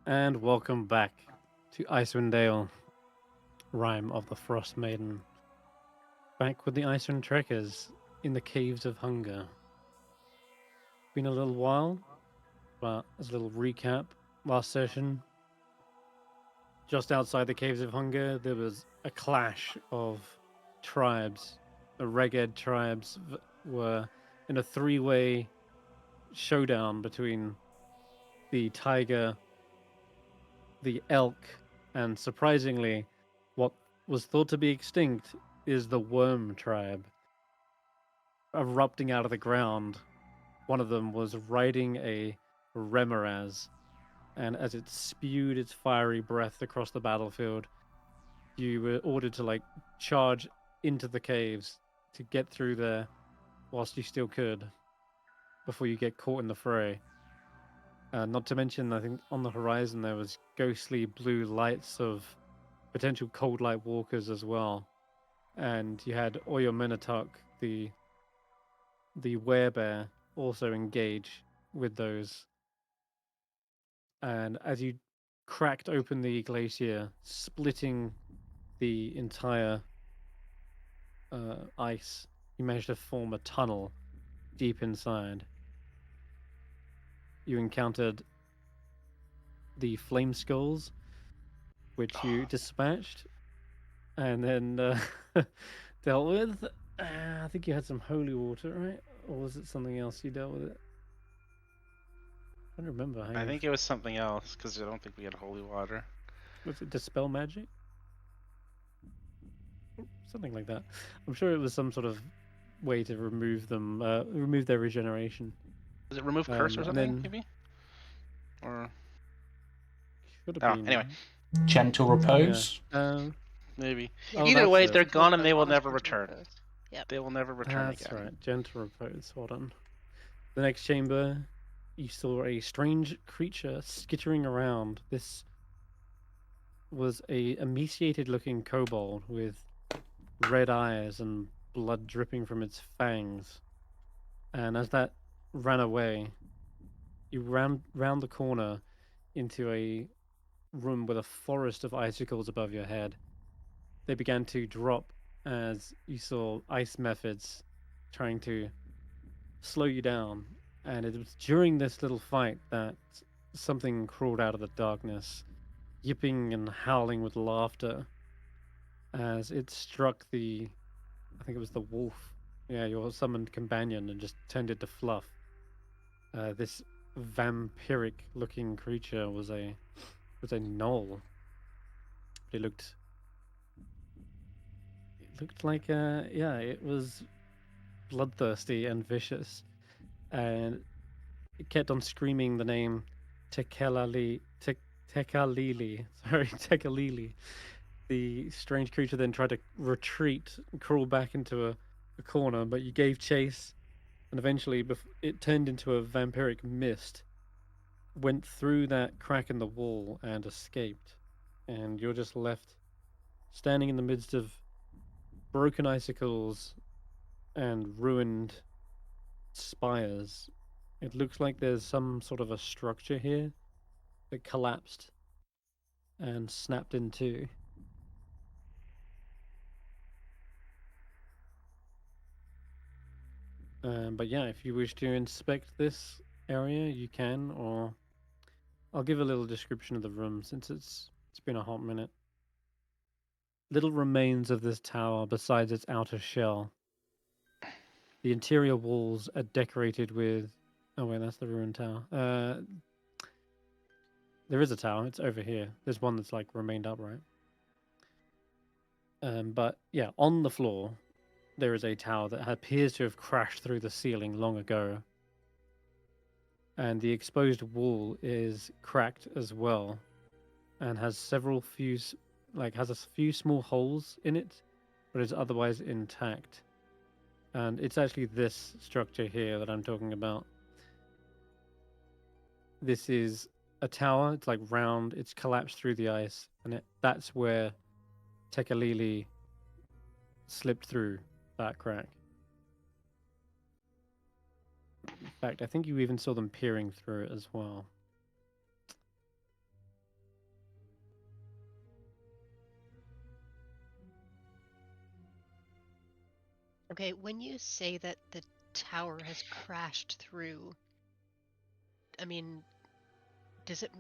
and welcome back to Icewindale, Rime of the Frostmaiden. Back with the Icewind Trekkers in the Caves of Hunger. Been a little while, but as a little recap, last session, just outside the Caves of Hunger, there was a clash of tribes. The Reged tribes were in a three-way showdown between the tiger, the elk, and surprisingly, what was thought to be extinct is the worm tribe. Erupting out of the ground, one of them was riding a remoraz, and as it spewed its fiery breath across the battlefield, you were ordered to charge into the caves to get through there whilst you still could before you get caught in the fray. Not to mention, I think on the horizon there was ghostly blue lights of potential cold light walkers as well. And you had Oyo Minotaur, the werebear, also engage with those. And as you cracked open the glacier, splitting the entire ice, you managed to form a tunnel deep inside. You encountered the flame skulls, which you dispatched, and then dealt with. I think you had some holy water, right? Or was it something else you dealt with it? I don't remember. I think it was something else, because I don't think we had holy water. Was it dispel magic? Something like that. I'm sure it was some sort of way to remove them, remove their regeneration. Was it remove curse or something, maybe? Or should have been. Anyway. Gentle repose? Yeah. Maybe. Either way, they're gone and they will never return. Yep. They will never return That's again. That's right. Gentle repose. Hold on. The next chamber, you saw a strange creature skittering around. This was a emaciated-looking kobold with red eyes and blood dripping from its fangs. And as that ran away, you ran round the corner into a room with a forest of icicles above your head. They began to drop as you saw ice methods trying to slow you down. And it was during this little fight that something crawled out of the darkness, yipping and howling with laughter as it struck I think it was the wolf. Yeah, your summoned companion, and just turned it to fluff. This vampiric-looking creature was a gnoll. It looked like it was bloodthirsty and vicious, and it kept on screaming the name Tekalili. Tekalili. The strange creature then tried to retreat and crawl back into a corner, but you gave chase, and eventually it turned into a vampiric mist, went through that crack in the wall and escaped. And you're just left standing in the midst of broken icicles and ruined spires. It looks like there's some sort of a structure here that collapsed and snapped in two. But yeah, if you wish to inspect this area, you can, or I'll give a little description of the room since it's been a hot minute. Little remains of this tower besides its outer shell. The interior walls are decorated with... Oh wait, that's the ruined tower. There is a tower, it's over here. There's one that's remained upright. But yeah, on the floor, there is a tower that appears to have crashed through the ceiling long ago. And the exposed wall is cracked as well, and has a few small holes in it, but is otherwise intact. And it's actually this structure here that I'm talking about. This is a tower. It's round. It's collapsed through the ice, and that's where Tekalili slipped through that crack. In fact, I think you even saw them peering through it as well. Okay, when you say that the tower has crashed through, I mean, does it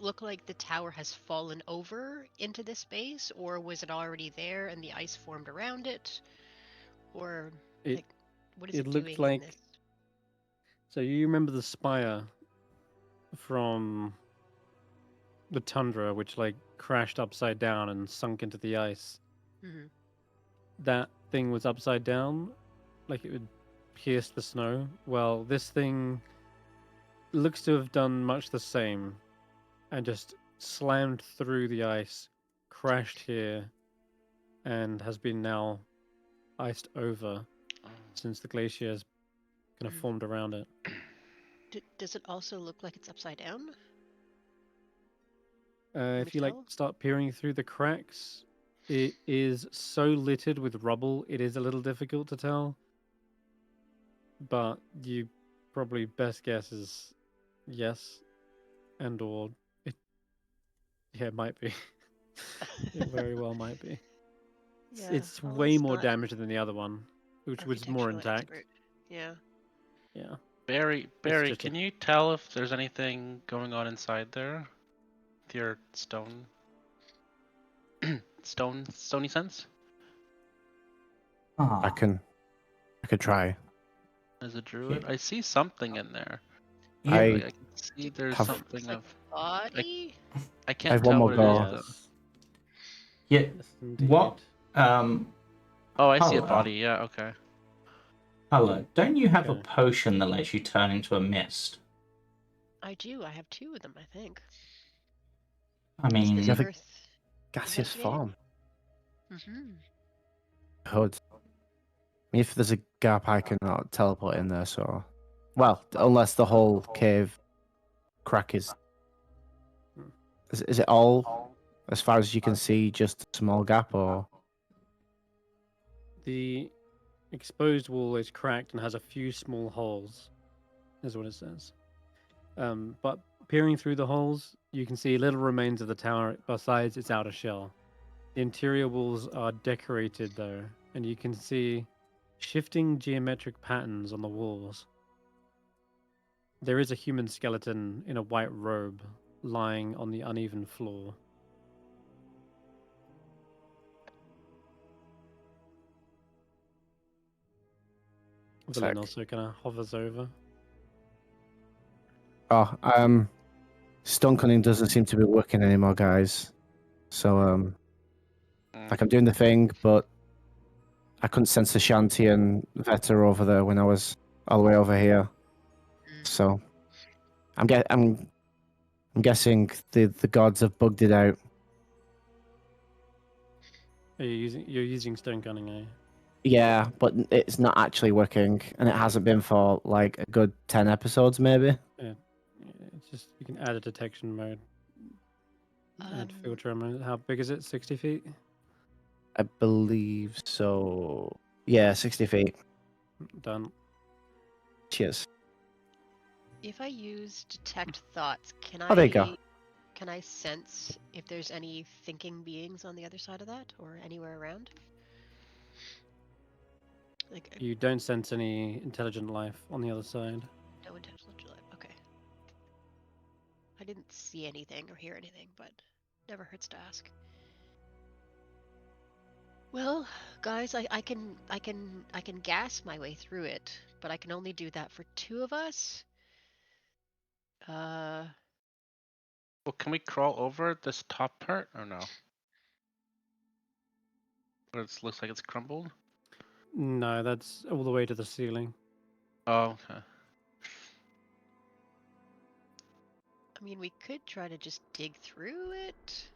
look like the tower has fallen over into this space, or was it already there and the ice formed around it? Or what is it looked doing like... in this? So you remember the spire from the tundra, which like crashed upside down and sunk into the ice? Mm-hmm. That thing was upside down, like it would pierce the snow. Well, this thing looks to have done much the same and just slammed through the ice, crashed here, and has been now iced over since the glacier has kind of formed around it. Does it also look like it's upside down? If you like start peering through the cracks, it is so littered with rubble, it is a little difficult to tell. But you probably best guess is yes, and or it might be. It very well might be. Yeah, it's well, way it's more not damage than the other one, which was more architectural intact. expert. Yeah. Yeah. Barry, can you tell if there's anything going on inside there? With your stony sense? I could try. As a druid, I see something in there. Yeah. I can see there's have, something like of body. I I can't have one tell more what go. it is though. Yeah. Yes, What? Oh, I see a Hulla. body. Yeah. Okay. Hulla, don't you have a Okay. potion that lets you turn into a mist? I do. I have 2 of them, I think. I mean, You have a Senrith gaseous investigate? form. Mm-hmm. Hood. If there's a gap, I can teleport in there. So, well, unless the whole cave crack is it all as far as you can see, just a small gap, or The exposed wall is cracked and has a few small holes, is what it says. But peering through the holes, you can see little remains of the tower besides its outer shell. The interior walls are decorated though, and you can see shifting geometric patterns on the walls. There is a human skeleton in a white robe lying on the uneven floor. Villain also kind of hovers over. stun cunning doesn't seem to be working anymore, guys. So, like I'm doing the thing, but I couldn't sense Ashanti and Vetter over there when I was all the way over here. So, I'm guessing the gods have bugged it out. You're using stone gunning, eh? Yeah, but it's not actually working, and it hasn't been for like a good 10 episodes, maybe. Yeah, it's just you can add a detection mode. Add filter mode. How big is it? 60 feet? I believe so. Yeah, 60 feet. Done. Cheers. If I use detect thoughts, can Oh, there you go. Can I sense if there's any thinking beings on the other side of that, or anywhere around? Like You don't sense any intelligent life on the other side. no intelligent life. Okay. I didn't see anything or hear anything, but never hurts to ask. Well, guys, I can gas my way through it, but I can only do that for 2 of us. Well, can we crawl over this top part or no? Where it looks like it's crumbled. No, that's all the way to the ceiling. Oh, okay. I mean, we could try to just dig through it.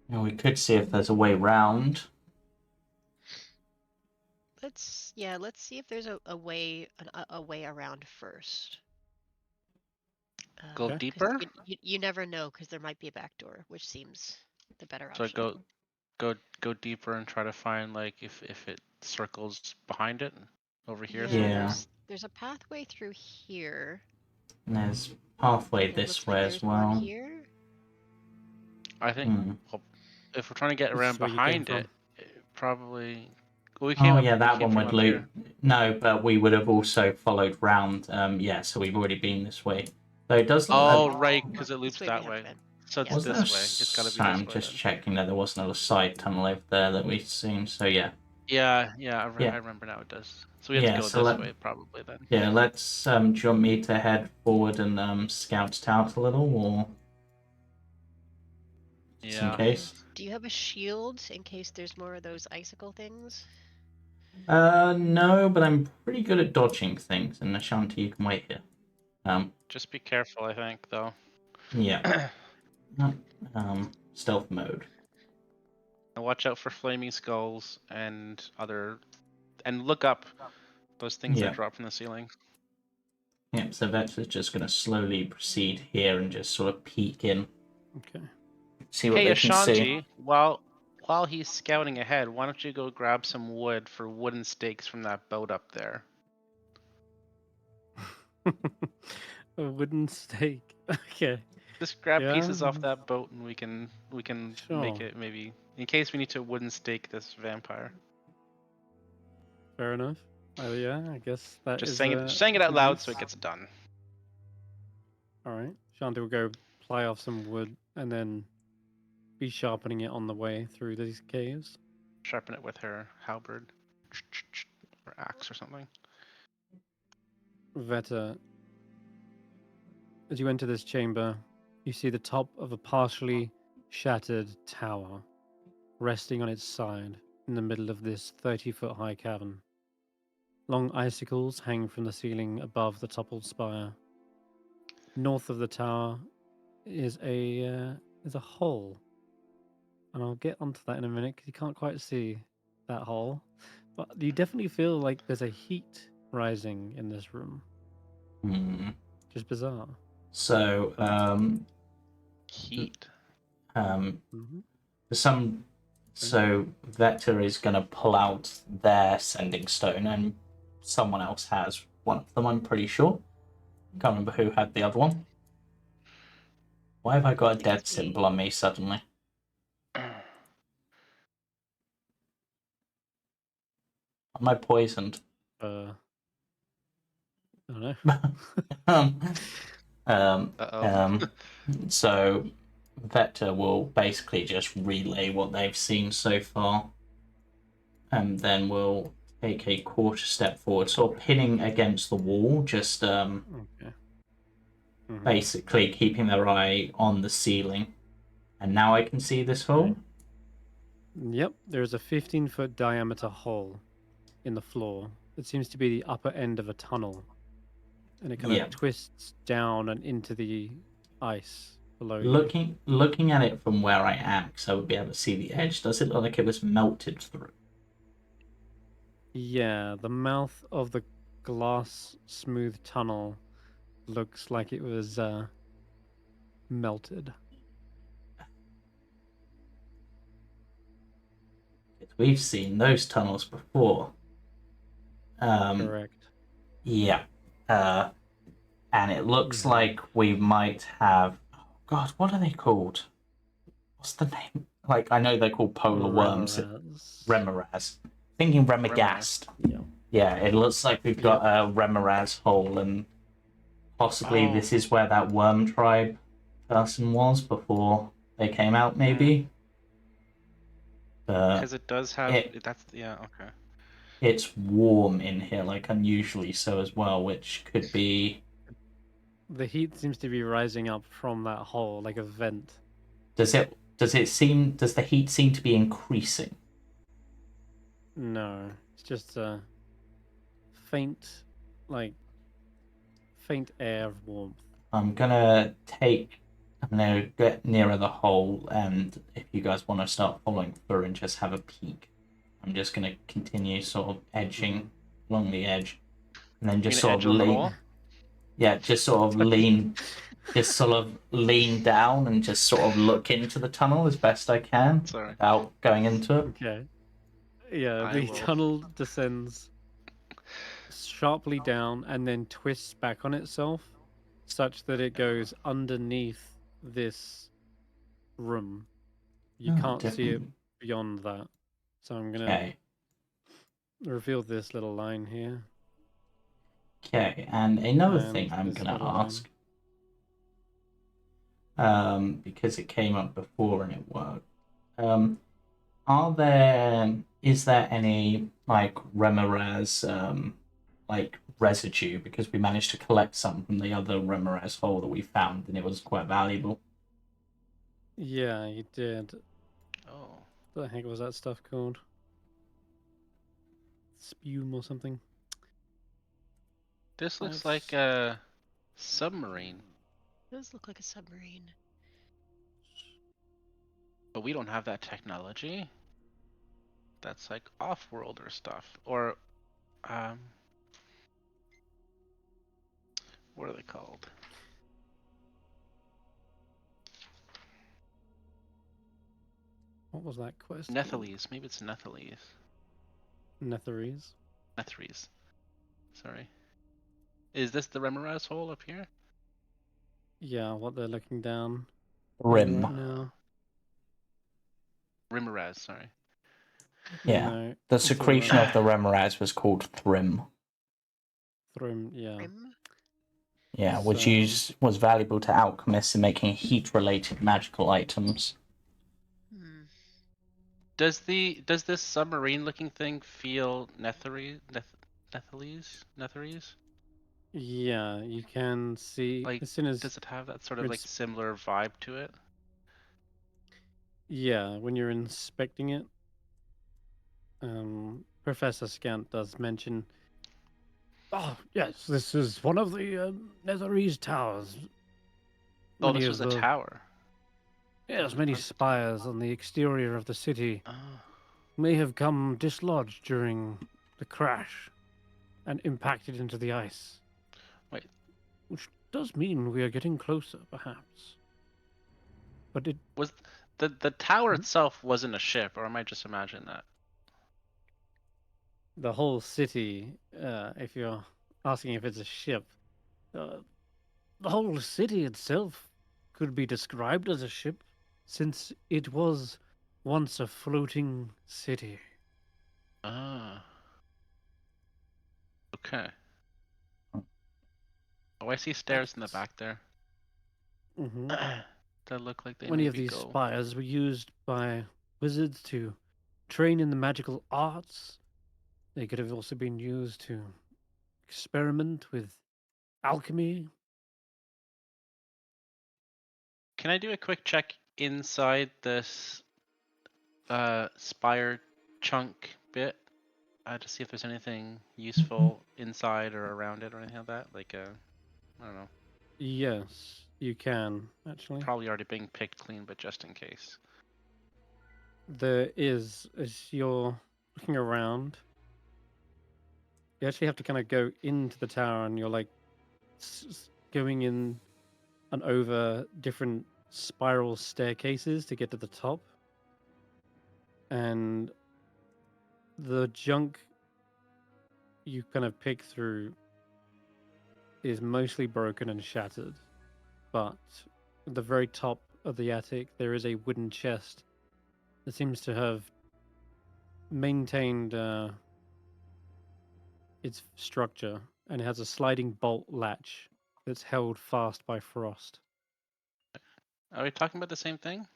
we could see if there's a way round. Let's see if there's a way around first. Go deeper. You never know, because there might be a back door, which seems the better So option. go deeper and try to find like if it circles behind it over here. Yeah. There's a pathway through here. And there's pathway this way as well. One here. I think well, if we're trying to get around behind it, probably. We came Oh up, yeah, we that came one from would up loop. here. No, but we would have also followed round. Yeah, so we've already been this way. So it does look Oh, like. right, because it This loops way we that have way. been. So it's Yes. Was there a this way. It's got to be Sorry, this I'm way just then. checking that there wasn't a side tunnel over there that we'd seen. So yeah. Yeah, I Yeah. remember now it does. So we have to Yeah, go so this way probably then. Yeah, let's do you want me to head forward and scout it out a little, or just in Yeah. case? Do you have a shield in case there's more of those icicle things? No, but I'm pretty good at dodging things, and Ashanti, you can wait here. Just be careful, I think, though. Yeah. Stealth mode. And watch out for flaming skulls and look up those things Yeah. that drop from the ceiling. Yeah, so Vet's just going to slowly proceed here and just sort of peek in, Okay. see what Hey, they can see. Ashanti, while he's scouting ahead, why don't you go grab some wood for wooden stakes from that boat up there? A wooden stake. Okay. Just grab Yeah. pieces off that boat, and we can make Sure. it maybe in case we need to wooden stake this vampire. Fair enough. Yeah, I guess that Just is saying it out good loud use. so it gets done. All right. Shanti will go ply off some wood and then be sharpening it on the way through these caves. Sharpen it with her halberd or axe or something. Veta, as you enter this chamber, you see the top of a partially shattered tower resting on its side in the middle of this 30-foot high cavern. Long icicles hang from the ceiling above the toppled spire. North of the tower is a hole, and I'll get onto that in a minute because you can't quite see that hole, but you definitely feel like there's a heat rising in this room. Just bizarre. So, Heat. for some, so Vector is going to pull out their sending stone, and someone else has one of them, I'm pretty sure. Can't remember who had the other one. Why have I got a think dead it's me. symbol on me suddenly? Am I poisoned? I don't know. So Vector will basically just relay what they've seen so far, and then we'll take a quarter step forward, sort of pinning against the wall, just Okay. basically keeping their eye on the ceiling. And now I can see this hole. Yep, there's a 15-foot diameter hole in the floor. It seems to be the upper end of a tunnel, and it kind of twists down and into the ice below you. Looking at it from where I am, because I would be able to see the edge, does it look like it was melted through? Yeah, the mouth of the glass smooth tunnel looks like it was melted. We've seen those tunnels before. Correct. Yeah. And it looks like we might have... Oh God, what are they called? What's the name? Like, I know they're called polar worms. Remoraz. Thinking Remagast. Yeah, it looks like we've got a Remoraz hole, and possibly this is where that worm tribe person was before they came out, maybe. Because it does have... okay. It's warm in here, like unusually so as well, which could be... The heat seems to be rising up from that hole like a vent. Does the heat seem to be increasing? No, it's just a faint air of warmth. I'm gonna get nearer the hole, and if you guys want to start following through and just have a peek, I'm just gonna continue sort of edging along the edge, and then just sort of lean. Yeah, just sort of lean down and just sort of look into the tunnel as best I can without going into it. Okay. Yeah, the tunnel descends sharply down and then twists back on itself, such that it goes underneath this room. You can't see it beyond that. So I'm gonna Okay. reveal this little line here. Okay, and another And thing I'm this gonna little line. ask, because it came up before and it worked. Is there any like Remoraz like residue? Because we managed to collect some from the other Remoraz hole that we found, and it was quite valuable. Yeah, you did. Oh. What the heck was that stuff called? Spume or something? This looks Nice. like a submarine, It does look like a submarine. but we don't have that technology. That's like off-worlder stuff, or what are they called? What was that quest called? Nethelese. Maybe it's Nethelese. Netherese. Netherese. Sorry. Is this the Remoraz hole up here? Yeah, what they're looking down Rim. right now. Remoraz, sorry. Yeah. No, The it's a secretion of the Remoraz was called Thrym. Thrym, yeah. Rim? Yeah, which So- was valuable to alchemists in making heat-related magical items. Hmm. Does this submarine looking thing feel Netherese? Yeah, you can see Like, as soon as does it have that sort of like it's- similar vibe to it? yeah, when you're inspecting it, Professor Scant does mention. Oh yes, this is one of the Netherese towers. Oh, Many this of was a the tower. yes, many spires on the exterior of the city Oh. may have come dislodged during the crash and impacted into the ice. Wait. Which does mean we are getting closer, perhaps. But it Was the tower Hmm? itself wasn't a ship, or am I just imagining that? the whole city, if you're asking if it's a ship, uh, the whole city itself could be described as a ship, since it was once a floating city. Ah. Okay. Oh, I see stairs in the back there. Hmm That look like they Many of maybe these go. spires were used by wizards to train in the magical arts. They could have also been used to experiment with alchemy. Can I do a quick check inside this spire chunk bit? To see if there's anything useful inside or around it or anything like that. Like I don't know. Yes, you can, actually. Probably already being picked clean, but just in case. There is, as you're looking around, you actually have to kind of go into the tower and you're like going in and over different spiral staircases to get to the top. And the junk you kind of pick through is mostly broken and shattered. But at the very top of the attic, there is a wooden chest that seems to have maintained its structure, and it has a sliding bolt latch that's held fast by frost. Are we talking about the same thing?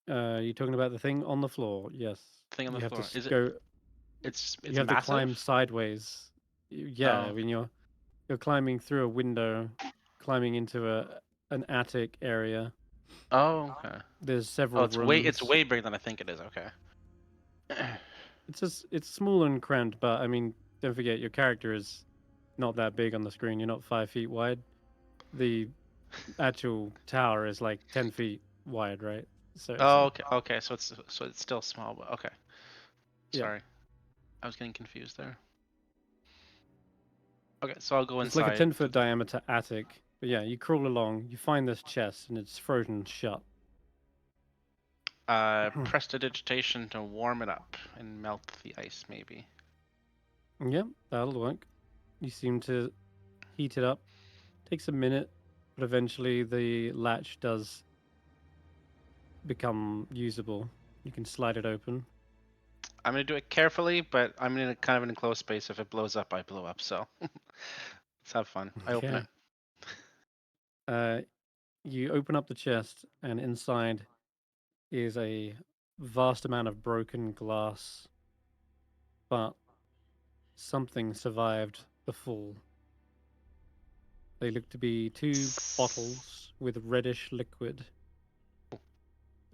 You're talking about the thing on the floor? Yes. Thing on the You have floor. to Is it? go. It's You have to massive. climb sideways. Yeah, Oh. I mean you're climbing through a window, climbing into an attic area. Oh, okay. There's several Oh, rooms. it's way bigger than I think it is. Okay. It's small and cramped, but I mean, don't forget your character is not that big on the screen. You're not 5 feet wide. The actual tower is like 10 feet wide, right? So it's Oh, like, okay. Okay. So it's still small, but okay. Yeah. Sorry, I was getting confused there. Okay, so I'll go it's like a inside. 10-foot diameter attic. But yeah, you crawl along, you find this chest, and it's frozen shut. Prestidigitation to warm it up and melt the ice, maybe. Yep, that'll work. You seem to heat it up. Takes a minute, but eventually the latch does become usable. You can slide it open. I'm gonna do it carefully, but I'm in a kind of an enclosed space. If it blows up, I blow up. So let's have fun. I open it. You open up the chest, and inside is a vast amount of broken glass, but something survived the fall. They look to be 2 bottles with reddish liquid. A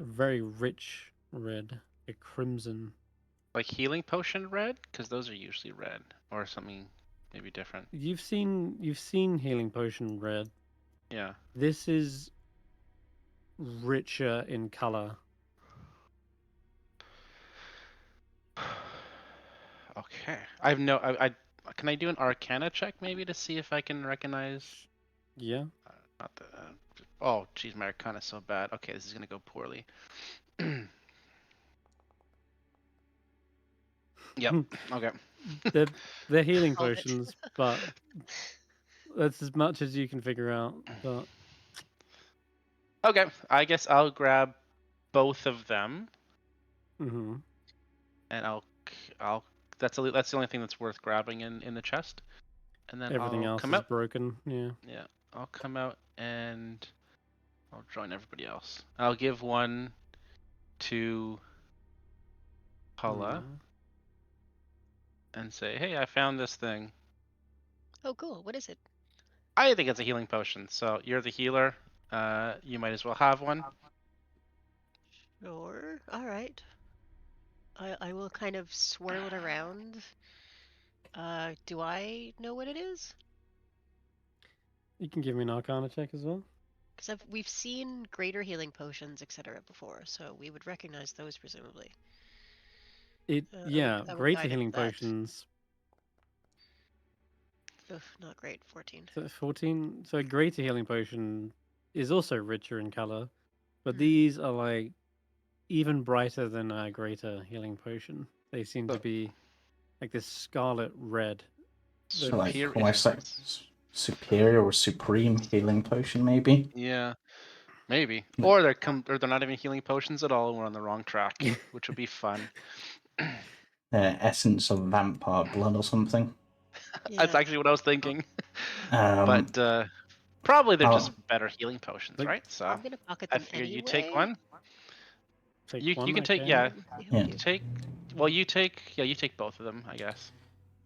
very rich red, a crimson. Like healing potion red, because those are usually red, or something maybe different. You've seen healing potion red. Yeah. This is richer in color. Okay. I can I do an Arcana check maybe to see if I can recognize? Yeah. Not the. Oh, geez, my Arcana's so bad. Okay, this is gonna go poorly. Yep. Okay. They're healing Solve it. potions, but that's as much as you can figure out. But Okay. I guess I'll grab both of them, mhm. and I'll. That's the only thing that's worth grabbing in the chest, and then Everything I'll else come is out. broken. Yeah. Yeah, I'll come out and I'll join everybody else. I'll give one to Hulla and say, "Hey, I found this thing. Oh, cool. What is it? I think it's a healing potion. So you're the healer. You might as well have one." Sure. All right. I will kind of swirl it around. Do I know what it is? You can give me an Arcana check as well. Because we've seen greater healing potions, etc. before, so we would recognize those presumably. I will Greater guide it healing with that. potions. Ugh, not great. 14. So 14. So a greater healing potion is also richer in color, but Hmm. these are like even brighter than a greater healing potion. They seem to be like this scarlet red. So like Superior. almost like superior or supreme healing potion, maybe. Yeah, maybe. Or they're not even healing potions at all, and we're on the wrong track, which would be fun. Essence of vampire blood or something. That's Yeah. actually what I was thinking. Um, But probably they're oh, just better healing potions, Like- right? So I'm gonna pocket I them figure anyway. you take one. Take You one, can take okay. yeah. See how Yeah. we do. You take both of them, I guess.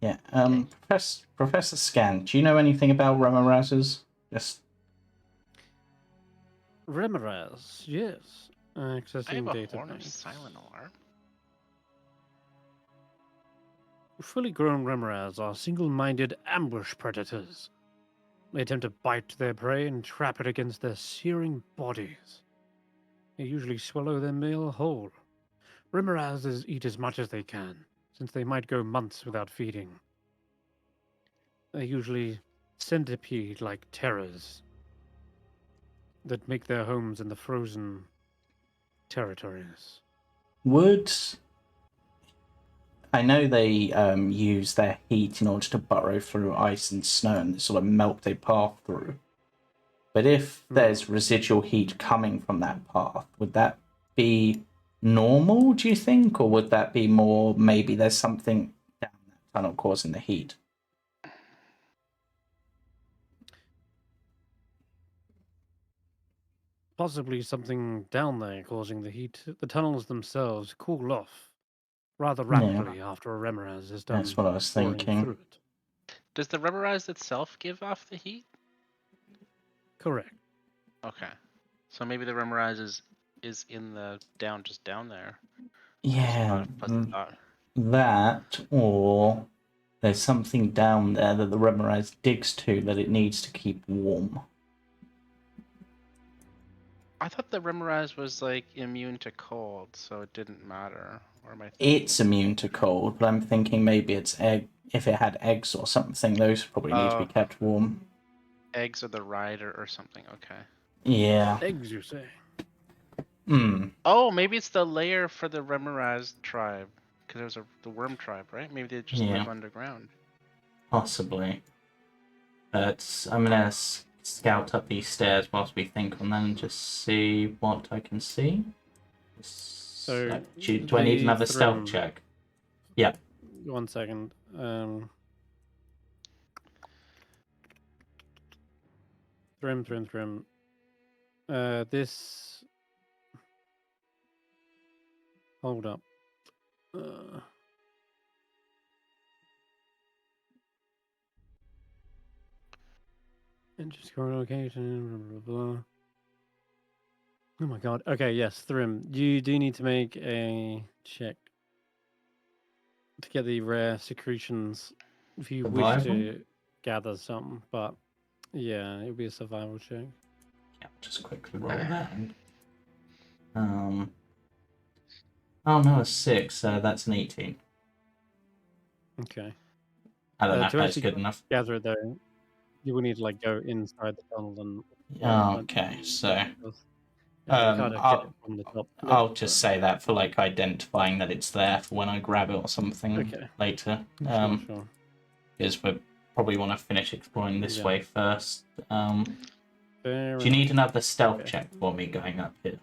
yeah. Okay. Professor Scan, do you know anything about Remorazes? Just Remoraz, yes. I Accessing have a horn of database. silent alarm. Fully grown Remoraz are single-minded ambush predators. They attempt to bite their prey and trap it against their searing bodies. They usually swallow their meal whole. Remorazes eat as much as they can, since they might go months without feeding. They're usually centipede-like terrors that make their homes in the frozen territories. would. I know they use their heat in order to burrow through ice and snow and sort of melt a path through. But if there's residual heat coming from that path, would that be normal, do you think? Or would that be more maybe there's something down that tunnel causing the heat? Possibly something down there causing the heat. The tunnels themselves cool off rather rapidly after a Remoraz is done That's what I was pouring thinking. through it. Does the rubberize itself give off the heat? Correct. Okay. So maybe the rubberize is in the just down there. Yeah, Not a pleasant thought. that, or there's something down there that the Remorize digs to that it needs to keep warm. I thought the rubberize was like immune to cold, so it didn't matter. Or am I It's immune to cold, but I'm thinking maybe it's egg. If it had eggs or something, those probably need to be kept warm. Eggs of the rider or something? Okay. Yeah. Eggs, you say? Oh, maybe it's the lair for the Remoraz tribe, because there's the worm tribe, right? Maybe they just live underground. Possibly. But I'm gonna scout up these stairs whilst we think on them and just see what I can see. So, do I need the another stealth Thrym- check? Yeah. 1 second. Thrym. This. Hold up. Interest core location. Blah, blah, blah. Oh my god. Okay, yes, Thrym. You do need to make a check to get the rare secretions if you wish Survival? to gather some, but yeah, it'll be a survival check. Yeah, just quickly roll that. Oh no, a 6. That's an 18. Okay. I don't know if To that's actually good enough. gather it though, you will need to like go inside the tunnel and. Okay, so Yeah, you can't get it from the top. I'll just say that for like identifying that it's there for when I grab it or something Okay. later. Sure. Because we probably want to finish exploring this way first. Fair Do you need enough. another stealth Okay. check for me going up here?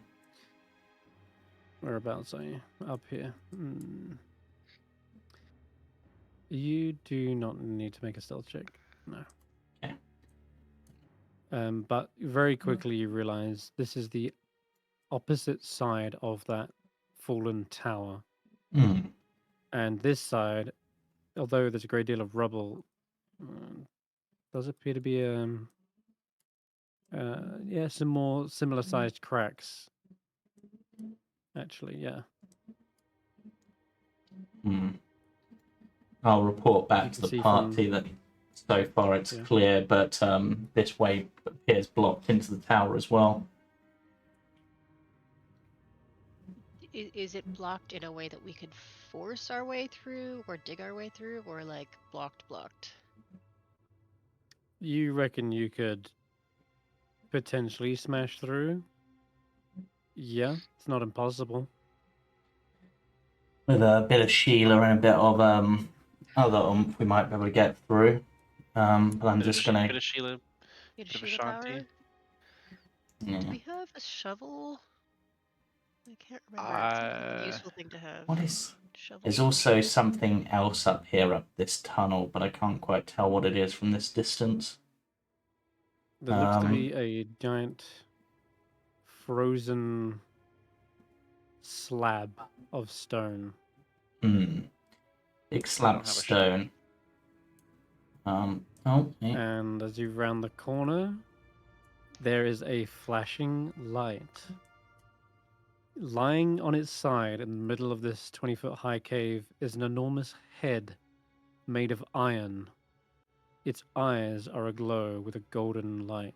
Whereabouts are you? Up here. You do not need to make a stealth check. No. Okay. But very quickly you realize this is the opposite side of that fallen tower. Hmm. And this side, although there's a great deal of rubble, does appear to be some more similar sized cracks. Actually, yeah. I'll report back You to can the see party that so far it's clear, but this way appears blocked into the tower as well. Is it blocked in a way that we could force our way through, or dig our way through, or like blocked? You reckon you could potentially smash through? Yeah, it's not impossible. With a bit of Sheila and a bit of other oomph, we might be able to get through. But I'm just gonna. Bit of Sheila, Bit bit of of Sheila Ashanti. power? Yeah. Do we have a shovel? I can't remember. It seems like a useful thing to have. What is? Shovel. There's also something else up here up this tunnel, but I can't quite tell what it is from this distance. There looks to be a giant frozen slab of stone. Big slab of stone. And as you round the corner, there is a flashing light. Lying on its side in the middle of this 20-foot high cave is an enormous head made of iron. Its eyes are aglow with a golden light.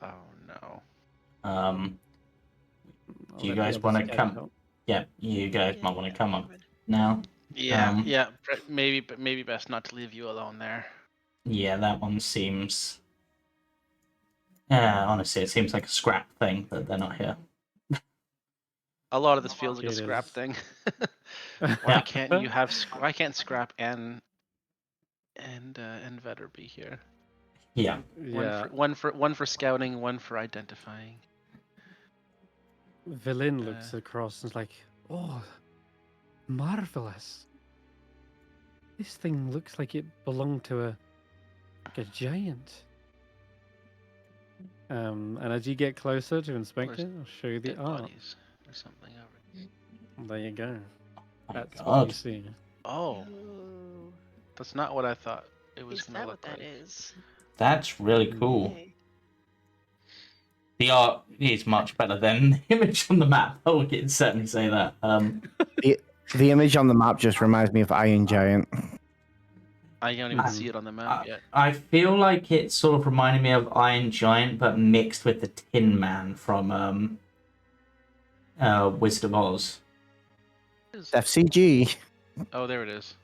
Oh no. Do you guys want to come? Yeah, you guys might want to come up now. Yeah, maybe best not to leave you alone there. Yeah, that one seems. Honestly, it seems like a Skrapp thing that they're not here. A lot of this feels like a It Skrapp is. thing. Why can't you have? Why can't Skrapp and Vetter be here? Yeah. One for scouting, one for identifying. Villain looks across and is like, "Oh, marvelous! This thing looks like it belonged to a giant." And as you get closer to inspect it, I'll show you the art. Or something over. There you go. That's God. what you see. Oh, Ooh. that's not what I thought it was Is gonna that look what like. that is? That's really cool. Okay. The art is much better than the image on the map. I can certainly say that. The image on the map just reminds me of Iron Giant. I don't even see it on the map yet. I feel like it sort of reminded me of Iron Giant, but mixed with the Tin Man from Wizard of Oz. FCG. Oh, there it is.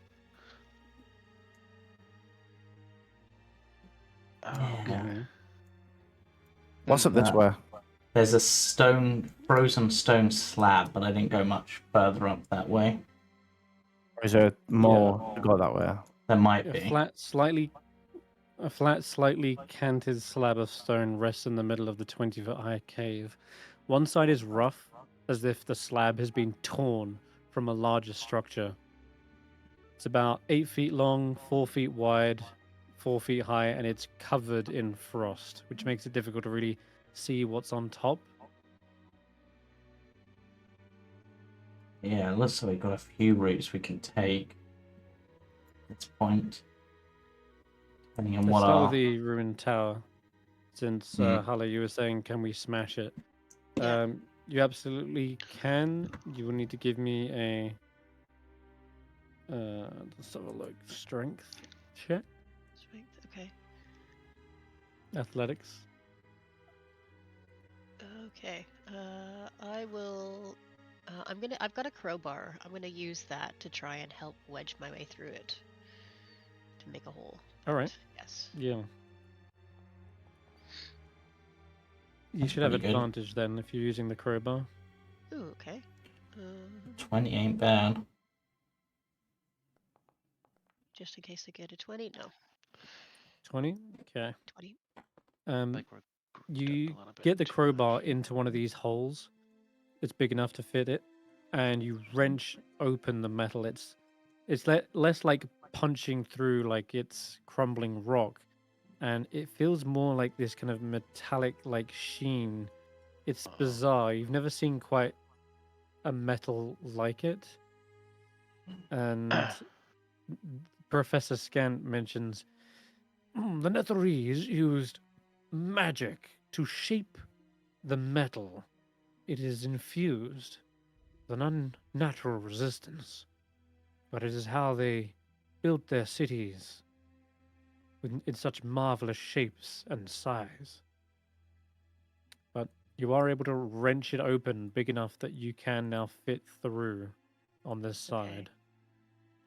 Oh, okay. What's up this way? There's a frozen stone slab, but I didn't go much further up that way. Or is there more to go that way? There might A be. flat, slightly canted slab of stone rests in the middle of the 20-foot high cave. One side is rough, as if the slab has been torn from a larger structure. It's about 8 feet long, 4 feet wide, 4 feet high, and it's covered in frost, which makes it difficult to really see what's on top. Yeah, it looks like we've got a few routes we can take at this point. Depending on Let's what start with our... the ruined tower. Since Hulla, you were saying, can we smash it? Yeah. You absolutely can. You will need to give me a let's have a look. Strength check. Strength. Okay. Athletics. Okay. I will. I've got a crowbar. I'm gonna use that to try and help wedge my way through it to make a hole. All right. Yes. Yeah. You That's should have pretty good. advantage then if you're using the crowbar. Ooh. Okay. 20 ain't bad. Just in case I get a 20. No. 20. Okay. 20. Like we're grouped You up a little bit get the too crowbar much. into one of these holes. It's big enough to fit it, and you wrench open the metal. It's less like punching through like it's crumbling rock, and it feels more like this kind of metallic like sheen. It's Uh-oh. bizarre. You've never seen quite a metal like it. And Professor Scant mentions the Netherese used magic to shape the metal. It is infused with an unnatural resistance, but it is how they built their cities in such marvelous shapes and size. But you are able to wrench it open big enough that you can now fit through on this side.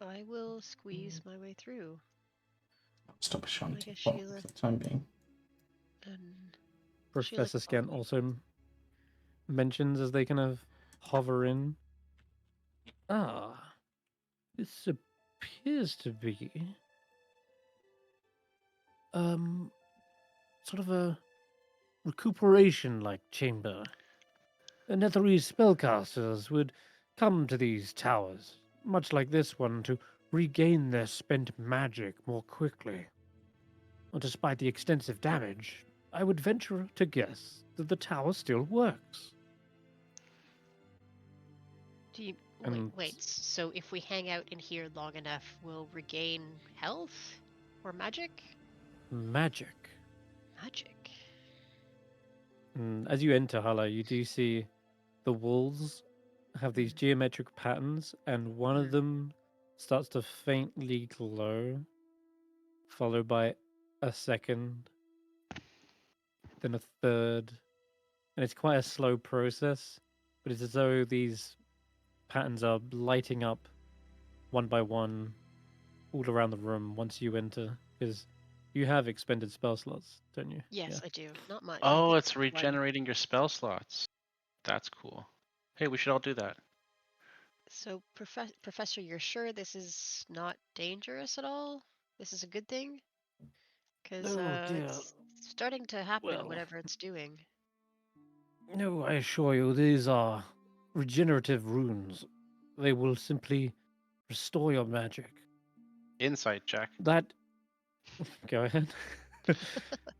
I will squeeze my way through. Stop Ashanti guess for Sheila- the time being. And Professor follow Scant me. also mentions as they kind of hover in. This appears to be sort of a recuperation-like chamber. The Netherese spellcasters would come to these towers, much like this one, to regain their spent magic more quickly. Well, despite the extensive damage, I would venture to guess that the tower still works. Do you And- wait? So if we hang out in here long enough, we'll regain health or magic? Magic. Magic. As you enter Hulla, you do see the walls have these geometric patterns, and one of them starts to faintly glow, followed by a second, then a third. And it's quite a slow process, but it's as though these patterns are lighting up one by one all around the room once you enter, because you have expended spell slots, don't you? Yes, I do. Not much. I Oh, think it's one. regenerating your spell slots. That's cool. Hey, we should all do that. So, Professor, you're sure this is not dangerous at all? This is a good thing? Because Oh, dear. it's starting to happen, Well. whatever it's doing. No, I assure you, these are regenerative runes. They will simply restore your magic. Insight check. That. Go ahead.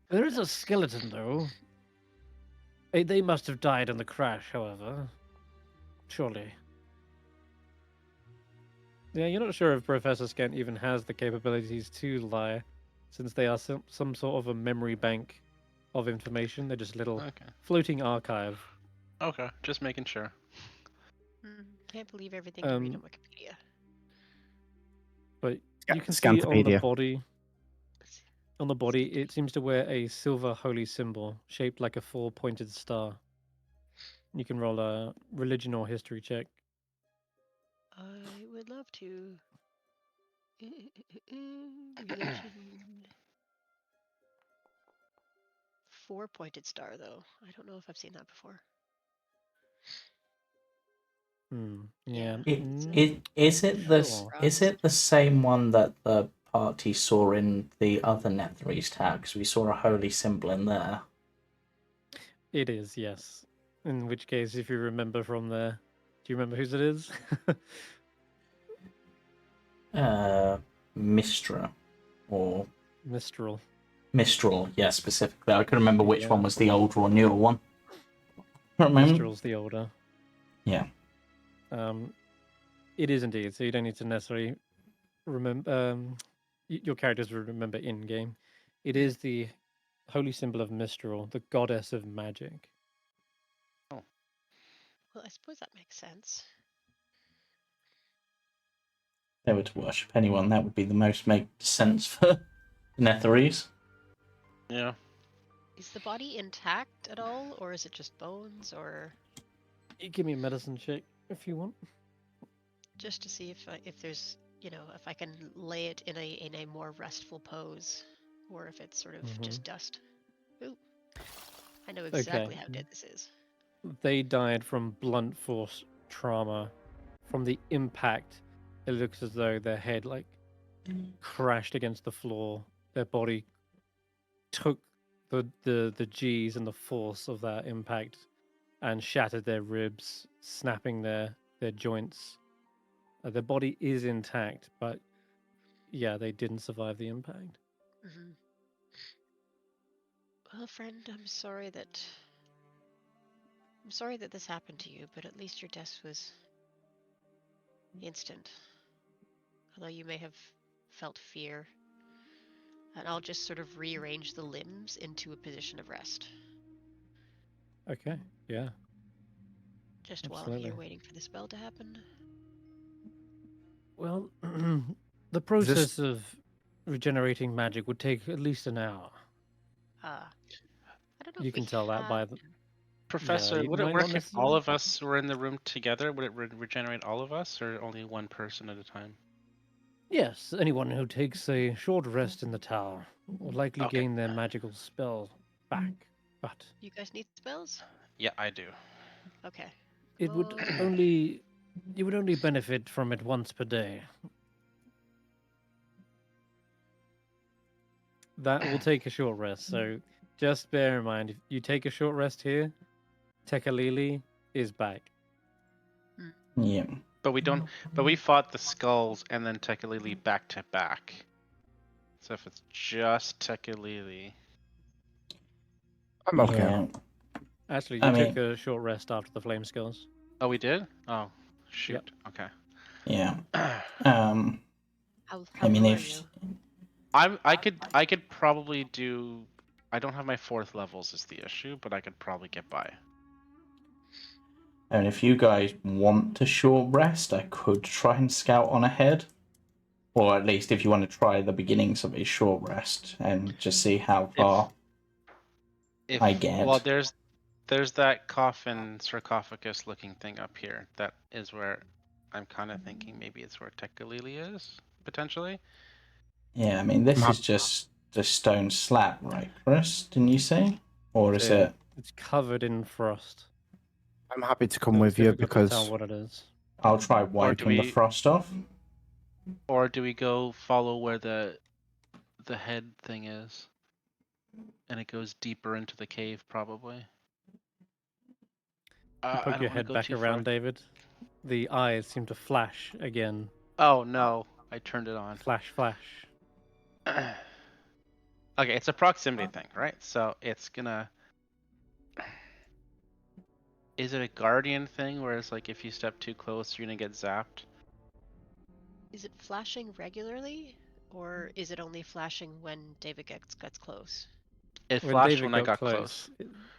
There is a skeleton, though. They must have died in the crash, however. Surely. Yeah, you're not sure if Professor Scant even has the capabilities to lie, since they are some sort of a memory bank of information. They're just a little Okay. floating archive. Okay, just making sure. Can't believe everything you read on Wikipedia. But you can see on the Scantopedia. body. On the body, it seems to wear a silver holy symbol shaped like a four-pointed star. You can roll a religion or history check. I would love to. Religion. 4-pointed star, though. I don't know if I've seen that before. Yeah. Is it the same one that the party saw in the other Netherese tag? Because we saw a holy symbol in there. It is, yes. In which case, if you remember from there, do you remember whose it is? Mistra or Mistral. Mistral, yeah, specifically. I can remember which Yeah. one was the older or newer one. Can't remember. Mistral's the older. Yeah. It is indeed. So you don't need to necessarily remember. Your characters will remember in game. It is the holy symbol of Mistral, the goddess of magic. Well, I suppose that makes sense. If they were to worship anyone, that would be the most make sense for Netherese. Yeah. Is the body intact at all, or is it just bones, or You give me a medicine check if you want. just to see if there's, you know, if I can lay it in a more restful pose, or if it's sort of just dust. Ooh, I know exactly how dead this is. They died from blunt force trauma. From the impact, it looks as though their head crashed against the floor. Their body took the G's and the force of that impact and shattered their ribs, snapping their joints. Their body is intact, but yeah, they didn't survive the impact. Mm-hmm. Well, friend, I'm sorry that this happened to you, but at least your death was instant. Although you may have felt fear. And I'll just sort of rearrange the limbs into a position of rest. Okay, yeah. Just Absolutely. while you're waiting for the spell to happen. Well, the process of regenerating magic would take at least an hour. I don't know You if we can tell that by have the. Professor, it would it might work not if all necessarily- of us were in the room together? Would it regenerate all of us, or only one person at a time? Yes, anyone who takes a short rest in the tower will likely Okay. gain their magical spell back. But You guys need spells? Yeah, I do. Okay. it would Oh. only you would only benefit from it once per day. That will take a short rest, so just bear in mind if you take a short rest here, Tekalili is back. Yeah. But we don't. But we fought the skulls and then Tekalili back to back. So if it's just Tekalili, I'm okay. Yeah. Actually, I you mean- took a short rest after the flame skulls. oh, we did. Oh, shoot. Okay. Yeah. How I mean, low are if you? I could probably do. I don't have my 4th levels is the issue, but I could probably get by. and if you guys want to short rest, I could try and scout on ahead, or at least if you want to try the beginnings of a short rest and just see how far. If I get. well, there's that coffin sarcophagus looking thing up here. That is where I'm kind of thinking maybe it's where Tekalili is potentially. Yeah, I mean, this Map. is just the stone slab, right, Chris? Didn't you say? Or is Yeah. it? It's covered in frost. I'm happy to come So with it's you difficult to tell because what it is. I'll try wiping the we- frost off. Or do we go follow where the head thing is? And it goes deeper into the cave, probably. You I poke don't your wanna head go back too around, far. David. The eyes seem to flash again. Oh no, I turned it on. Flash, flash. Okay, it's a proximity thing, right? So it's gonna. Is it a guardian thing where it's like if you step too close, you're gonna get zapped? Is it flashing regularly, or is it only flashing when David gets close? It When flashed David when I got close.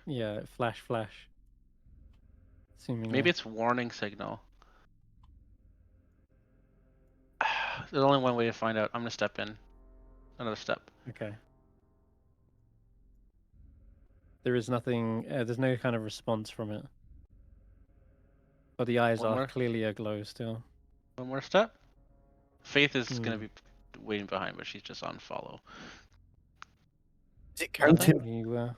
Yeah, flash, flash. Seemingly. Maybe it's warning signal. There's only one way to find out. I'm gonna step in. Another step. Okay. There is nothing. There's no kind of response from it. But the eyes One are more. clearly aglow still. One more step. Faith is gonna Hmm. be waiting behind, but she's just on follow. is it Nothing? counting? You,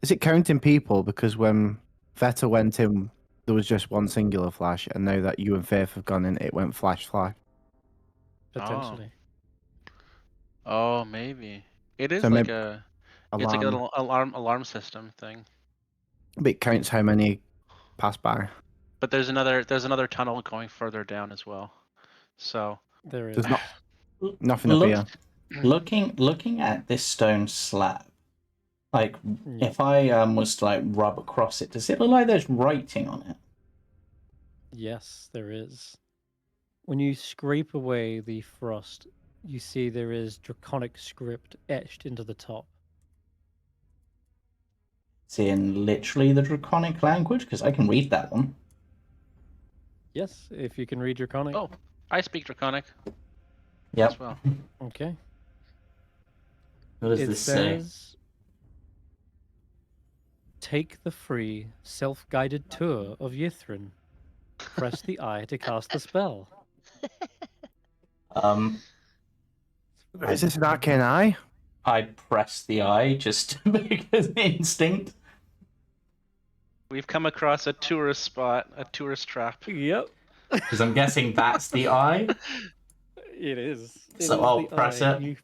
Is it counting people? Because when Veta went in, there was just one singular flash, and now that you and Faith have gone in, it went flash, flash. potentially. Oh, maybe. It is So like maybe It's like a alarm. little alarm system thing. But it counts how many pass by. But there's another tunnel going further down as well. So There is. There's not nothing up here. Looking at this stone slab, like Yeah. if I was to like rub across it, does it look like there's writing on it? Yes, there is. When you scrape away the frost, you see there is draconic script etched into the top. It's in literally the draconic language because I can read that one. Yes, if you can read draconic. Oh, I speak Draconic Yep. as well. Okay. What does It this say? says, "Take the free, self-guided tour of Yithrin. Press the eye to cast the spell." Is this an arcane eye? I press the eye just because instinct. We've Come across a tourist spot, a tourist trap. Yep. Because I'm guessing that's the eye. It is. It So is I'll the press eye. it.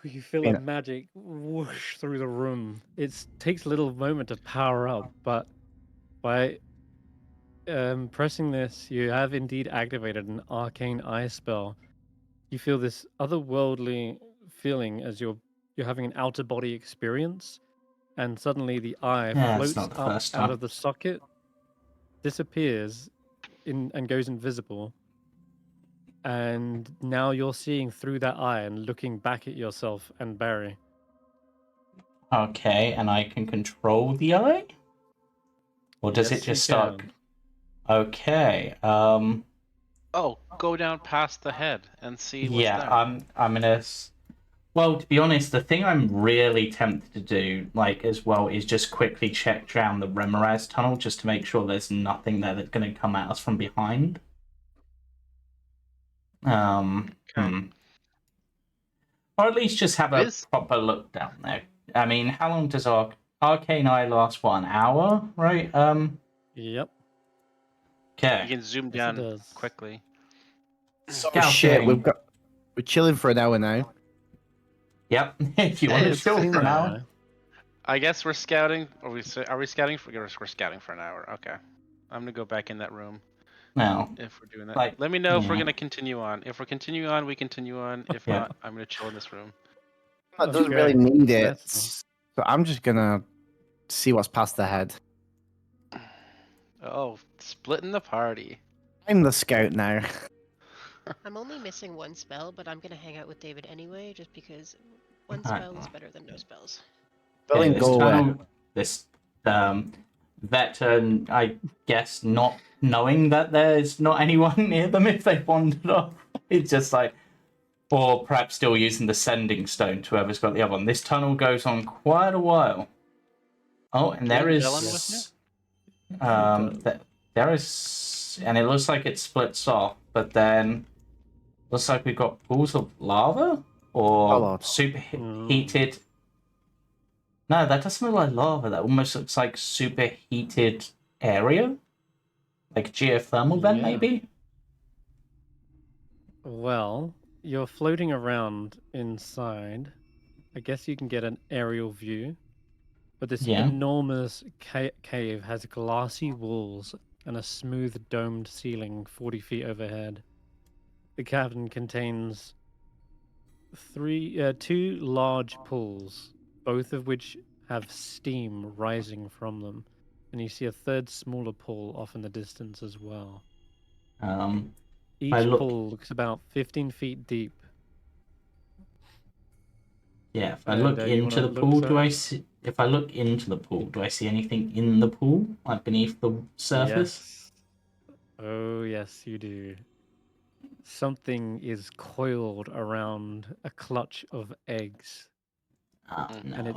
You feel a magic whoosh through the room. It takes a little moment to power up, but by pressing this, you have indeed activated an arcane eye spell. You feel this otherworldly feeling as you're having an outer body experience, and suddenly the eye Yeah, it's floats not the up first out time. of the socket, disappears and goes invisible. And now you're seeing through that eye and looking back at yourself and Barry. Okay, and I can control the eye? Or does Yes, it just you start? can. Okay. Oh, go down past the head and see what's Yeah, there. I'm gonna. Well, to be honest, the thing I'm really tempted to do, like as well, is just quickly check down the Remoraz tunnel just to make sure there's nothing there that's going to come at us from behind. Okay. Or at least just have a This- proper look down there. I mean, how long does our Arcane Eye last? What, an hour? Right? Yep. Okay. You can zoom Yes, it down does. quickly. Oh shit, Scouting. we're chilling for an hour now. Yep. If you want to It's chill been for an now. hour. I guess we're scouting. Are we scouting for? We're scouting for an hour. Okay. I'm gonna go back in that room No. if we're doing that. Like, Let me know if we're yeah. gonna continue on. If we're continuing on, we continue on. If Yeah. not, I'm gonna chill in this room. That doesn't really Okay. need it. That's So I'm just gonna see what's past the head. Oh, splitting the party. I'm the scout now. I'm only missing one spell, but I'm gonna hang out with David anyway, just because one Alright. spell is better than no spells. Willing, this go away. tunnel, this veteran, I guess, not knowing that there's not anyone near them if they wandered off. It's just like, or perhaps still using the sending stone to whoever's got the other one. This tunnel goes on quite a while. Oh, and there Julian Bellin with is, there is, and it looks like it splits off, but then looks like we've got pools of lava or Lord. superheated. No, that doesn't look like lava. That almost looks like superheated area, like geothermal vent, Yeah. maybe. Well, you're floating around inside. I guess you can get an aerial view. But this Yeah. enormous cave has glassy walls and a smooth domed ceiling 40 feet overhead. The cavern contains two large pools, both of which have steam rising from them. And you see a third smaller pool off in the distance as well. Each pool looks about 15 feet deep. Yeah, if I And, look you into wanna the look, pool, do I Sarah? see? If I look into the pool, do I see anything in the pool, like beneath the surface? Yes. Oh, yes, you do. Something is coiled around a clutch of eggs, Oh, Mm. no. and it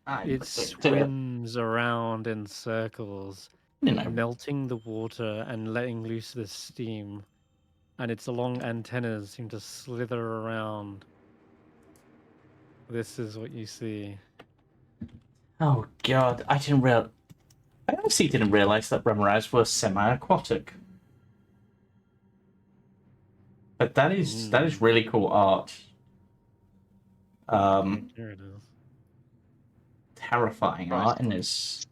I it predicted it. swims around in circles, You know, melting the water and letting loose the steam. And its long antennas seem to slither around. This is what you see. oh god, I honestly didn't realize that Remoraz was semi-aquatic. But that is really cool art. Here it is. Terrifying Frost. art, and is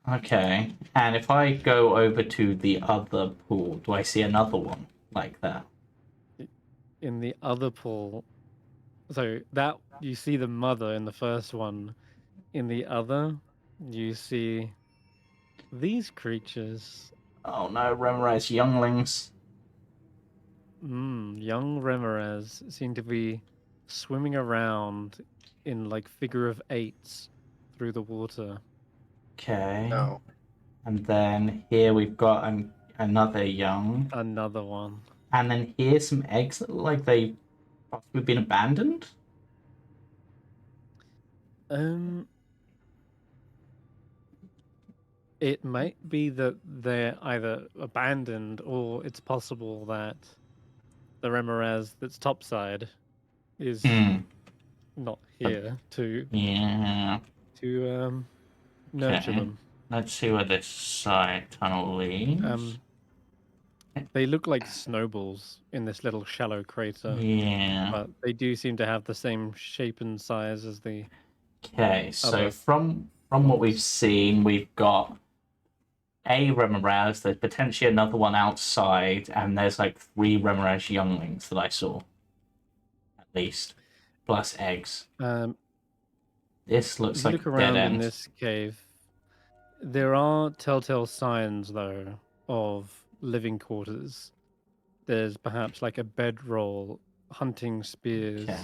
Okay. And if I go over to the other pool, do I see another one like that? In the other pool, so that you see the mother in the first one. In the other, you see these creatures. Oh no, Remorez younglings. Young Remoras seem to be swimming around in like figure of eights through the water. Okay. No. And then here we've got another young. Another one. And then here's some eggs that look like they've possibly been abandoned. It might be that they're either abandoned, or it's possible that the Remoraz that's topside is not here to Yeah. nurture Okay. them. Let's see where this side tunnel leads. They look like snowballs in this little shallow crater. Yeah. But they do seem to have the same shape and size as the. Okay, so other from what we've seen, we've got a Remoraz, there's potentially another one outside, and there's like 3 Remoraz younglings that I saw. At least. Plus eggs. This looks If you like look a around dead in end. this cave, there are telltale signs, though, of living quarters. There's perhaps like a bedroll, hunting spears, Okay.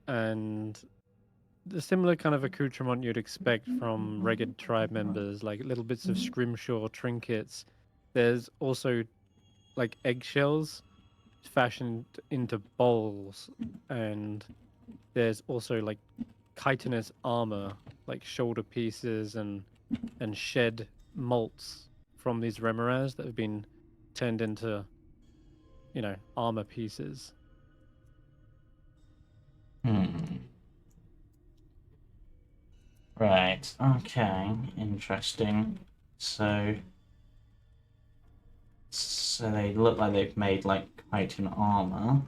and the similar kind of accoutrement you'd expect from ragged tribe members, like little bits of scrimshaw trinkets. There's also like eggshells fashioned into bowls, and there's also like chitinous armor, like shoulder pieces and shed molts from these Remoraz that have been turned into, armor pieces. Right. Okay. Interesting. So they look like they've made like chitin armor.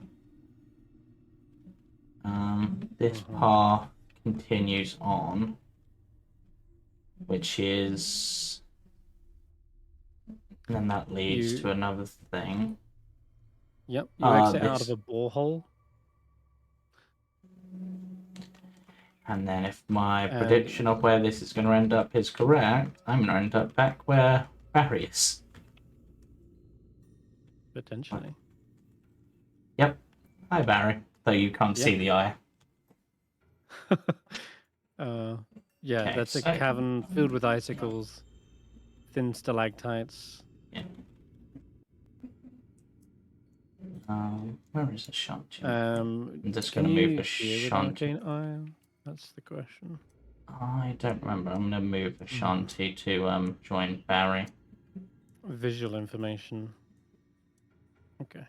This path continues on, which is, and then that leads to another thing. Yep, you exit out of a borehole. And then if my prediction of where this is going to end up is correct, I'm going to end up back where Barry is. Potentially. Yep. Hi, Barry. Though you can't see the eye. Yeah, Okay, that's a so- cavern filled with icicles, thin stalactites. Yeah. Where is Ashanti? I'm just going to move Ashanti. Ashanti. That's the question. I don't remember. I'm going to move Ashanti to join Barry. Visual information. Okay.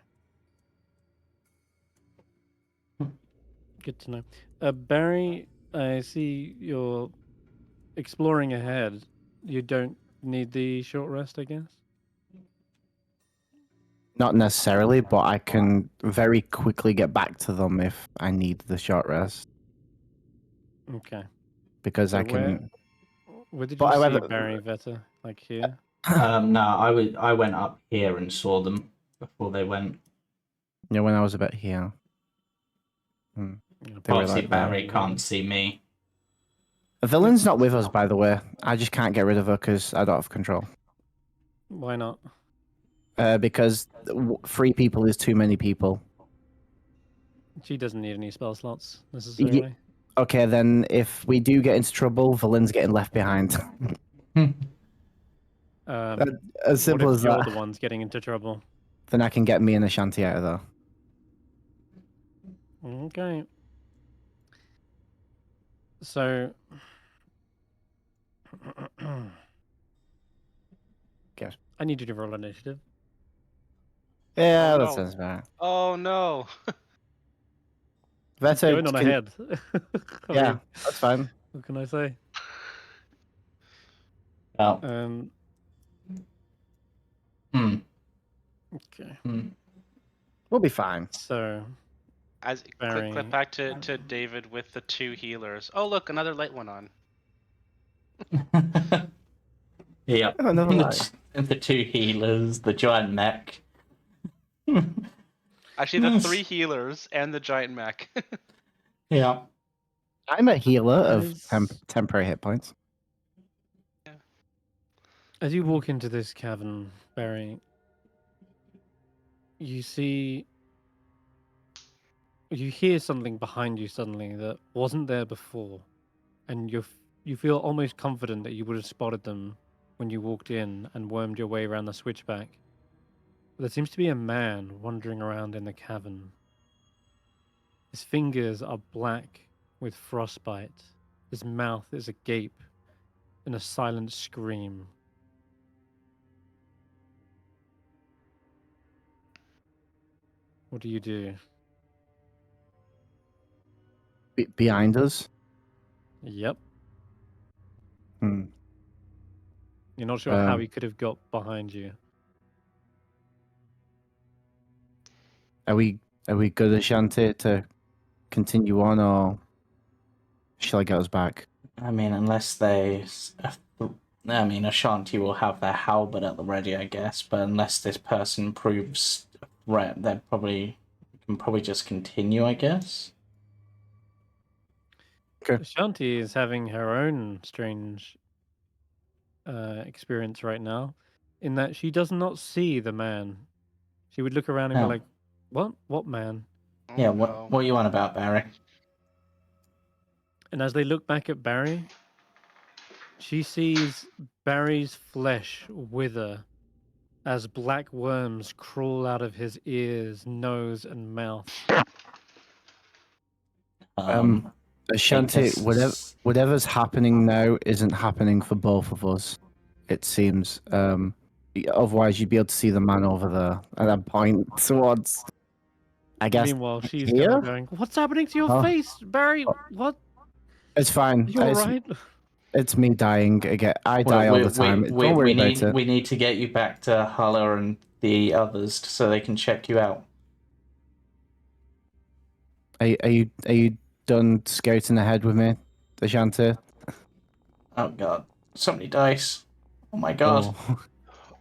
Good to know. Barry, I see you're exploring ahead. You don't need the short rest, I guess? Not necessarily, but I can very quickly get back to them if I need the short rest. Okay. Because So I can. Where did But you I see whether- Barry Vetter? Like here? No, I went up here and saw them before they went. Yeah, when I was about here. They were Obviously, like Barry can't see me. The villain's not with us, by the way. I just can't get rid of her because I don't have control. Why not? Because 3 people is too many people. She doesn't need any spell slots necessarily. Okay, then if we do get into trouble, Valin's getting left behind. As simple what if as you're that. the ones getting into trouble? Then I can get me and Ashanti out of there. Okay. So. Guess. I need you to roll initiative. Yeah, Oh, that no. sounds right. Oh no! That's Going on ahead. I Yeah, mean, that's fine. what can I say? Oh. Okay. We'll be fine. So. As Barry. clip back to David with the 2 healers. Oh look, another light one on. Yeah. Oh, never mind. The two healers, the giant mech. Actually, the 3 healers and the giant mech. Yeah. I'm a healer of As, temporary hit points. as you walk into this cavern, Barry, you hear something behind you suddenly that wasn't there before, and you feel almost confident that you would have spotted them when you walked in and wormed your way around the switchback. There seems to be a man wandering around in the cavern. His fingers are black with frostbite. His mouth is agape in a silent scream. What do you do? Behind us. Yep. Hmm. You're not sure how Um, he could have got behind you. Are we good, Ashanti, to continue on, or shall I get us back? I mean, unless they. I mean, Ashanti will have their halberd at the ready, I guess, but unless this person proves a threat, they can probably just continue, I guess. Okay. Ashanti is having her own strange experience right now, in that she does not see the man. She would look around and be Oh. like, "What? What man?" Oh, Yeah, no. what you on about, Barry? And as they look back at Barry, she sees Barry's flesh wither as black worms crawl out of his ears, nose, and mouth. Ashanti, whatever's happening now isn't happening for both of us. It seems. Otherwise, you'd be able to see the man over there at that point towards. I guess Meanwhile, she's kind here. of going, "What's happening to your Oh. face, Barry? What? It's fine. Are you all right?" It's me dying again. I die all the time. Don't worry about it. We need to get you back to Hulla and the others so they can check you out. Are you done scouting ahead with me, Ashanti? Oh god, so many dice. Oh my god. Oh,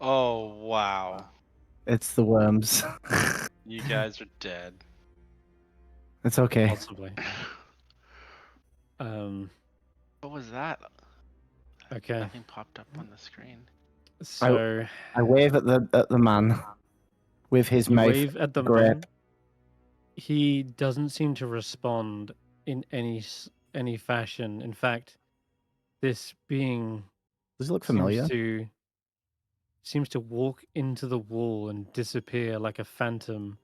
Oh, wow. it's the worms. You guys are dead. It's okay. Possibly. What was that? Okay. Nothing popped up on the screen. So I wave at the man with his you mouth wave at the grip. man. He doesn't seem to respond in any fashion. In fact, this being Does it look familiar? seems to walk into the wall and disappear like a phantom.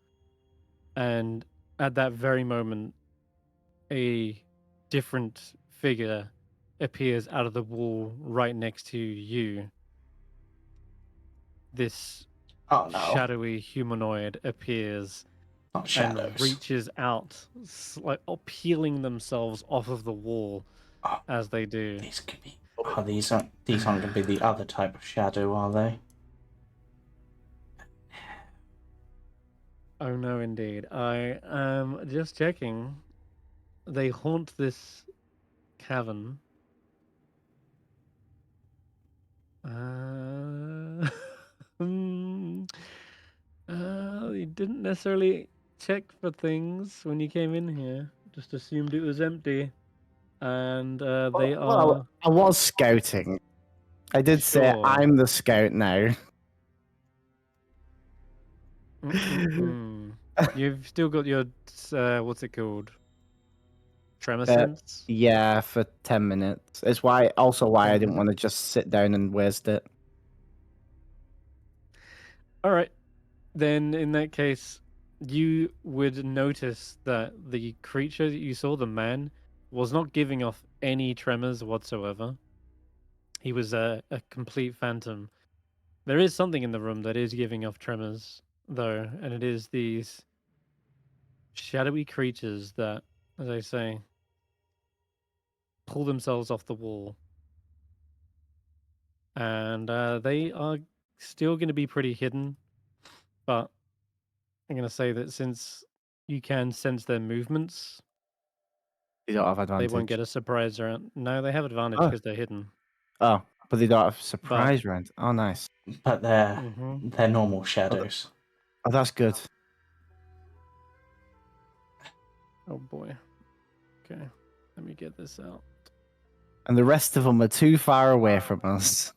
And at that very moment, a different figure appears out of the wall right next to you. This Oh no, shadowy humanoid appears not and shadows. reaches out, like peeling themselves off of the wall Oh, as they do. these could be. Oh, these aren't going to be the other type of shadow, are they? Oh no, indeed. I am just checking. They haunt this cavern. You didn't necessarily check for things when you came in here. Just assumed it was empty. And they Well, are I was scouting. I did say sure. I'm the scout now. You've still got your what's it called? Tremor Uh, sense? Yeah, for 10 minutes. It's why I didn't want to just sit down and waste it. All right. Then in that case, you would notice that the creature that you saw, the man, was not giving off any tremors whatsoever. He was a complete phantom. There is something in the room that is giving off tremors, though, and it is these shadowy creatures that, as I say, pull themselves off the wall. And they are still going to be pretty hidden, but I'm going to say that since you can sense their movements, You don't have they advantage. won't get a surprise around. No, they have advantage Oh. because they're hidden. Oh, but they don't have surprise round. Oh, nice. But they're Mm-hmm. normal shadows. Oh, that's good. Oh boy. Okay, let me get this out. And the rest of them are too far away from us.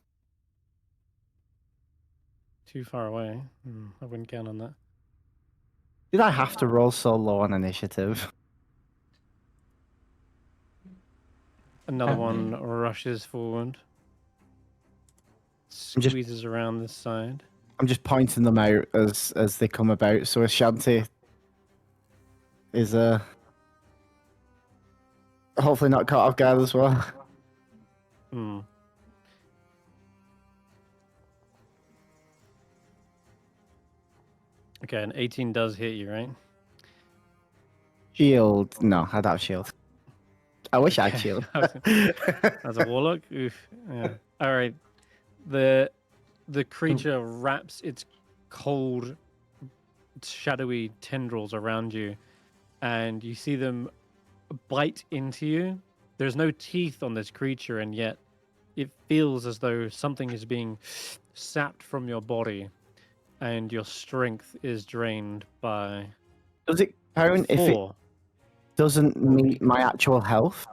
Too far away. I wouldn't count on that. Did I have to roll so low on initiative? Another Okay. one rushes forward. I'm just- Squeezes around this side. I'm just pointing them out as they come about. So Ashanti is hopefully not caught off guard as well. Hmm. Okay, an 18 does hit you, right? Shield? No, I don't have shield. I wish I had Okay. shield. As a warlock? Oof. Yeah. All right. The creature wraps its cold, shadowy tendrils around you, and you see them bite into you. There's no teeth on this creature, and yet it feels as though something is being sapped from your body, and your strength is drained by Does it count if it 4. doesn't meet my actual health?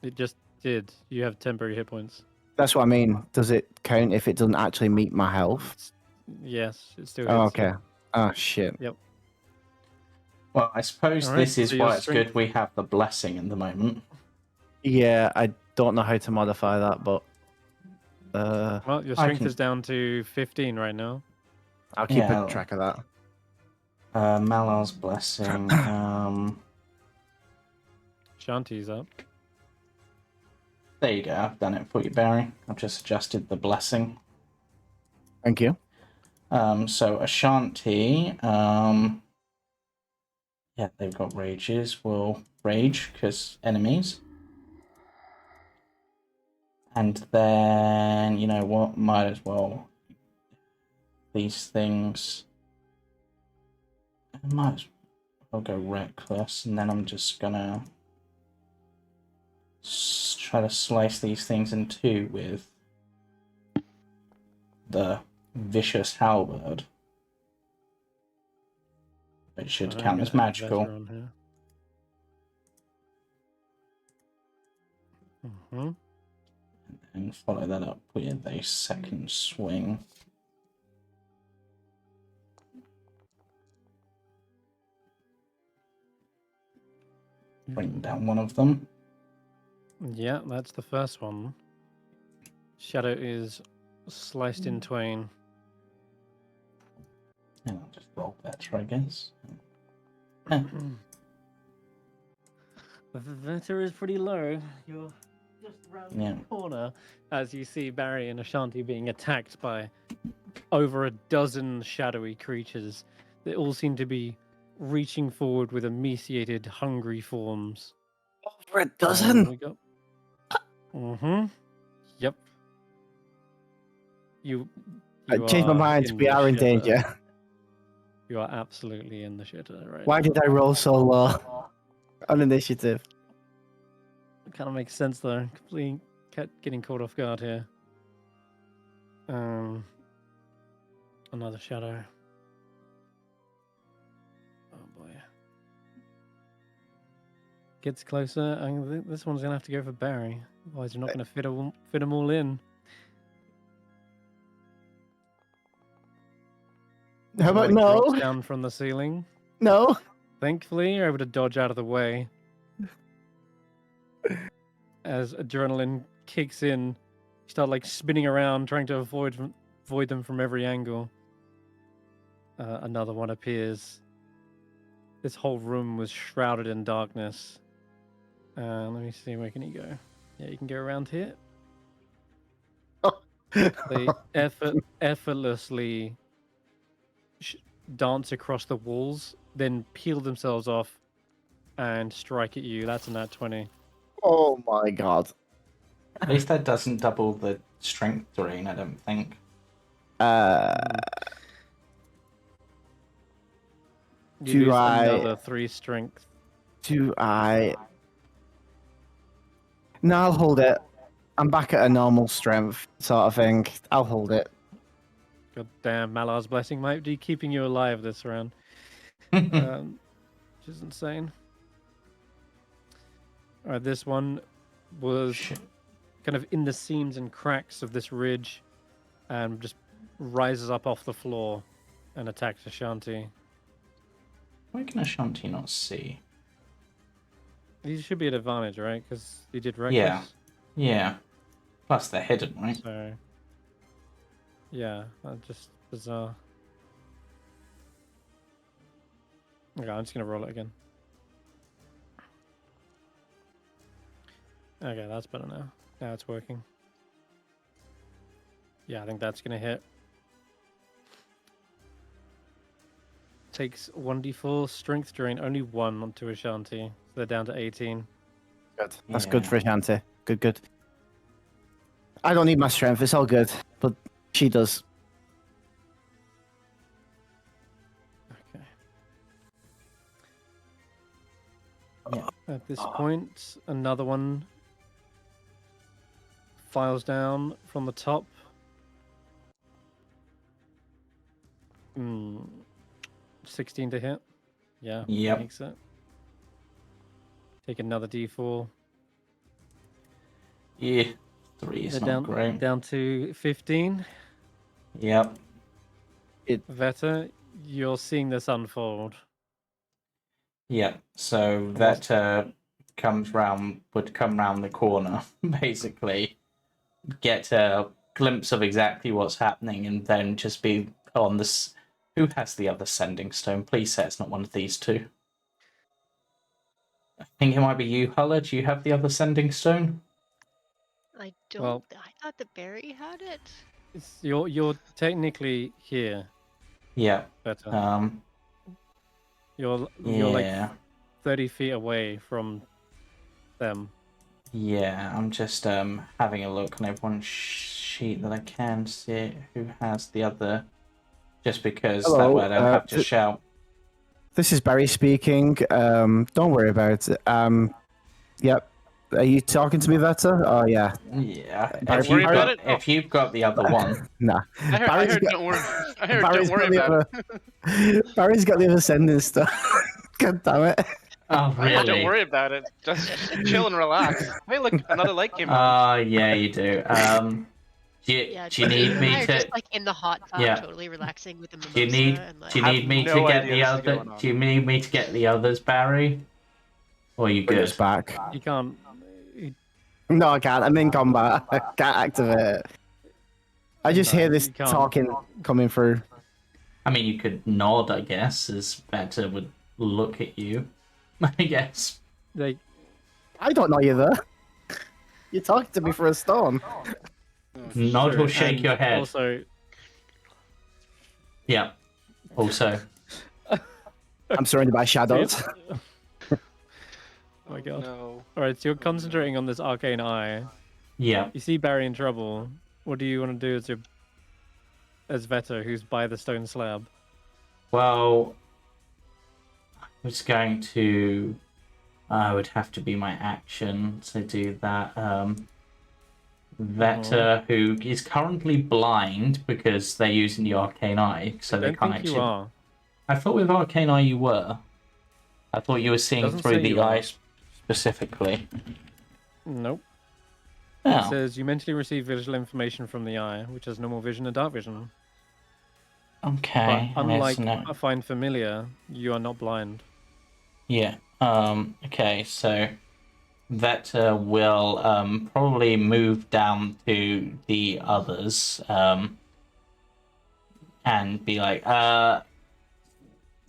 It just did. You have temporary hit points. That's what I mean. Does it count if it doesn't actually meet my health? Yes, it still Oh, hits. okay. Oh, shit. Well, I suppose Alright, this is so your why it's strength- good we have the blessing in the moment. Yeah, I don't know how to modify that, but Well, your I strength can- is down to 15 right now. I'll keep Yeah. a track of that. Malar's blessing. Shanti's up. There you go. I've done it for you, Barry. I've just adjusted the blessing. Thank you. So Ashanti, yeah, they've got rages. Will rage because enemies. And then, you know what? Might as well. These things. I might as well go reckless, and then I'm just gonna try to slice these things in two with the vicious halberd. It should count as magical. Mm-hmm. And follow that up with a second swing. Bring down one of them. Yeah, that's the first one. Shadow is sliced in twain. And I'll just roll better, I guess. The Vetter is pretty low. You're just around the corner as you see Barry and Ashanti being attacked by over a dozen shadowy creatures. They all seem to be reaching forward with emaciated, hungry forms. Over a dozen? We got. Mm-hmm. Yep. You I changed my are mind. in We the are in shitter. danger. You are absolutely in the shitter right Why now. did I roll so low on initiative? It kind of makes sense though. Completely getting caught off guard here. Another shadow. Oh boy. Gets closer. I think this one's gonna have to go for Barry. Otherwise, you're not gonna fit them all in. How about One, like, no? drops down from the ceiling. No? Thankfully, you're able to dodge out of the way. As adrenaline kicks in, you start like spinning around, trying to avoid them from every angle. Another one appears. This whole room was shrouded in darkness. Let me see, where can he go? Yeah, you can go around here. They effortlessly dance across the walls, then peel themselves off and strike at you. That's a nat 20. Oh my god. At least that doesn't double the strength drain, I don't think. You Do lose I- another 3 strength. Do I No, I'll hold it. I'm back at a normal strength sort of thing. I'll hold it. God damn, Malar's blessing might be keeping you alive this round. Which is insane. Alright, this one was kind of in the seams and cracks of this ridge and just rises up off the floor and attacks Ashanti. Why can Ashanti not see? These should be at advantage, right? Because you did reckless. Yeah. Yeah. Plus they're hidden, right? So, yeah, that's just bizarre. Okay, I'm just gonna roll it again. Okay, that's better now. Now it's working. Yeah, I think that's gonna hit. Takes 1d4 strength drain, only 1 onto Ashanti. So they're down to 18. Good. That's good for Ashanti. Good. I don't need my strength. It's all good. But she does. Okay. At this point, another one files down from the top. 16 to hit. Yeah, Yep. makes it. Take another d4. Yeah. 3 is not great. Down to 15. Yep. Vetter, you're seeing this unfold. Yep. So that would come round the corner, basically, get a glimpse of exactly what's happening, and then just be on this. Who has the other sending stone? Please say it's not one of these two. I think it might be you, Hulla. Do you have the other sending stone? I don't. Well- I thought that Barry had it. You're technically here, Yeah. Vetter. You're like Yeah. 30 feet away from them. Yeah, I'm just having a look on everyone's sheet that I can see who has the other, just because that Hello, way I don't have to shout. This is Barry speaking. Don't worry about it. Yep. Are you talking to me, Vetter? Oh, yeah. Yeah, Don't worry about it? if you've got the other one, Nah. I heard don't worry. I heard Barry's don't worry got about it. Barry's got the other sending stuff. God damn it. oh I heard don't really? worry about it. Just chill and relax. Hey, look, another light came on. Yeah, you do. Do you Yeah, need Dave and me I are to? just like in the hot tub, Yeah. totally relaxing with the mimosa. Do you need? and like, Do you I need have me no to get idea the this is other? going on. Do you need me to get the others, Barry? Or are you Bring good? us back. You can't. No, I can't. I'm in combat. I can't activate it. I just No, hear this you can't. talking coming through. I mean, you could nod, I guess, as Vetter would look at you. I guess. They I don't know you there. You're talking to me for a storm. Nod Sure, or shake and your head. Also, Yeah. Also. I'm surrounded by shadows. oh my god. No. Alright, so you're concentrating on this arcane eye. Yeah. You see Barry in trouble. What do you want to do as Vetter, who's by the stone slab? Well, I was going to. I would have to be my action to do that. Vetter, who is currently blind because they're using the arcane eye, so I they don't can't think actually. you are. I thought with arcane eye you were. I thought you were seeing Doesn't through say the you are. eye specifically. Nope. It Oh. says you mentally receive visual information from the eye, which has normal vision and dark vision. Okay. But unlike no. a Find Familiar, you are not blind. Yeah. Okay. So Vetter will probably move down to the others and be like,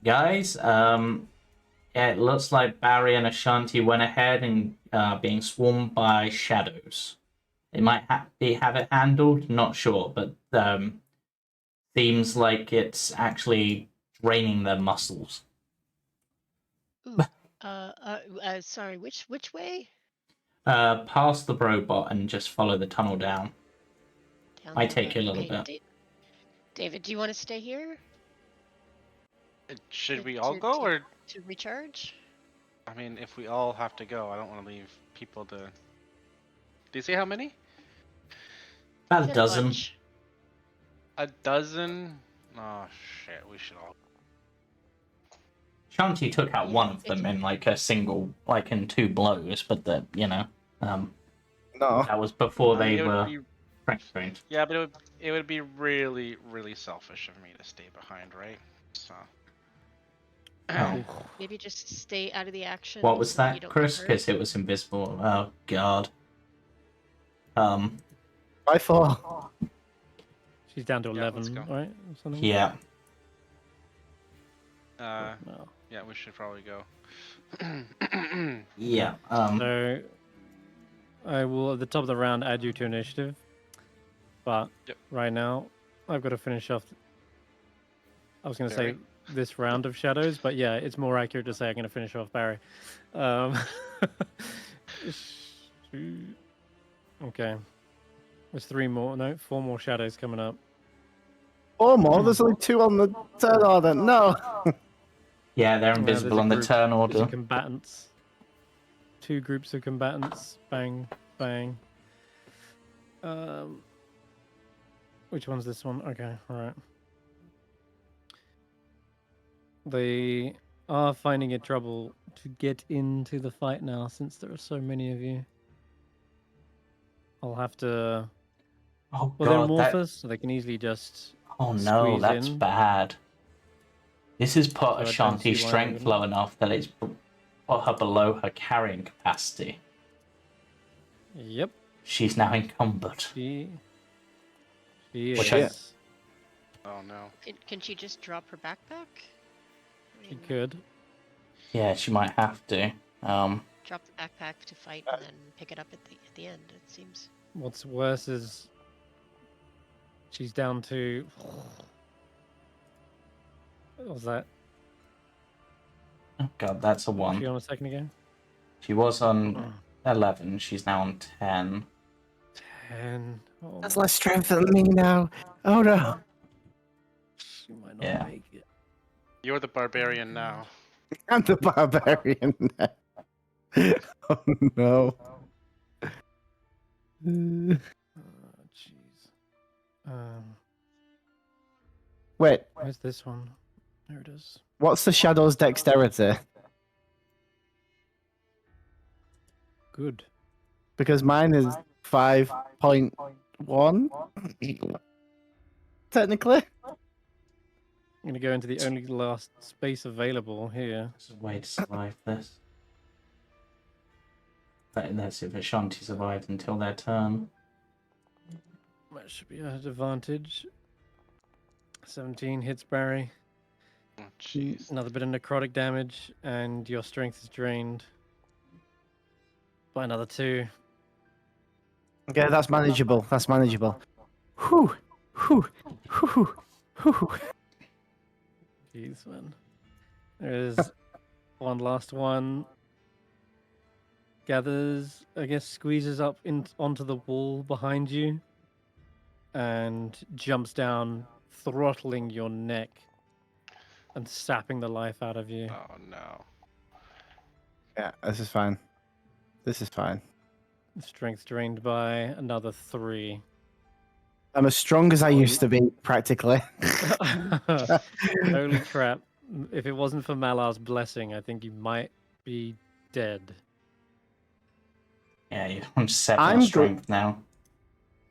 guys, yeah, it looks like Barry and Ashanti went ahead and being swarmed by shadows. They might have it handled, not sure, but seems like it's actually draining their muscles. ooh, sorry, which way? Past the robot and just follow the tunnel down. Down Might the take you a road. little Okay, David, do you want to stay here Should we all go, or to recharge? I mean, if we all have to go, I don't want to leave people to. Did you say how many? About a Said dozen. bunch. A dozen? Oh shit, we should all. Shanti took out Yeah, one of them in like a single, like in 2 blows, but No. that was before I mean, they it would were be, strength trained. yeah, but it would be really, really selfish of me to stay behind, right? So. Oh. Maybe just stay out of the action. What was so that you that, don't Chris? get hurt. Because it was invisible. Oh god. By 4. She's down to Yeah, let's 11, go. right? Or something? Yeah. No. Yeah, we should probably go. Yeah. So I will at the top of the round add you to initiative. But Yep. right now I've got to finish off. I was going to say Barry? this round of shadows, but yeah, it's more accurate to say I'm going to finish off Barry. Okay. There's 4 more shadows coming up. 4 more? There's only 2 on the turn order. No. Yeah, they're There's invisible a on the group- turn there's order. combatants. 2 groups of combatants. Bang, bang. Which one's this one? Okay, alright. They are finding it trouble to get into the fight now since there are so many of you. I'll have to... Oh Well, they're god, that... amorphous, so they can easily just... Oh no, squeeze that's in. bad. This has put So I don't Ashanti's see why they strength wouldn't. low enough that it's put her below her carrying capacity. Yep, She's now encumbered. she Which is. Oh no. Can she just drop her backpack? I She mean, could. Yeah, she might have to. drop the backpack to fight and then pick it up at the end. It seems. What's worse is she's down to... What was that? Oh god, that's a Was she 1. on a second ago? She was on 11, she's now on 10. 10. Oh, That's less strength than me now. Oh no. she might not Yeah. make it. You're the barbarian now. I'm the barbarian now. Oh no. Oh, jeez. Wait, Where's this one? There it is. what's the shadow's dexterity? Good. Because mine is 5.1. Technically. I'm going to go into the only last space available here. There's a way to survive this. Let's see if Ashanti survived until their turn. That should be at advantage. 17 hits Barry. Oh jeez. Another bit of necrotic damage, and your strength is drained by another 2. Okay, that's manageable. That's manageable. Whew. Whew. Whew. Whew. Jeez, man. There's one last one. Gathers, I guess, squeezes up onto the wall behind you and jumps down, throttling your neck and sapping the life out of you. Oh no. Yeah, this is fine. This is fine. Strength drained by another 3. I'm as strong as I used to be, practically. Holy crap. If it wasn't for Malar's blessing, I think you might be dead. Yeah, you're on 7 I'm strength now.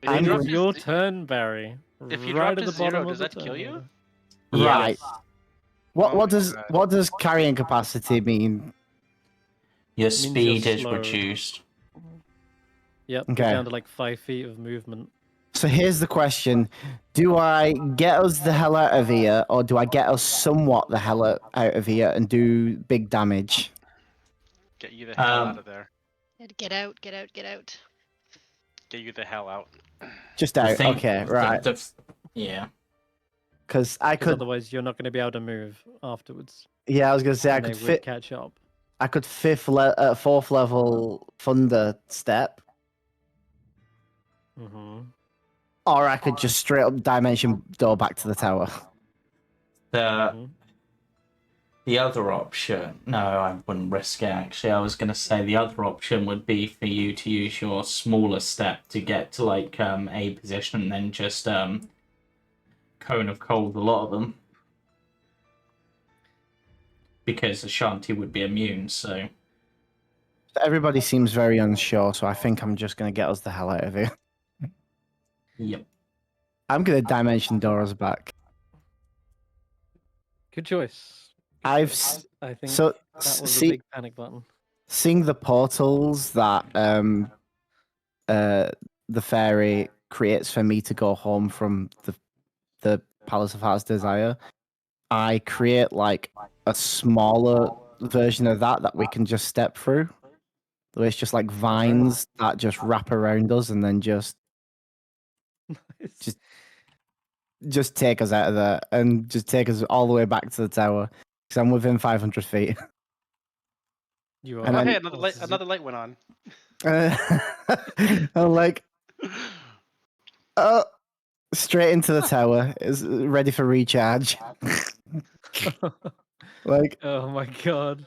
If you I'm drop It's to your z- turn, Barry. If you right drop at to the bottom 0, of does the that kill turn you? order. Right. Oh What my does God. what does carrying capacity mean? Your Means you're speed is slowed. reduced. Yep, Okay. you're down to like 5 feet of movement. So here's the question: do I get us the hell out of here, or do I get us somewhat the hell out of here and do big damage? Get you the hell Um, out of there. Get out! Get out! Get out! Get you the hell out. Just The out. thing- Okay, the- right. Yeah. Because I Because could. otherwise you're not going to be able to move afterwards. Yeah, I was gonna say I and could they would fit. catch up. I could 4th level thunder step, Mm-hmm. or I could just straight up dimension door back to the tower. The Mm-hmm. The other option, no, I wouldn't risk it actually. I was going to say the other option would be for you to use your smaller step to get to like a position and then just cone of cold a lot of them. Because Ashanti would be immune, so. Everybody seems very unsure, so I think I'm just going to get us the hell out of here. Yep. I'm going to dimension doors back. Good choice. Good I've choice. I think so that was a see, big panic button. seeing the portals that the fairy creates for me to go home from the Palace of Heart's Desire, I create like a smaller version of that we can just step through. So it's just like vines that just wrap around us and then just take us out of there and just take us all the way back to the tower because I'm within 500 feet. You are. And Oh, then- hey, another light went on. I'm like, oh, straight into the tower, is ready for recharge. Like, Oh my god.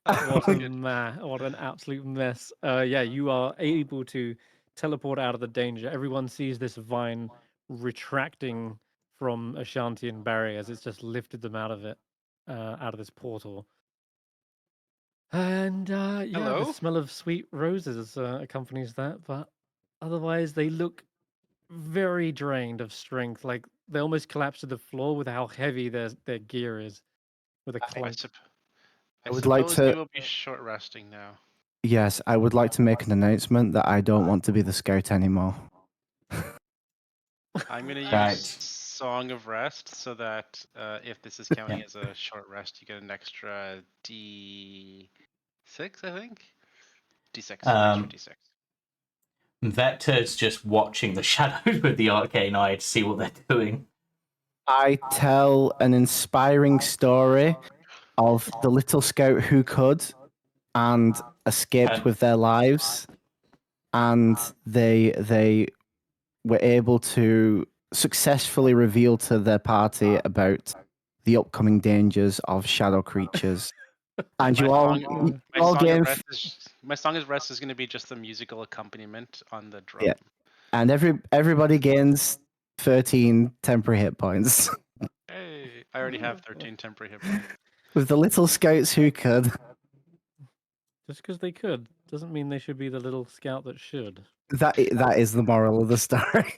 What what an absolute mess. Yeah, you are able to teleport out of the danger. Everyone sees this vine retracting from Ashanti and Barry as it's just lifted them out of it, out of this portal. And yeah, the Hello? smell of sweet roses accompanies that, but otherwise they look very drained of strength. Like they almost collapse to the floor with how heavy their gear is with a I clunk. would like suppose to- we will be short resting now. yes, I would like to make an announcement that I don't want to be the scout anymore. I'm gonna use Right. Song of Rest so that if this is counting as a short rest, you get an extra D6, I think. D6. Extra D6. Vector's just watching the shadows with the arcane eye to see what they're doing. I tell an inspiring story of the little scout who could and escaped with their lives, and they were able to successfully reveal to their party about the upcoming dangers of shadow creatures. And you all gain My Song of Rest is going to be just the musical accompaniment on the drum. Yeah. and everybody gains 13 temporary hit points. Hey, I already have 13 temporary hit points. With the little scouts who could. Just because they could doesn't mean they should be the little scout that should. That is the moral of the story.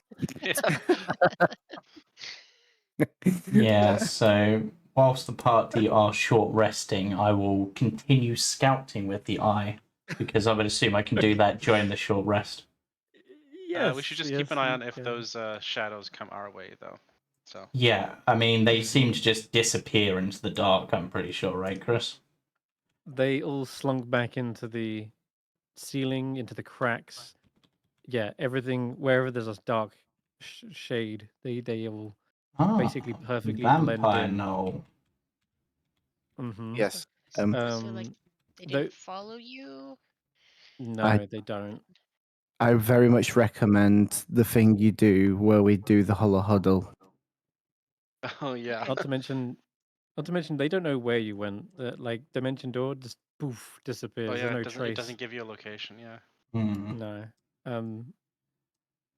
Yeah, so whilst the party are short resting, I will continue scouting with the eye because I would assume I can do that during the short rest. Yes, we should just keep an eye on if those shadows come our way, though. So Yeah, I mean, they seem to just disappear into the dark, I'm pretty sure, right, Chris? They all slunk back into the ceiling, into the cracks. Yeah, everything, wherever there's a dark shade, they all basically perfectly blend Vampire in. Gnoll. Mm-hmm. Yes. So like they didn't though- follow you? No, they don't. I very much recommend the thing you do where we do the Hulla huddle. Oh yeah. Not to mention, they don't know where you went. Like Dimension Door just poof disappears. Oh yeah, There's no it trace. doesn't give you a location, yeah. No.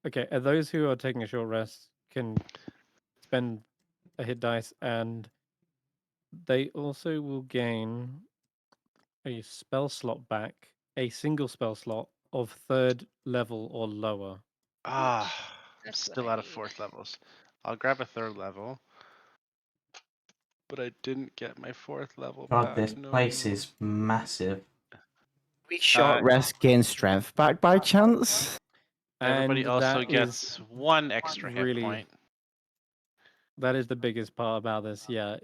Okay, those who are taking a short rest can spend a hit dice, and they also will gain a spell slot back, a single spell slot of 3rd level or lower. I'm That's what still I out of need. 4th levels. I'll grab a 3rd level. But I didn't get my 4th level God, back. this No. place is massive. We short rest gain strength back by chance? Everybody And also that gets is 1 extra hit really point. that is the biggest part about this. Yeah,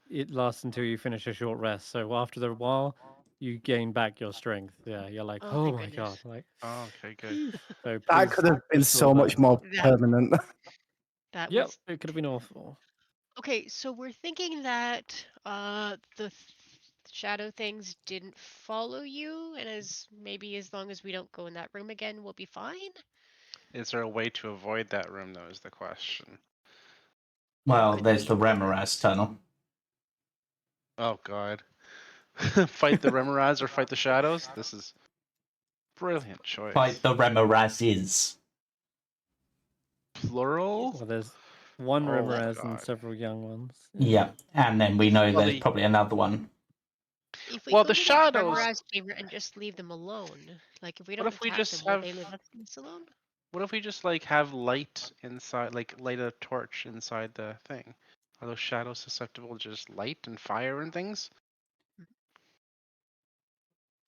it lasts until you finish a short rest. So after a while, you gain back your strength. Yeah, you're like, Oh, oh thank my god, goodness. like. Oh, okay, good. So That please could have been be so sure much that- more That- permanent. That Yep, was it could have been awful. okay. So we're thinking that the shadow things didn't follow you, and as long as we don't go in that room again, we'll be fine. Is there a way to avoid that room, though, is the question. Well, Could there's we- the Remoraz tunnel. Oh god. Fight the Remoraz or fight the shadows? This is brilliant choice. Fight the Remorazes. Plural? Well, there's one Oh, Remoraz and God. several young ones. Yeah, and then we know Well, there's probably another one. If we Well, go the to shadows- Remoraz favor and just leave them alone, like if we What don't if we attack just them, will have- they leave us alone? What if we just like have light inside, like light a torch inside the thing? Are those shadows susceptible to just light and fire and things?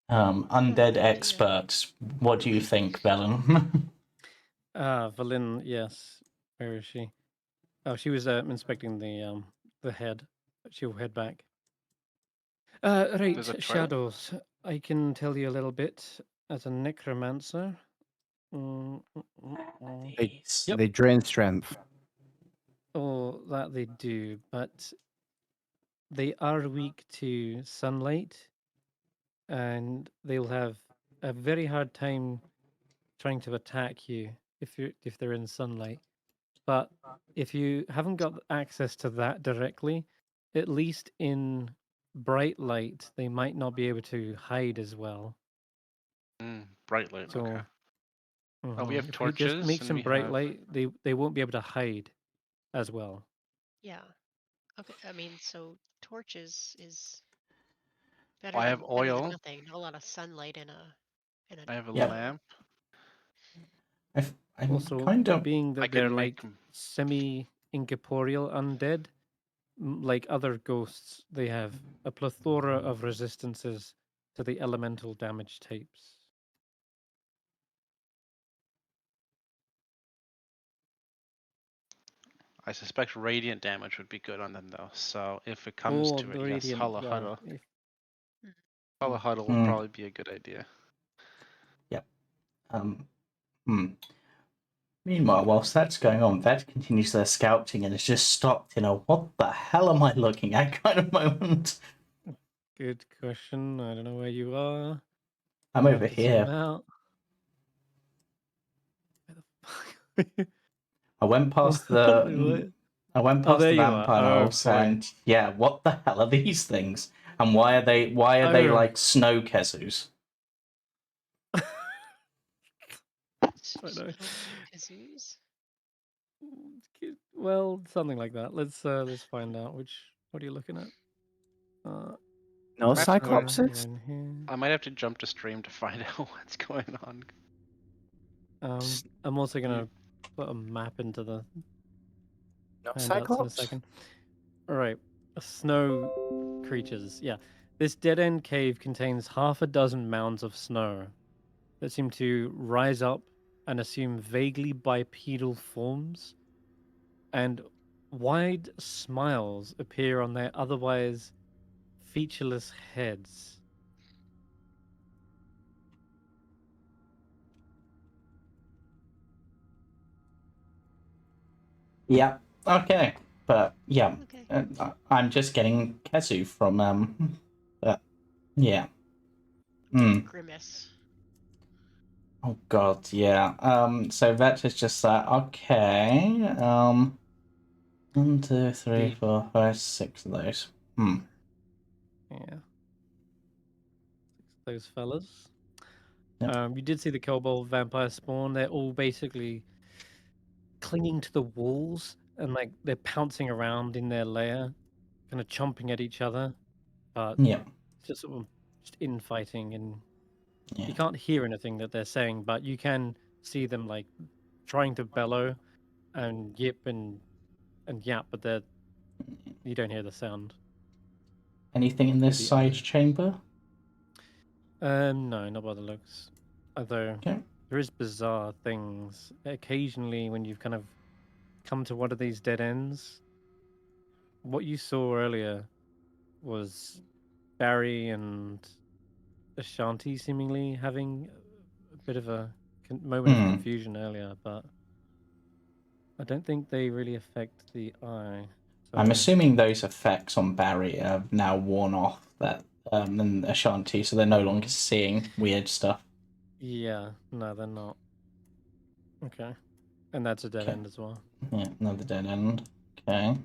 Undead good idea. experts. What do you think, Velen? Valin, yes. Where is she? Oh, she was inspecting the head. She'll head back. Right, There's a toilet? shadows. I can tell you a little bit as a necromancer. These. Yep. They drain strength. Oh, that they do, but they are weak to sunlight, and they'll have a very hard time trying to attack you if they're in sunlight. But if you haven't got access to that directly, at least in bright light, they might not be able to hide as well. Bright light, So, okay. Oh, we have if you just torches make and some we bright have- light, they won't be able to hide as well. Yeah. Okay. I mean, so torches is better I have than better than oil. nothing. Not a lot of sunlight in a. I have a Yep. lamp. I'm Also, kind of. being I that they're can like make. semi-incorporeal undead, like other ghosts, they have a plethora of resistances to the elemental damage types. I suspect radiant damage would be good on them though. So if it comes Oh, to the it, yes, radiant. Hulla Well, Huddle. if, Hulla Huddle would Hmm. probably be a good idea. Hmm. Meanwhile, whilst that's going on, Vet continues their scouting and is just stopped in a "what the hell am I looking at" kind of moment. good question. I don't know where you are. I'm I'll over have to zoom here. out. Where the fuck? I went past What? the Oh, there the you are. vampire Oh, house, boy. and yeah, what the hell are these things? And why are they Oh. like snow kezus? I know. Kazoos? Well, something like that. Let's find out which. What are you looking at? No I have to go- cyclopses? In here. I might have to jump to stream to find out what's going on. I'm also gonna put a map into the No handouts in a cyclops? second. All right, snow creatures. Yeah, this dead-end cave contains half a dozen mounds of snow that seem to rise up and assume vaguely bipedal forms, and wide smiles appear on their otherwise featureless heads. Yeah. Okay. But yeah, Okay. I'm just getting kezu from yeah. Grimace. Oh god, yeah. So Vet is just that. Okay. 1, 2, 3, The- 4, 5, 6 of those. Yeah, those fellas. Yep. You did see the kobold vampire spawn. They're all basically clinging to the walls and like they're pouncing around in their lair, kind of chomping at each other. But Yeah. it's just sort of just infighting, and Yeah. you can't hear anything that they're saying, but you can see them like trying to bellow and yip and yap, but you don't hear the sound. Anything in this the side other. chamber? No, not by the looks. Although Okay. there is bizarre things occasionally when you've kind of come to one of these dead ends. What you saw earlier was Barry and Ashanti seemingly having a bit of a moment of confusion earlier, but I don't think they really affect the eye. So, I'm assuming those effects on Barry have now worn off that and Ashanti, so they're no longer seeing weird stuff. yeah, no, they're not. Okay, and that's a dead end as well. Yeah, another dead end. Okay.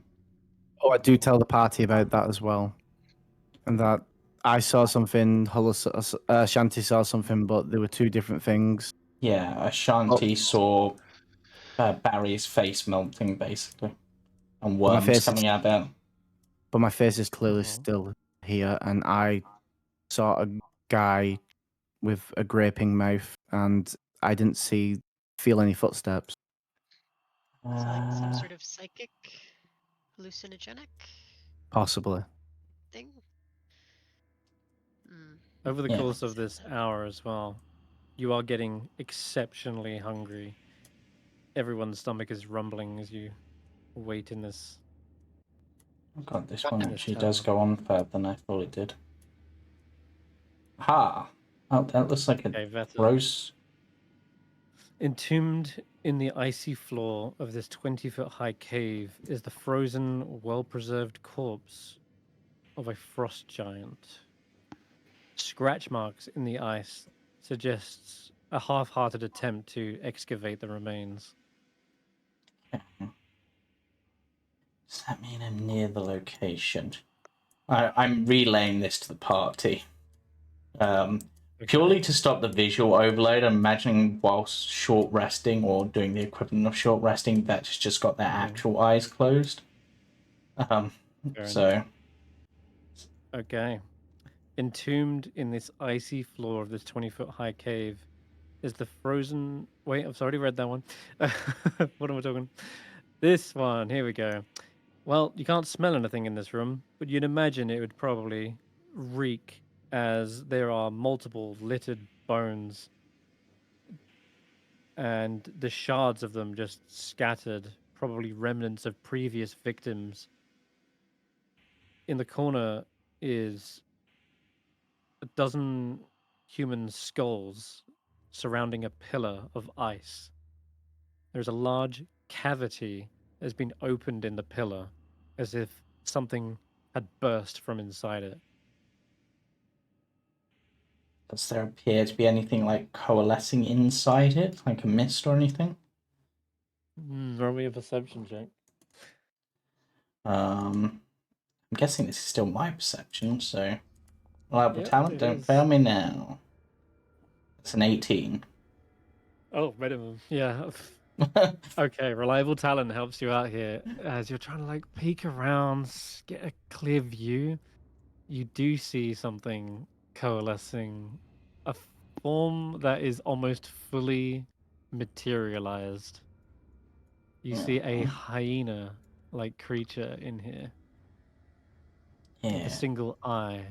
Oh, I do tell the party about that as well. and that I saw something, Hulla, Ashanti saw something, but they were two different things. Yeah, Ashanti saw Barry's face melting, basically, and But my worms face is, coming out of it. but my face is clearly still here, and I saw a guy with a gaping mouth, and I didn't feel any footsteps. It's like some sort of psychic, hallucinogenic Possibly. thing. Over the Yeah. course of this hour as well, you are getting exceptionally hungry. Everyone's stomach is rumbling as you wait in this. Oh god, this In one this actually does tower. go on further than I thought it did. Ha! Oh, that looks like a Okay, Vetter. gross. Entombed in the icy floor of this 20-foot high cave is the frozen, well-preserved corpse of a frost giant. Scratch marks in the ice suggests a half-hearted attempt to excavate the remains. Does that mean I'm near the location? I'm relaying this to the party. Purely to stop the visual overload. I'm imagining whilst short resting or doing the equivalent of short resting, that's just got their actual eyes closed. So. Okay. Entombed in this icy floor of this 20-foot high cave is the frozen. Wait, I've already read that one. What am I talking? This one. Here we go. Well, you can't smell anything in this room, but you'd imagine it would probably reek, as there are multiple littered bones and the shards of them just scattered, probably remnants of previous victims. In the corner is a dozen human skulls surrounding a pillar of ice. There's a large cavity that has been opened in the pillar, as if something had burst from inside it. Does there appear to be anything like coalescing inside it, like a mist or anything? Roll me a perception check. I'm guessing this is still my perception, so reliable Yep, talent, it don't is. fail me now. It's an 18. Oh, minimum. Yeah. Okay, reliable talent helps you out here as you're trying to like peek around, get a clear view. You do see something coalescing, a form that is almost fully materialized. You see a hyena-like creature in here with a Yeah. single eye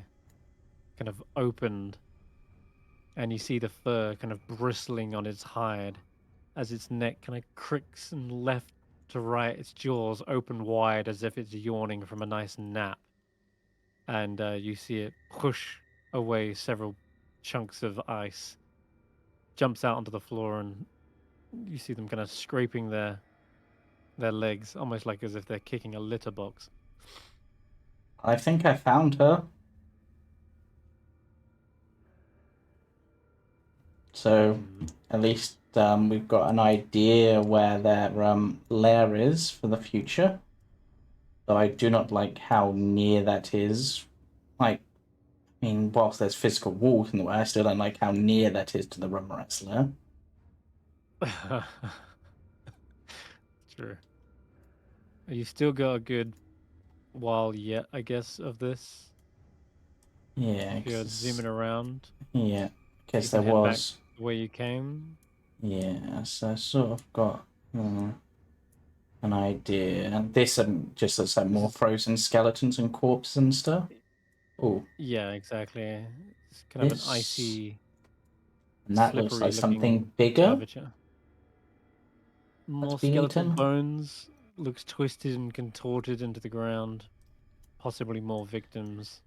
kind of opened, and you see the fur kind of bristling on its hide as its neck kind of cricks and left to right, its jaws open wide as if it's yawning from a nice nap. And you see it push away several chunks of ice, jumps out onto the floor, and you see them kind of scraping their legs, almost like as if they're kicking a litter box. I think I found her. So at least we've got an idea where their lair is for the future. Though I do not like how near that is. Like, I mean, whilst there's physical walls in the way, I still don't like how near that is to the Rummeret's lair. True. You still got a good while yet, I guess, of this. Yeah. If you're zooming around. Yeah. Because You there can head back was. the way you came. Yeah, so I sort of got an idea. And this just looks like more frozen skeletons and corpses and stuff. Oh. Yeah, exactly. It's kind of an This. icy, And that looks slippery like something looking bigger. curvature. More been skeletal eaten. bones, looks twisted and contorted into the ground. Possibly more victims.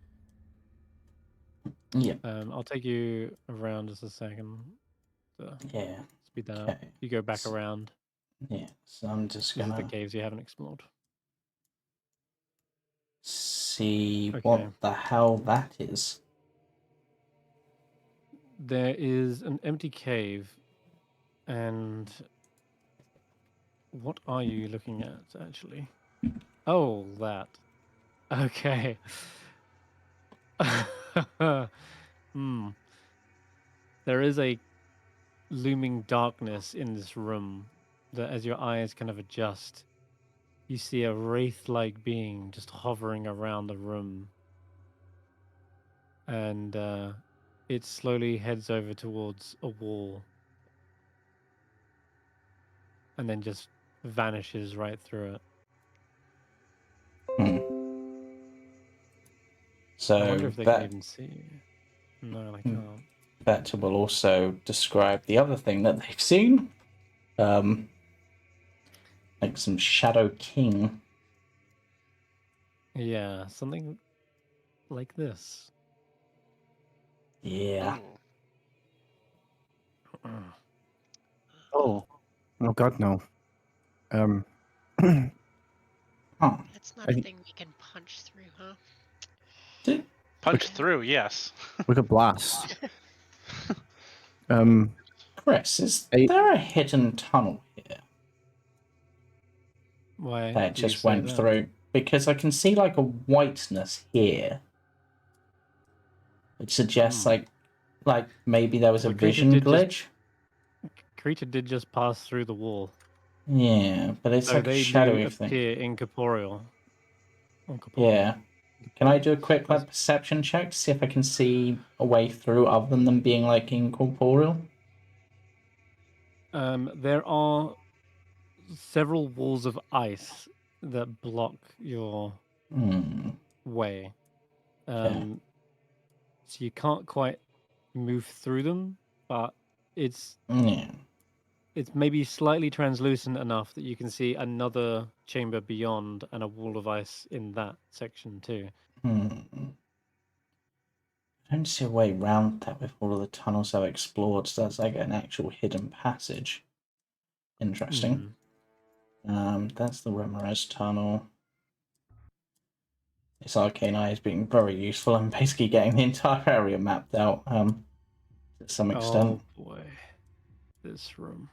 Yeah. I'll take you around just a second. Yeah. Speed that up. You go back around. Yeah, so I'm just This is gonna the caves you haven't explored. see Okay. what the hell that is. There is an empty cave, and what are you looking at, actually? Oh, that. Okay. Hmm. There is a looming darkness in this room that, as your eyes kind of adjust, you see a wraith-like being just hovering around the room. And it slowly heads over towards a wall. And then just vanishes right through it. Hmm. I wonder So if they can that even see. No, they can't. that will also describe the other thing that they've seen. Like some Shadow King. Yeah, something like this. Yeah. Oh. Oh God, no. Oh. That's not a thing we can punch through, huh? Punch through, yes. We could blast. Chris, is Hey. there a hidden tunnel here Why that do you just say went that? through? Because I can see like a whiteness here. It suggests like maybe there was Well, a the creature vision did just- glitch. Creature did just pass through the wall. Yeah, but it's So like a they do shadowy thing. appear incorporeal. Yeah. Can I do a quick like perception check to see if I can see a way through other than them being like incorporeal? There are several walls of ice that block your way. So you can't quite move through them, but it's maybe slightly translucent enough that you can see another chamber beyond and a wall of ice in that section too. I don't see a way around that with all of the tunnels I've explored, so that's like an actual hidden passage. Interesting. That's the Ramirez tunnel. This arcane eye is being very useful and basically getting the entire area mapped out to some extent. Oh boy, this room.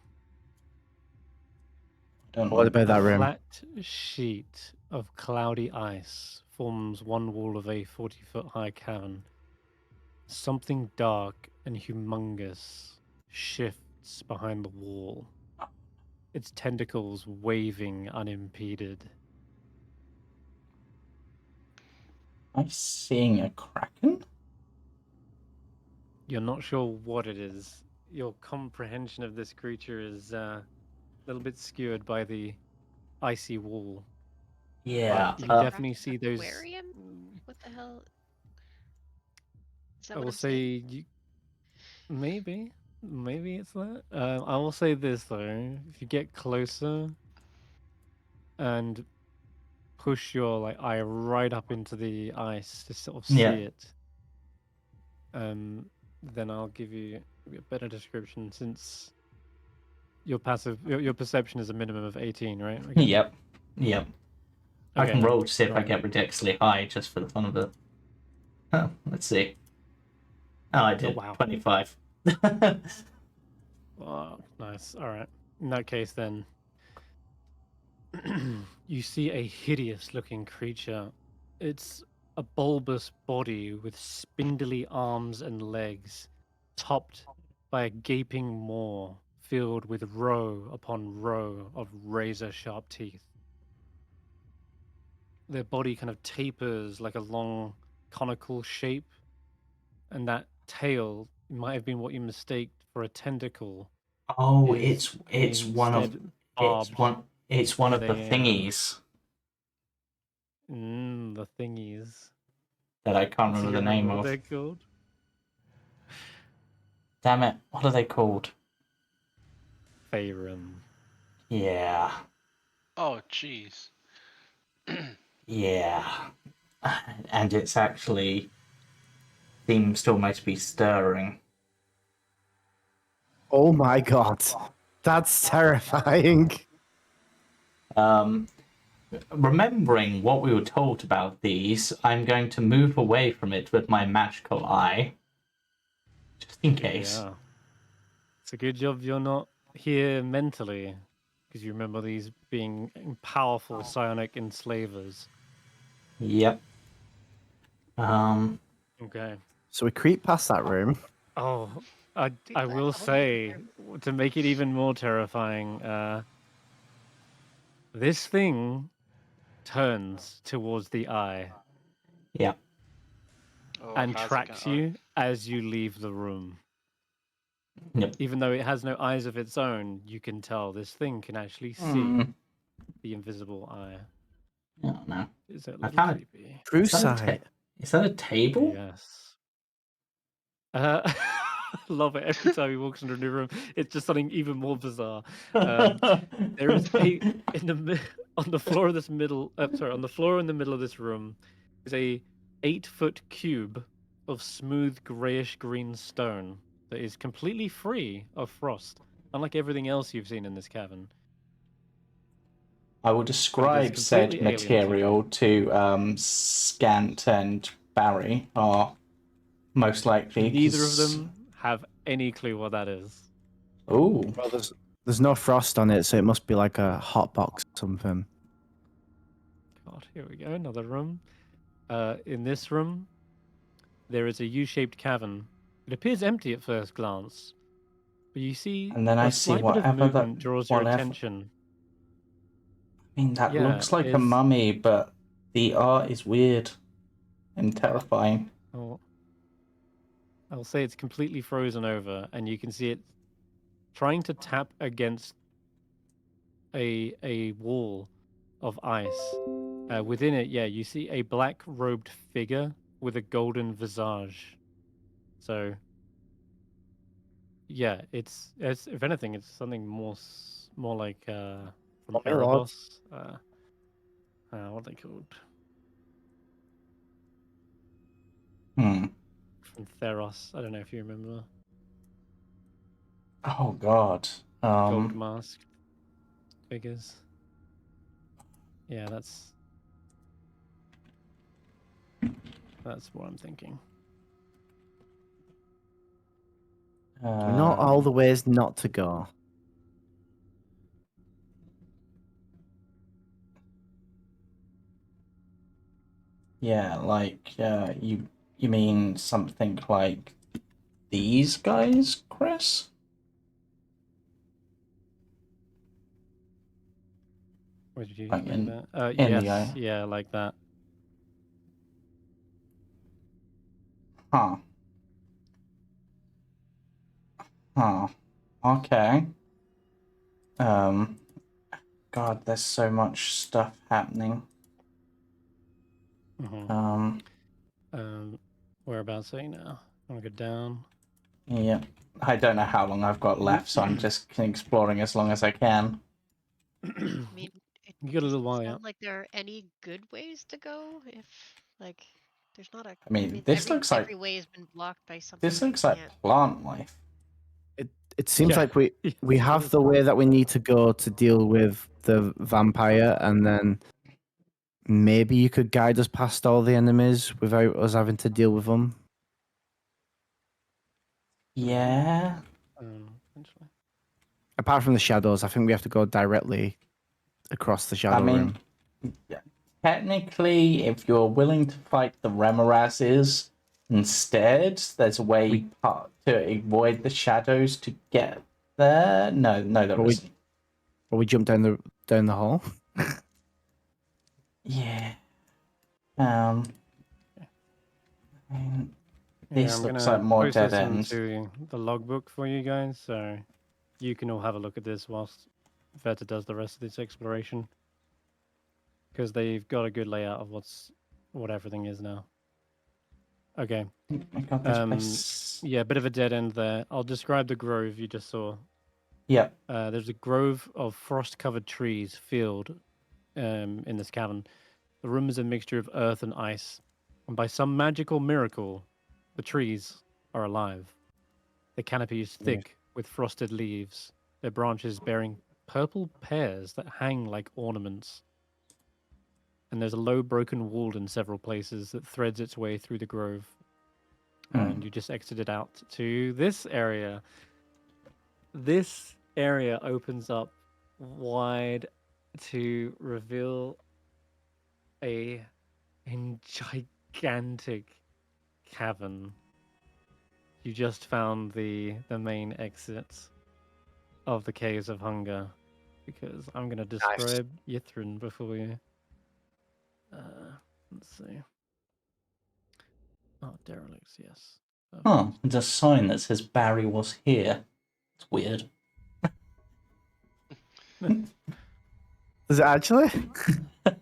I don't What know. about that A room? flat sheet of cloudy ice forms one wall of a 40-foot high cavern. Something dark and humongous shifts behind the wall, its tentacles waving unimpeded. Am I seeing a kraken? You're not sure what it is. Your comprehension of this creature is a little bit skewered by the icy wall. Yeah. But you definitely see those. Aquarium? What the hell? Is that I what will I'm say saying? maybe it's that. I will say this though: if you get closer and push your eye right up into the ice to sort of see it, then I'll give you a better description since your perception is a minimum of 18, right? Yep. I Okay. can roll to see if I Right. get ridiculously high just for the fun of it. Oh, let's see. Oh, I did. wow. 25. Oh, nice. All right. In that case, then you see a hideous-looking creature. It's a bulbous body with spindly arms and legs, topped by a gaping maw filled with row upon row of razor-sharp teeth. Their body kind of tapers like a long conical shape, and that tail might have been what you mistaked for a tentacle. Oh, is it's one of instead barbed it's one with of the a, thingies the thingies. that I can't Do remember you the name what of. they're called? Damn it! What are they called? Faerun. Yeah. Oh, jeez. Yeah. And it's actually seems to almost be stirring. Oh my God. That's terrifying. Remembering what we were told about these, I'm going to move away from it with my magical eye. Just in case. Yeah. It's a good job you're not here mentally, because you remember these being powerful psionic enslavers. Yep. Okay. So we creep past that room. Oh, I Be I glad will to hold say, it to make it even more terrifying, this thing turns towards the eye Yeah. Oh, and how's it tracks gonna- you as you leave the room. Yep. Even though it has no eyes of its own, you can tell this thing can actually see Hmm. the invisible eye. Oh no. Is it a I little found it. creepy? True Is that a sight. is that a table? Yes. Love it. Every time he walks into a new room, it's just something even more bizarre. There is on the floor of this on the floor in the middle of this room is a 8-foot cube of smooth grayish green stone that is completely free of frost, unlike everything else you've seen in this cavern. I will But it is describe said completely alien to you. material to Scant and Barry, are most likely. Neither of them have any clue what that is. Ooh. Well, there's no frost on it, so it must be like a hot box or something. God, here we go. Another room. In this room, there is a U-shaped cavern. It appears empty at first glance, but you see And then I a see slight bit of whatever that. movement draws your Whatever. attention. I mean, that Yeah, looks like a is mummy, but the art is weird and terrifying. oh, I'll say it's completely frozen over, and you can see it trying to tap against a wall of ice. Within it, yeah, you see a black-robed figure with a golden visage. So, yeah, it's if anything, it's something more like from Oh, my lord. Erebos. What are they called? Hmm. From Theros. I don't know if you remember. Oh God. Gold masked figures. Yeah, that's what I'm thinking. Not all the ways not to go. Yeah, like you mean something like these guys, Chris? Where did you Like read in that? in the Yes, eye. yeah, like that. Huh. Huh. Okay. God, there's so much stuff happening. Mm-hmm. Whereabouts are you now? I want to go down. Yeah. I don't know how long I've got left, so I'm just exploring as long as I can. I mean, it You got a little doesn't while, yeah. sound like there are any good ways to go. If like, there's not a. I mean, this looks like every way has been blocked by something. this we looks like can't. plant life. It seems Yeah. like we Yes, we it have is. the way that we need to go to deal with the vampire, and then maybe you could guide us past all the enemies without us having to deal with them. Yeah. Potentially. Apart from the shadows, I think we have to go directly across the shadow I mean, room. yeah. Technically, if you're willing to fight the Remorazes instead, there's a way to avoid the shadows to get there. No, there But we- isn't. Or we jump down the hall. Yeah. I mean, this I'm looks gonna like more post dead this ends. into the logbook for you guys, so you can all have a look at this whilst Veta does the rest of this exploration. Because they've got a good layout of what everything is now. Okay. I got this place. Yeah, a bit of a dead end there. I'll describe the grove you just saw. Yep. There's a grove of frost-covered trees filled in this cavern. The room is a mixture of earth and ice, and by some magical miracle, the trees are alive. The canopy is thick with frosted leaves, their branches bearing purple pears that hang like ornaments. And there's a low broken wall in several places that threads its way through the grove. And you just exited out to this area. This area opens up wide to reveal a gigantic cavern. You just found the main exit of the Caves of Hunger, because I'm going to describe Yithrin before we... let's see. Oh, derelicts, yes. Oh, there's a sign that says Barry was here. It's weird. Is it actually?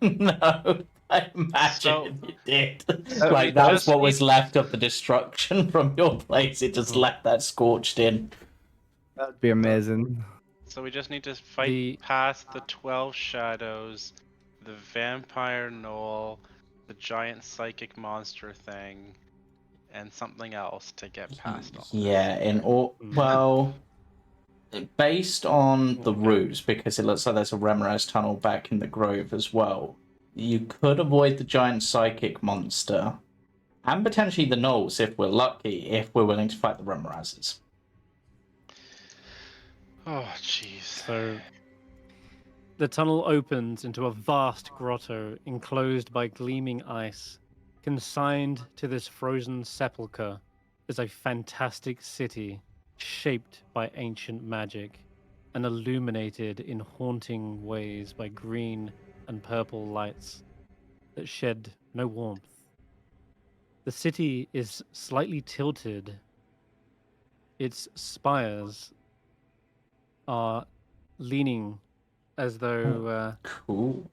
No, I imagine So- you did. so Like, we that was just what need- was left of the destruction from your place. It just left that scorched in. That'd be amazing. So we just need to fight The- past the 12 shadows, the vampire Gnoll, the giant psychic monster thing, and something else to get past all Yeah, this. in all... Well, based on the Okay. routes, because it looks like there's a Remoraz tunnel back in the Grove as well, you could avoid the giant psychic monster, and potentially the Gnolls if we're lucky, if we're willing to fight the Remorazes. Oh, jeez. So the tunnel opens into a vast grotto enclosed by gleaming ice. Consigned to this frozen sepulchre is a fantastic city shaped by ancient magic and illuminated in haunting ways by green and purple lights that shed no warmth. The city is slightly tilted. Its spires are leaning as though Cool.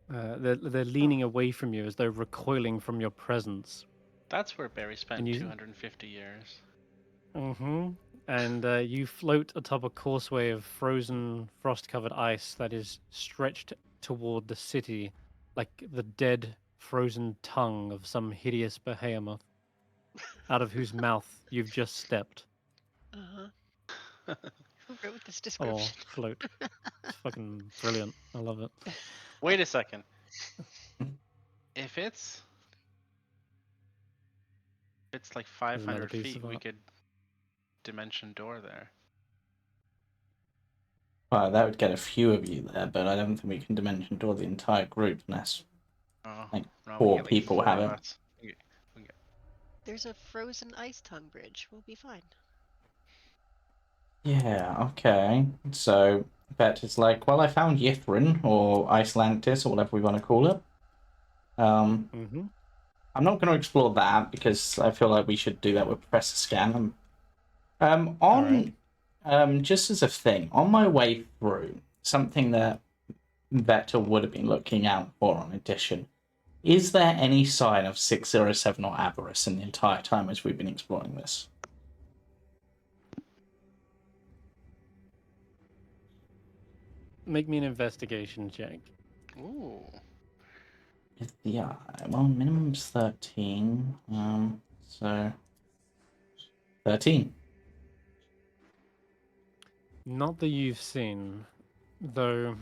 they're leaning away from you, as though recoiling from your presence. That's where Barry spent And you- 250 years. Mm-hmm. And you float atop a causeway of frozen, frost-covered ice that is stretched toward the city like the dead, frozen tongue of some hideous behemoth, out of whose mouth you've just stepped. Uh-huh. Who wrote this Or description? float. It's fucking brilliant. I love it. Wait a second. If it's like There's another 500 piece feet, of we art. could dimension door there. Well, that would get a few of you there, but I don't think we can dimension door the entire group unless Oh, Like, no, four we get like people 4 have of it. us. We get- There's a frozen ice tongue bridge. We'll be fine. Yeah, okay. So, Bet is like, well, I found Yithrin, or Icelantis, or whatever we want to call it. Mm-hmm. I'm not going to explore that, because I feel like we should do that with Professor Scan. Just as a thing, on my way through, something that Vector would have been looking out for on Edition, is there any sign of 607 or Avarice in the entire time as we've been exploring this? Make me an investigation check. Ooh. Yeah, well, minimum's 13. So 13. Not that you've seen, though.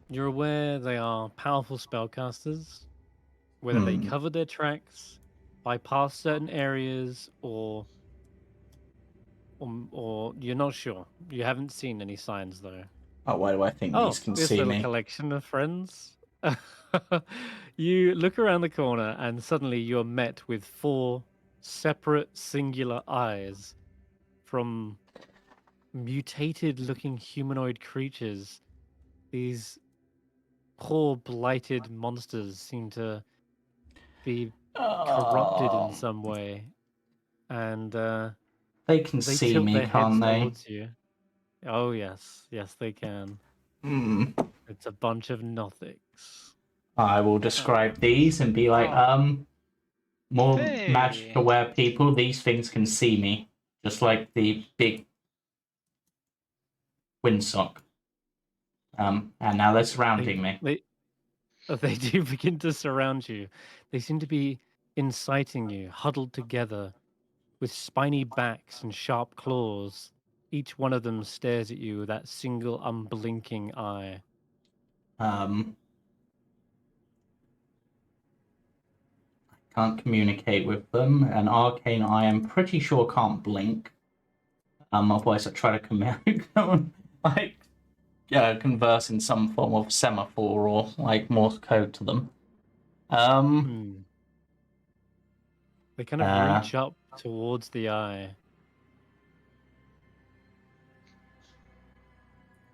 You're aware they are powerful spellcasters, whether they Hmm. cover their tracks, bypass certain areas, or you're not sure. You haven't seen any signs, though. Oh, why do I think Oh, these can this see little me? collection of friends. You look around the corner, and suddenly you're met with 4 separate, singular eyes from mutated-looking humanoid creatures. These poor, blighted monsters seem to be corrupted in Oh, some way, and they can they see tilt me, their heads can't they? towards you. Oh yes, yes they can. Hmm. It's a bunch of nothics. I will describe these and be like, Oh. more Hey. magic aware people, these things can see me. Just like the big windsock. And now they're surrounding me. They do begin to surround you. They seem to be inciting you, huddled together, with spiny backs and sharp claws. Each one of them stares at you with that single unblinking eye. Can't communicate with them. An arcane eye, I'm pretty sure can't blink. Otherwise I try to converse in some form of semaphore or like Morse code to them. They kind of reach up towards the eye.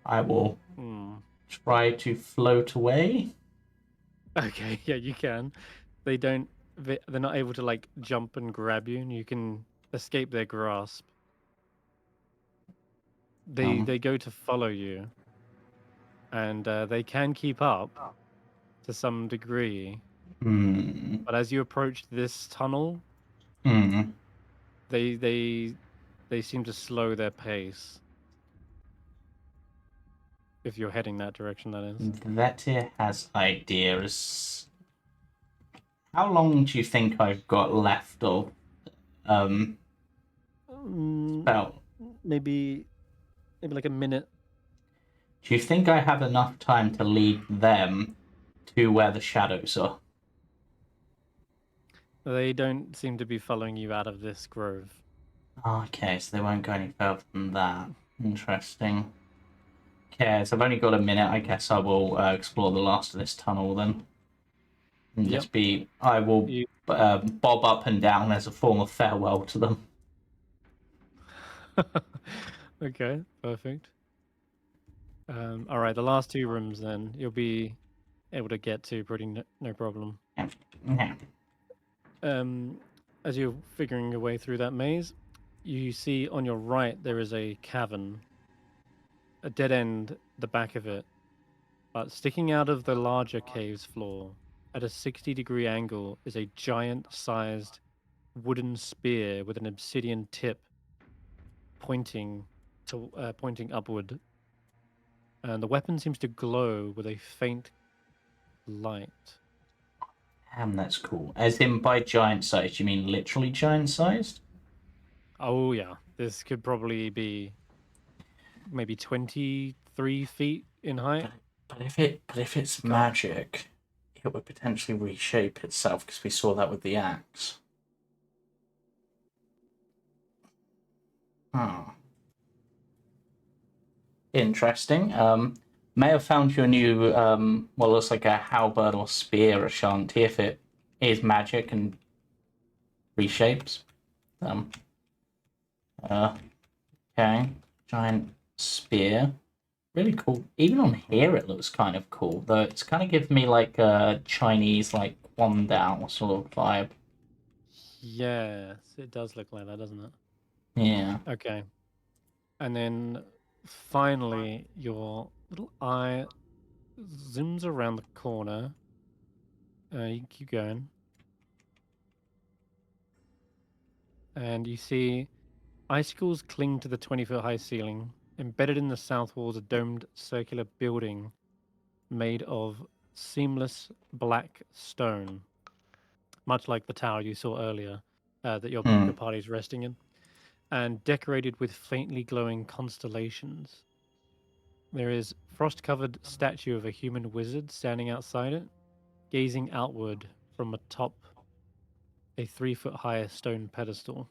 I will try to float away. Okay, yeah, you can. They're not able to like jump and grab you, and you can escape their grasp. They go to follow you, and they can keep up to some degree. But as you approach this tunnel, they seem to slow their pace. If you're heading that direction, that is. Vettir has ideas. How long do you think I've got left of spell? Maybe like a minute. Do you think I have enough time to lead them to where the shadows are? They don't seem to be following you out of this grove. Okay, so they won't go any further than that. Interesting. Okay, so I've only got a minute. I guess I will explore the last of this tunnel then. And I will bob up and down as a form of farewell to them. Okay, perfect. All right, the last two rooms then you'll be able to get to pretty no problem. Yeah. As you're figuring your way through that maze, you see on your right there is a cavern, a dead end, the back of it, but sticking out of the larger cave's floor at a 60-degree angle is a giant-sized wooden spear with an obsidian tip pointing upward. And the weapon seems to glow with a faint light. Damn, that's cool. As in by giant size, you mean literally giant sized? Oh yeah, this could probably be maybe 23 feet in height. But if it's magic, it would potentially reshape itself because we saw that with the axe. Oh. Interesting. May have found you a new, looks like a halberd or spear, Ashanti, if it is magic and reshapes. Okay, giant spear. Really cool. Even on here, it looks kind of cool, though it's kind of gives me like a Chinese, like, Wandao sort of vibe. Yes, it does look like that, doesn't it? Yeah. Okay. And then finally, your little eye zooms around the corner. You can keep going. And you see icicles cling to the 20-foot high ceiling. Embedded in the south wall is a domed circular building made of seamless black stone, much like the tower you saw earlier that your party's resting in, and decorated with faintly glowing constellations. There is frost-covered statue of a human wizard standing outside it, gazing outward from atop a 3-foot-high stone pedestal.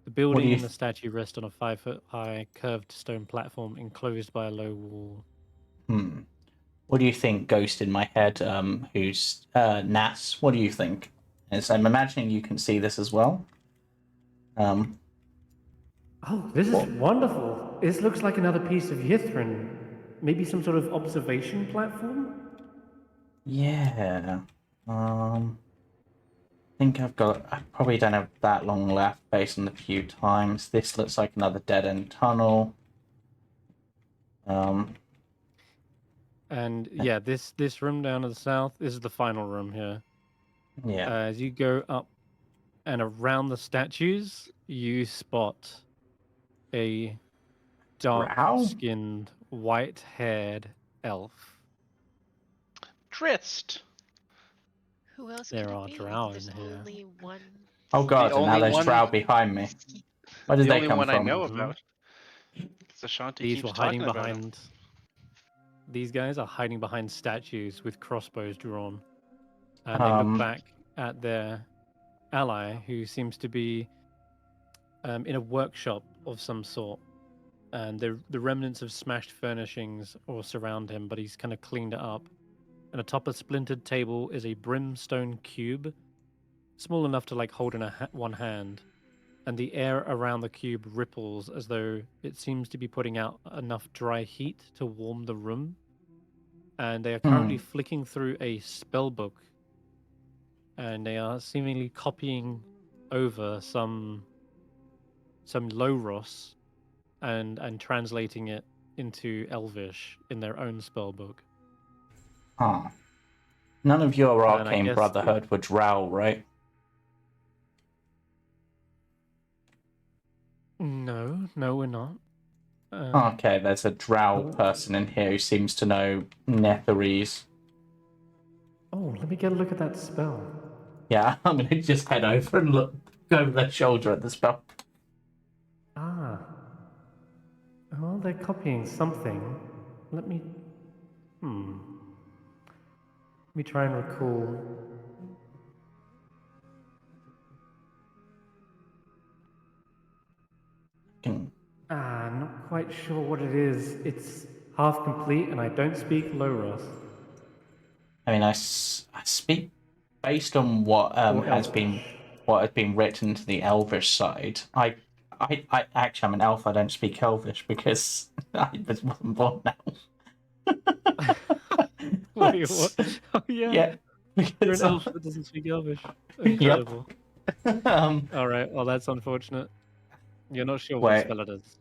The building and the statue rest on a 5-foot-high curved stone platform enclosed by a low wall. What do you think, Ghost in my head, who's Nas? What do you think? As I'm imagining you can see this as well. Oh, this is wonderful. This looks like another piece of Yithrin. Maybe some sort of observation platform? Yeah. I think I probably don't have that long left based on the few times. This looks like another dead-end tunnel. And yeah, this room down to the south, this is the final room here. Yeah. As you go up and around the statues, you spot a dark-skinned, white-haired elf. Trist. Who else There could it are be? drow There's in here. only one. Oh god, and now only there's one- drow behind me. Where did The they only come one from? I know about. Because Ashanti These keeps were hiding talking about him. behind. These guys are hiding behind statues with crossbows drawn, and they look back at their ally, who seems to be in a workshop of some sort. And the remnants of smashed furnishings all surround him, but he's kind of cleaned it up. and atop a splintered table is a brimstone cube, small enough to like hold in one hand. And the air around the cube ripples as though it seems to be putting out enough dry heat to warm the room. And they are currently flicking through a spell book, and they are seemingly copying over some Loros and translating it into Elvish in their own spell book. Huh. None of your And I arcane guess brotherhood would drowl, right? No, we're not. Okay, there's a drow person in here who seems to know Netherese. Oh, let me get a look at that spell. Yeah, I'm gonna just head over and look over their shoulder at the spell. Ah. Well, they're copying something. Let me try and recall. Not quite sure what it is. It's half complete, and I don't speak Loros. I mean, I speak based on what has been written to the Elvish side. I actually I'm an elf. I don't speak Elvish because I wasn't born now. Wait, what? Oh yeah. Yeah, You're because an elf that doesn't speak Elvish. Incredible. All right. Well, that's unfortunate. You're not sure what Wait. spell it is.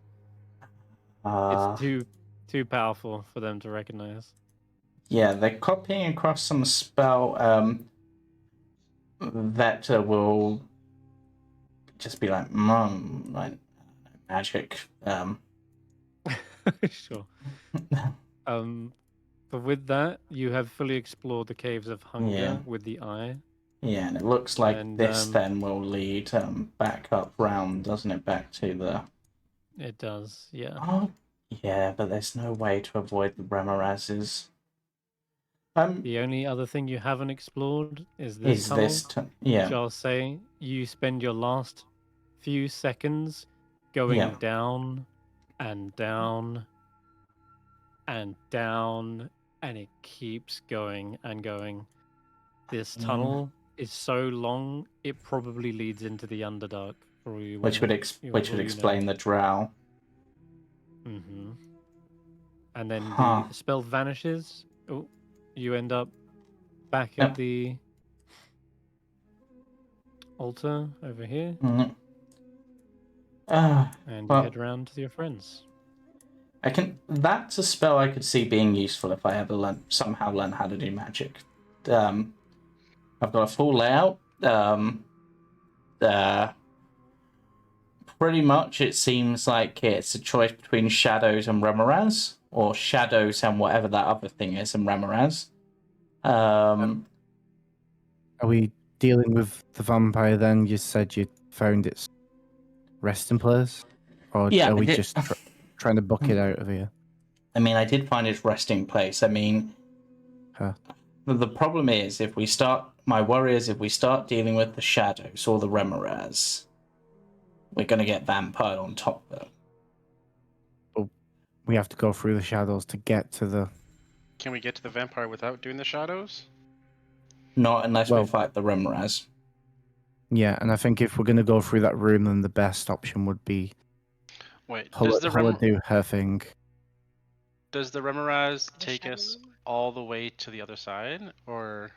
It's too powerful for them to recognize. Yeah, they're copying across some spell that will just be like magic. Sure. But with that, you have fully explored the caves of hunger with the eye. Yeah, and it looks like this And, then will lead back up round, doesn't it? Back to the. It does, yeah. Oh, yeah, but there's no way to avoid the Remorazes. The only other thing you haven't explored is this tunnel. Yeah. Which I'll say you spend your last few seconds going down and down and down, and it keeps going and going. This tunnel is so long, it probably leads into the Underdark. Which would explain the drow. Mm-hmm. And then the spell vanishes. Oh, you end up back at the altar over here. Mm-hmm. And you head around to your friends. That's a spell I could see being useful if I ever somehow learn how to do magic. I've got a full layout. Pretty much it seems like it's a choice between Shadows and Remoraz, or Shadows and whatever that other thing is and Remoraz. Are we dealing with the vampire then? You said you found its resting place? Or are we just trying to book it out of here? I mean, I did find its resting place. I mean, the problem is my worry is if we start dealing with the Shadows or the Remoraz, we're going to get vampired on top of it. Oh, we have to go through the shadows to get to the... Can we get to the vampire without doing the shadows? Not unless we fight the Remoraz. Yeah, and I think if we're going to go through that room, then the best option would be... Wait, Hulla do her thing. Does the Remoraz take us all the way to the other side, or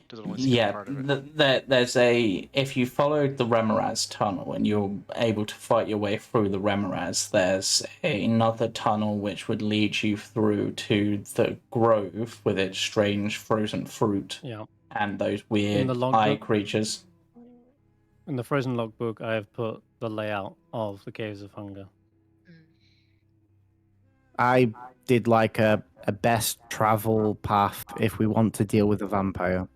does it only skip part of it? There's if you followed the Remoraz tunnel and you're able to fight your way through the Remoraz, there's another tunnel which would lead you through to the grove with its strange frozen fruit and those weird eye creatures. In the frozen logbook, I have put the layout of the Caves of Hunger. I did like a best travel path if we want to deal with a vampire.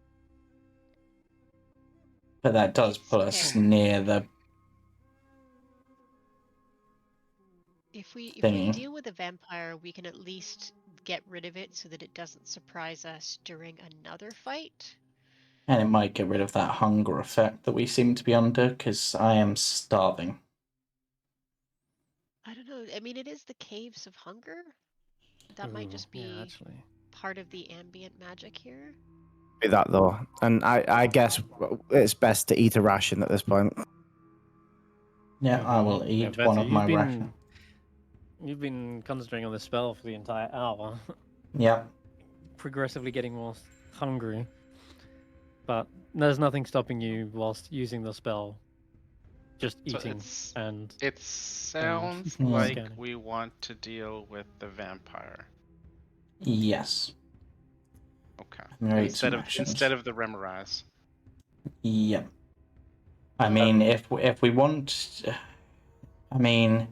But that does put us near the... If we deal with a vampire, we can at least get rid of it so that it doesn't surprise us during another fight. And it might get rid of that hunger effect that we seem to be under, because I am starving. I don't know. I mean, it is the Caves of Hunger. That might just be... Yeah, actually. part of the ambient magic here? Be that though, and I guess it's best to eat a ration at this point. Yeah, I will Yeah, eat one Vetty, of my rations. You've been concentrating on the spell for the entire hour, Yeah. progressively getting more hungry. But there's nothing stopping you whilst using the spell. Just So eating and it sounds Yeah. like scanning. we want to deal with the vampire. Yes. Okay. I'm gonna eat some rations. Instead of the Remorise. Yep. I mean, if we want, I mean,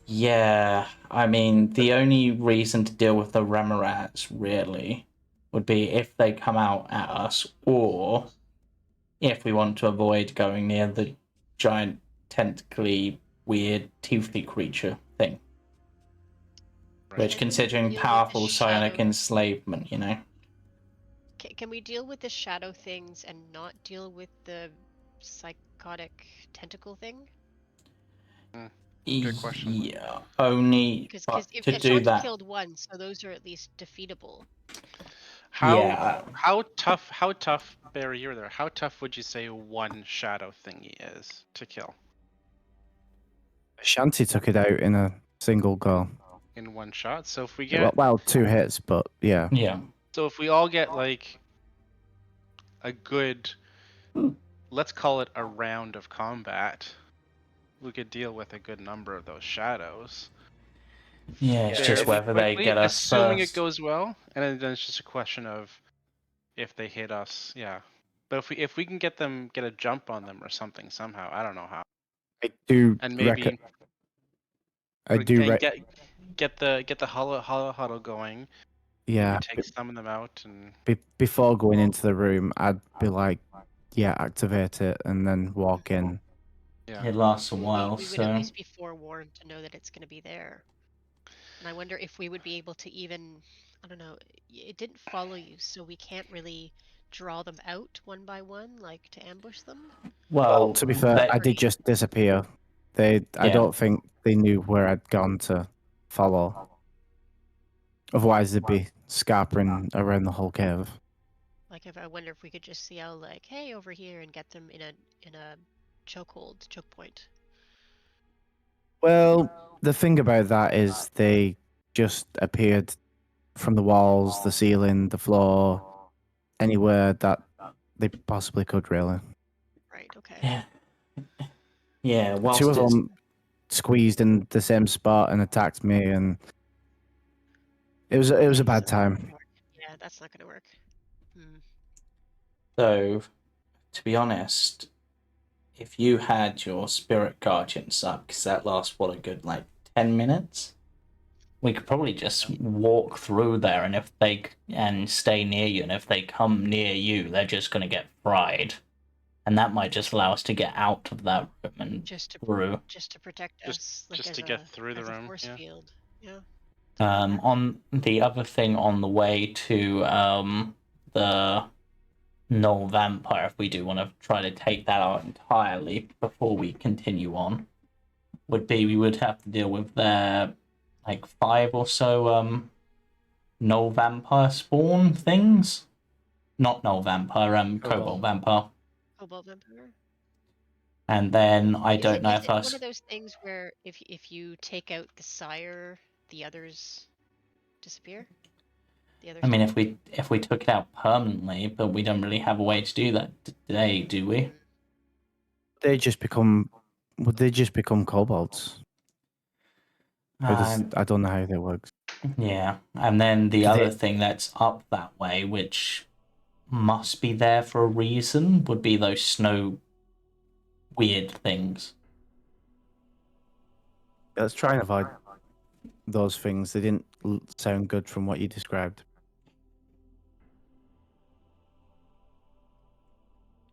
yeah. I mean, the only reason to deal with the Remoras really would be if they come out at us, or if we want to avoid going near the giant tentacly, weird, toothy creature thing. Right. Which, considering Deal with the powerful psionic shadow. enslavement, you know. Can we deal with the shadow things and not deal with the psychotic tentacle thing? Good question. Yeah, only Because if to do Ashanti that. killed one, so those are at least defeatable. How tough, Barry, you're there. How tough would you say one shadow thingy is to kill Ashanti took it out in a single go. in one shot? So if we get Well, 2 hits, but yeah. Yeah. so if we all get like a good, let's call it a round of combat, we could deal with a good number of those shadows. Yeah, it's just fairly whether they quickly, get us assuming first. it goes well, and then it's just a question of if they hit us. Yeah, but if we can get a jump on them or something somehow, I don't know how, I do and reckon. maybe I do and reckon. get the huddle going. Yeah. Maybe take some of them out and Before going into the room, I'd be like, yeah, activate it, and then walk in. yeah. It lasts a We while, would so at least be forewarned to know that it's going to be there. And I wonder if we would be able to even, I don't know, it didn't follow you, so we can't really draw them out one by one, like to ambush them. well. To be fair, I did just disappear. I Yeah. don't think they knew where I'd gone to follow. Otherwise, they'd be scarpering around the whole cave. Like, if I wonder if we could just see out, like, hey, over here, and get them in a choke point. Well, the thing about that is they just appeared from the walls, the ceiling, the floor, anywhere that they possibly could, really. Right. Okay. Yeah. Yeah. The Whilst 2 of it's them squeezed in the same spot and attacked me, and it was a bad time. Yeah, that's not going to work. so, to be honest, if you had your spirit guardians up, because that lasts what, a good 10 minutes, we could probably just walk through there, and if they stay near you, and if they come near you, they're just going to get fried, and that might just allow us to get out of that room and through. Just to protect us, like, just as to get through the as a room. force Yeah. field. Yeah. On the other thing, on the way to the Gnoll vampire, if we do want to try to take that out entirely before we continue on, would be we would have to deal with their 5 or so Gnoll vampire spawn things. Not Gnoll vampire, Cobalt vampire. Cobalt vampire. And then I don't know is if it one of those things where if you take out the sire, the others disappear? I mean, if we took it out permanently, but we don't really have a way to do that today, do we? Would they just become kobolds? I don't know how that works. Yeah, and then the other thing that's up that way, which must be there for a reason, would be those snow weird things. Let's try and avoid those things. They didn't sound good from what you described.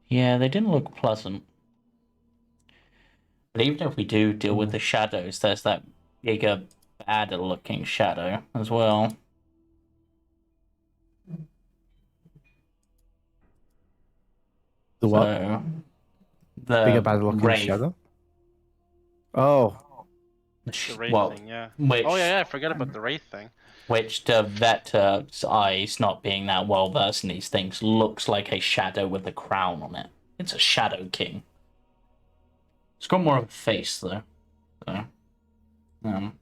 Yeah, they didn't look pleasant. But even if we do deal with the shadows, there's that bigger, badder looking shadow as well. The what? So, the bigger, badder looking wraith. shadow? Oh. The wraith well, thing, yeah. which, Oh yeah, I forgot about the wraith thing. Which to Vetter's eyes, not being that well versed in these things, looks like a shadow with a crown on it. It's a Shadow King. It's got more of a face though. So, sound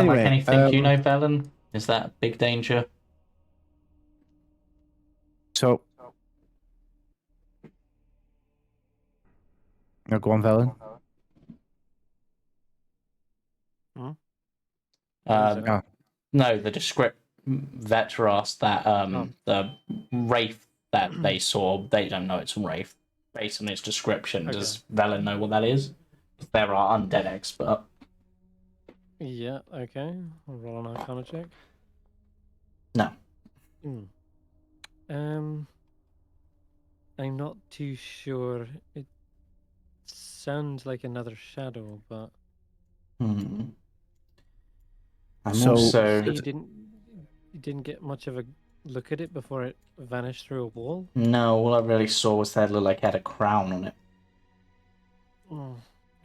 like Anyway, anything you know, Velen? Is that a big danger? So, no, go on, Velen. No, the descript Vetter asked that the wraith that they saw, they don't know it's a wraith. Based on its description, does Velen know what that is? If they're our undead expert. Yeah, okay. I'll roll an Arcana check. No. I'm not too sure. It sounds like another shadow, but I'm So- also. you didn't get much of a look at it before it vanished through a wall. No, all I really saw was that it looked like it had a crown on it.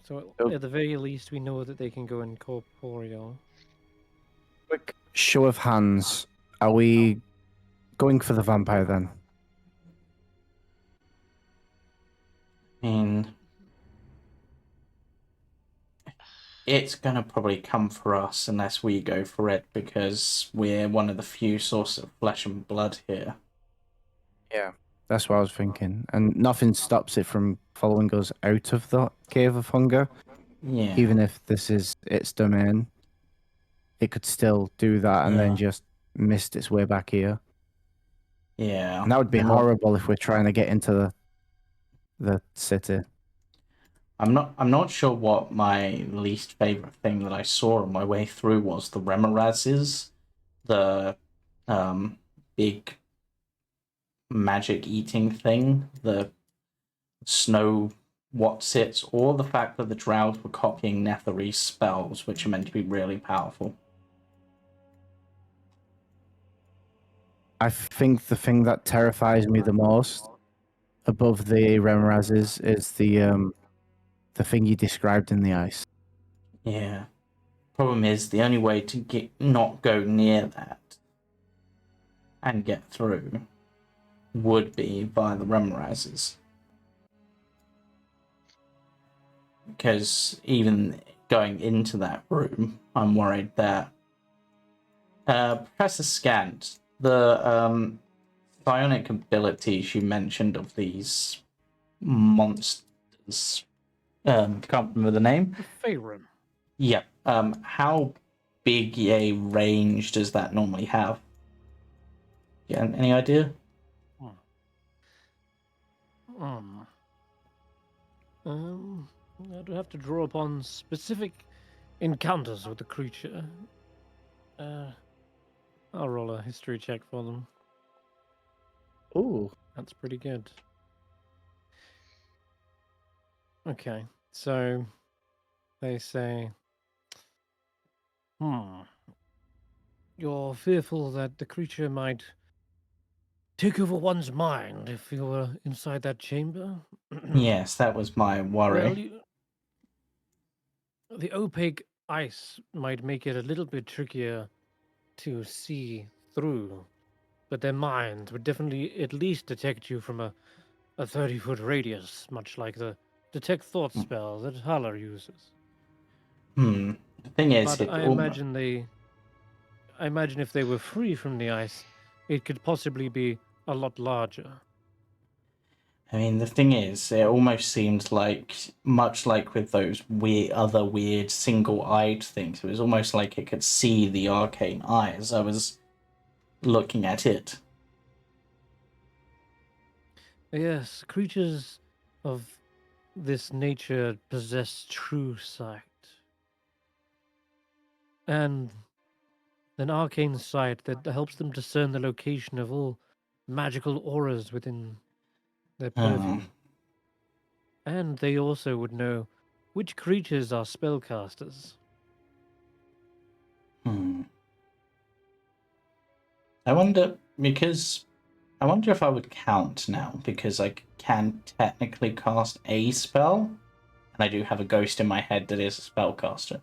So Oh. at the very least, we know that they can go incorporeal. Quick show of hands. Are we going for the vampire then? I mean, it's gonna probably come for us unless we go for it because we're one of the few sources of flesh and blood here. Yeah, that's what I was thinking. And nothing stops it from following us out of the Cave of Hunger. Yeah. Even if this is its domain, it could still do that and then just missed its way back here. Yeah. And that would be horrible if we're trying to get into the city. I'm not sure what my least favorite thing that I saw on my way through was the Remorazes, the big magic eating thing, the snow whatsits, or the fact that the Drows were copying Netherese spells, which are meant to be really powerful. I think the thing that terrifies me the most above the Remorazes is the thing you described in the ice. Yeah. Problem is, the only way to not go near that and get through would be via the Remorazes. Because even going into that room, I'm worried that Professor Scant, the bionic abilities you mentioned of these monsters, can't remember the name. Faerun. Yep. How big a range does that normally have? Yeah, any idea? I'd have to draw upon specific encounters with the creature. I'll roll a history check for them. Ooh. That's pretty good. Okay, so they say, you're fearful that the creature might take over one's mind if you were inside that chamber? Yes, that was my worry. Well, the opaque ice might make it a little bit trickier to see through, but their minds would definitely at least detect you from a 30-foot radius, much like the detect thought spell that Hulla uses. The thing is, But I imagine if they were free from the ice, it could possibly be a lot larger. I mean, the thing is, it almost seemed like, much like with those other weird single-eyed things, it was almost like it could see the arcane eye as I was looking at it. Yes, creatures of this nature possess true sight. And an arcane sight that helps them discern the location of all magical auras within their purview. And they also would know which creatures are spellcasters. I wonder if I would count now, because I can technically cast a spell, and I do have a ghost in my head that is a spellcaster.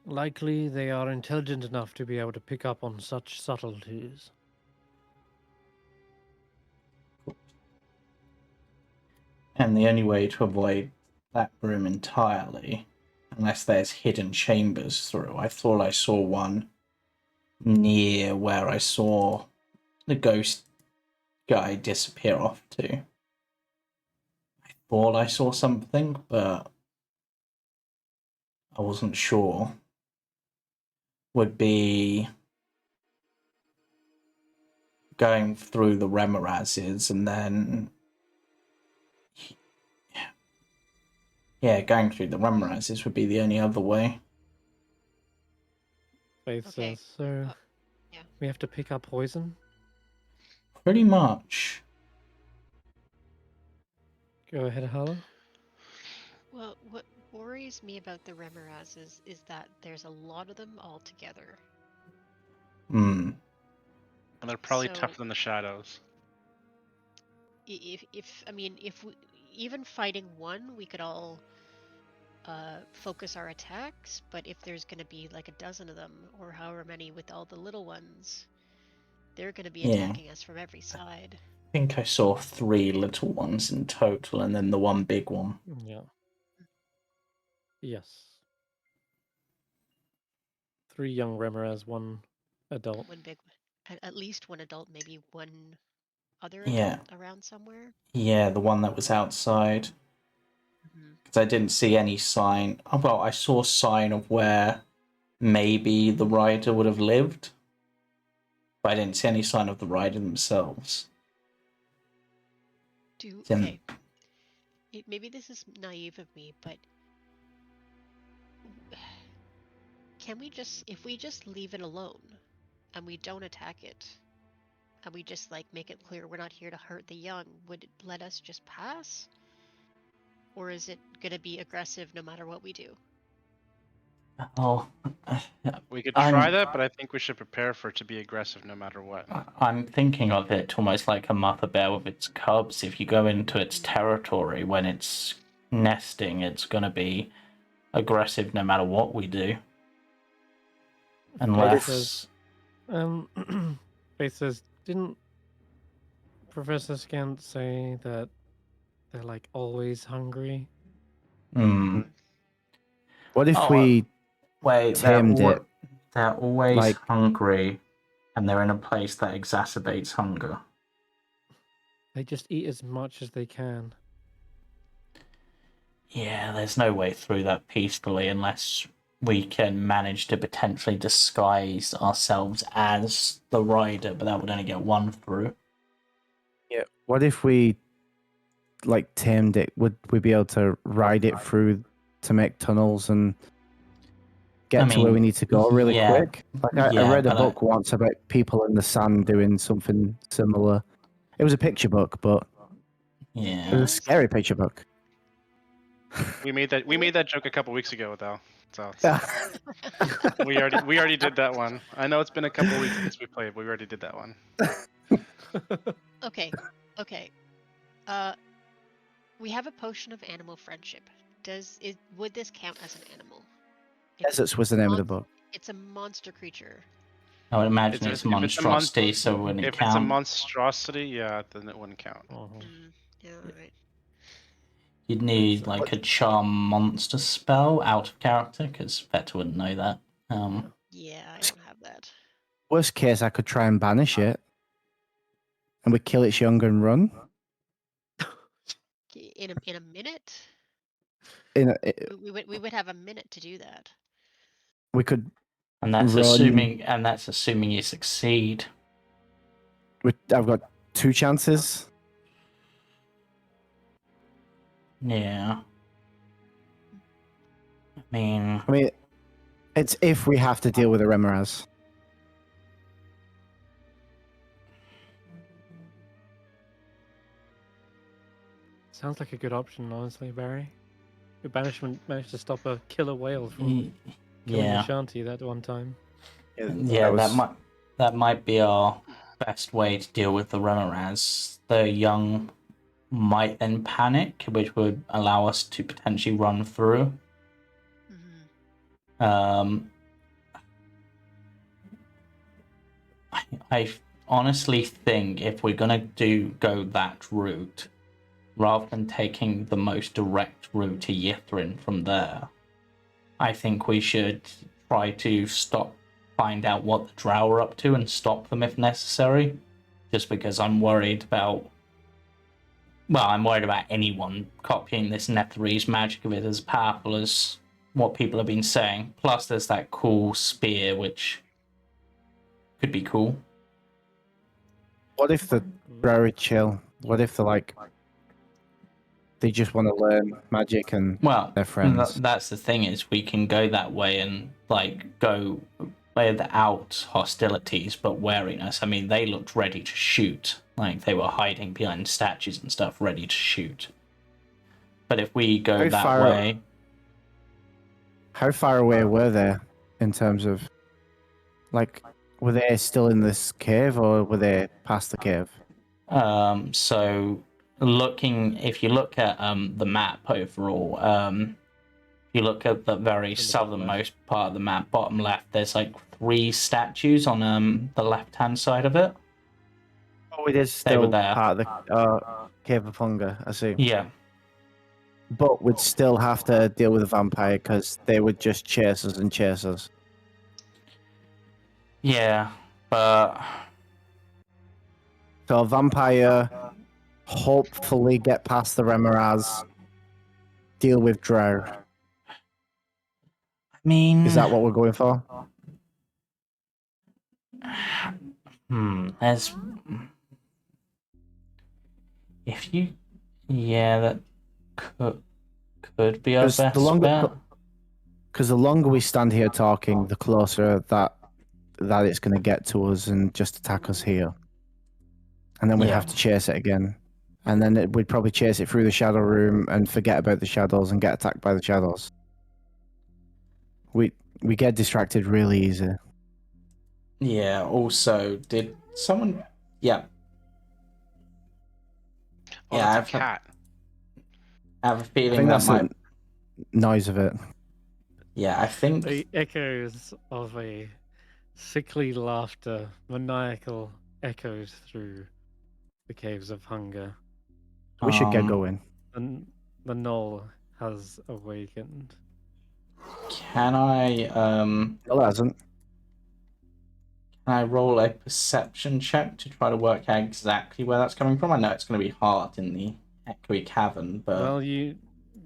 Likely they are intelligent enough to be able to pick up on such subtleties. And the only way to avoid that room entirely, unless there's hidden chambers through, I thought I saw one near where I saw the ghost guy disappear off to. I thought I saw something, but I wasn't sure. Would be going through the Remorazes and then going through the Remorazes would be the only other way. Faith Okay. says, so yeah. we have to pick up poison? Pretty much. Go ahead, Hulla. Well, what worries me about the Remorazes is that there's a lot of them all together. Hmm. And they're probably So- tougher than the shadows. If I mean, if we, even fighting one, we could all focus our attacks, but if there's going to be like a dozen of them, or however many with all the little ones, they're going to be Yeah. attacking us from every side. I think I saw 3 little ones in total, and then the one big one. Yeah. Yes. 3 young Remoraz, 1 adult. One big one. At least one adult, maybe one other Yeah. adult around somewhere. Yeah, the one that was outside. Mhm. Because I didn't see any sign. Oh, well, I saw sign of where maybe the rider would have lived, but I didn't see any sign of the rider themselves. Then- Okay. Maybe this is naive of me, but can we just, if we just leave it alone and we don't attack it, and we just like make it clear we're not here to hurt the young, would it let us just pass? Or is it gonna be aggressive no matter what we do? Oh, We could I'm- try that, but I think we should prepare for it to be aggressive no matter what. I'm thinking of it almost like a mother bear with its cubs. If you go into its territory when it's nesting, it's going to be aggressive no matter what we do. Unless... Faith says, didn't Professor Scant say that they're like always hungry? Hmm. What if Oh, we Wait, tamed it? they're always like- hungry, and they're in a place that exacerbates hunger. They just eat as much as they can. Yeah, there's no way through that peacefully unless we can manage to potentially disguise ourselves as the rider, but that would only get one through. Yeah. What if we like tamed it? Would we be able to ride it through to make tunnels and get to where we need to go really yeah. quick? Like I Yeah, read a but book once about people in the sand doing something similar. It was a picture book, but it was Yeah. a scary picture book. We made that joke a couple weeks ago, though. So we already did that one. I know it's been a couple weeks since we played, but we already did that one. Okay. We have a potion of animal friendship. Would this count as an animal? Deserts was the name of the book. It's a monster creature. I would imagine If it's it's a monstrosity, so it wouldn't If it's a count. monstrosity, yeah, then it wouldn't count. Yeah, alright. You'd need like a charm monster spell out of character, because Vector wouldn't know that. Yeah, I don't have that. Worst case, I could try and banish it, and we kill its young and run. In a minute? We would have a minute to do that. We could. And that's Run. assuming you succeed. I've got 2 chances. Yeah. I mean, It's if we have to deal with a Remoraz. Sounds like a good option, honestly, Barry. Your banishment managed to stop a killer whale from killing yeah, Ashanti that one time. yeah, that might be our best way to deal with the Remoraz. The young might then panic, which would allow us to potentially run through. Mm-hmm. I honestly think if we're gonna go that route, rather than taking the most direct route to Yithrin from there, I think we should try to find out what the Drow are up to and stop them if necessary. Just because I'm worried about anyone copying this Netherese magic of it as powerful as what people have been saying. Plus, there's that cool spear, which could be cool. What if the Drow are chill? What if they're like, they just want to learn magic and they're friends? That's the thing, is we can go that way and like go without hostilities but wariness. I mean, they looked ready to shoot, like they were hiding behind statues and stuff, ready to shoot. But if we go that way, how far away were they in terms of, like, were they still in this cave or were they past the cave? So if you look at the map overall, you look at the very southernmost part of the map, bottom left, there's like 3 statues on the left-hand side of it. Oh, it is still part of the Cave of Hunger, I see. Yeah. But we'd still have to deal with the vampire because they would just chase us and chase us. Yeah, but... So a vampire, hopefully get past the Remoraz, deal with Drow. I mean... Is that what we're going for? There's... If you... Yeah, that could be our best bet. Because the longer we stand here talking, the closer that it's going to get to us and just attack us here. And then we'd have to chase it again. And then we'd probably chase it through the shadow room and forget about the shadows and get attacked by the shadows. We get distracted really easy. Yeah, also, did someone... Yeah. Oh, yeah, it's a cat. I have a feeling I think that that's might... the noise of it. Yeah, I think... The echoes of a sickly laughter, maniacal echoes through the Caves of Hunger. We should get going. And the Gnoll has awakened. Can I... Well, it hasn't. Can I roll a perception check to try to work out exactly where that's coming from? I know it's going to be hard in the echoey cavern, but... Well, you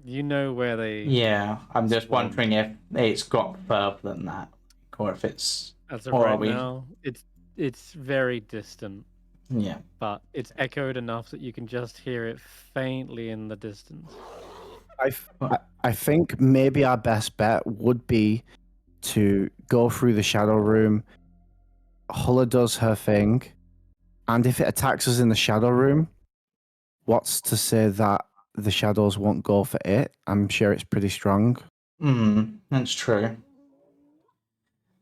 know where they... Yeah, I'm just wondering if it's got further than that, or if it's... As of right now, it's very distant. Yeah. But it's echoed enough that you can just hear it faintly in the distance. I think maybe our best bet would be to go through the shadow room. Hulla does her thing, and if it attacks us in the shadow room, what's to say that the shadows won't go for it? I'm sure it's pretty strong. That's true.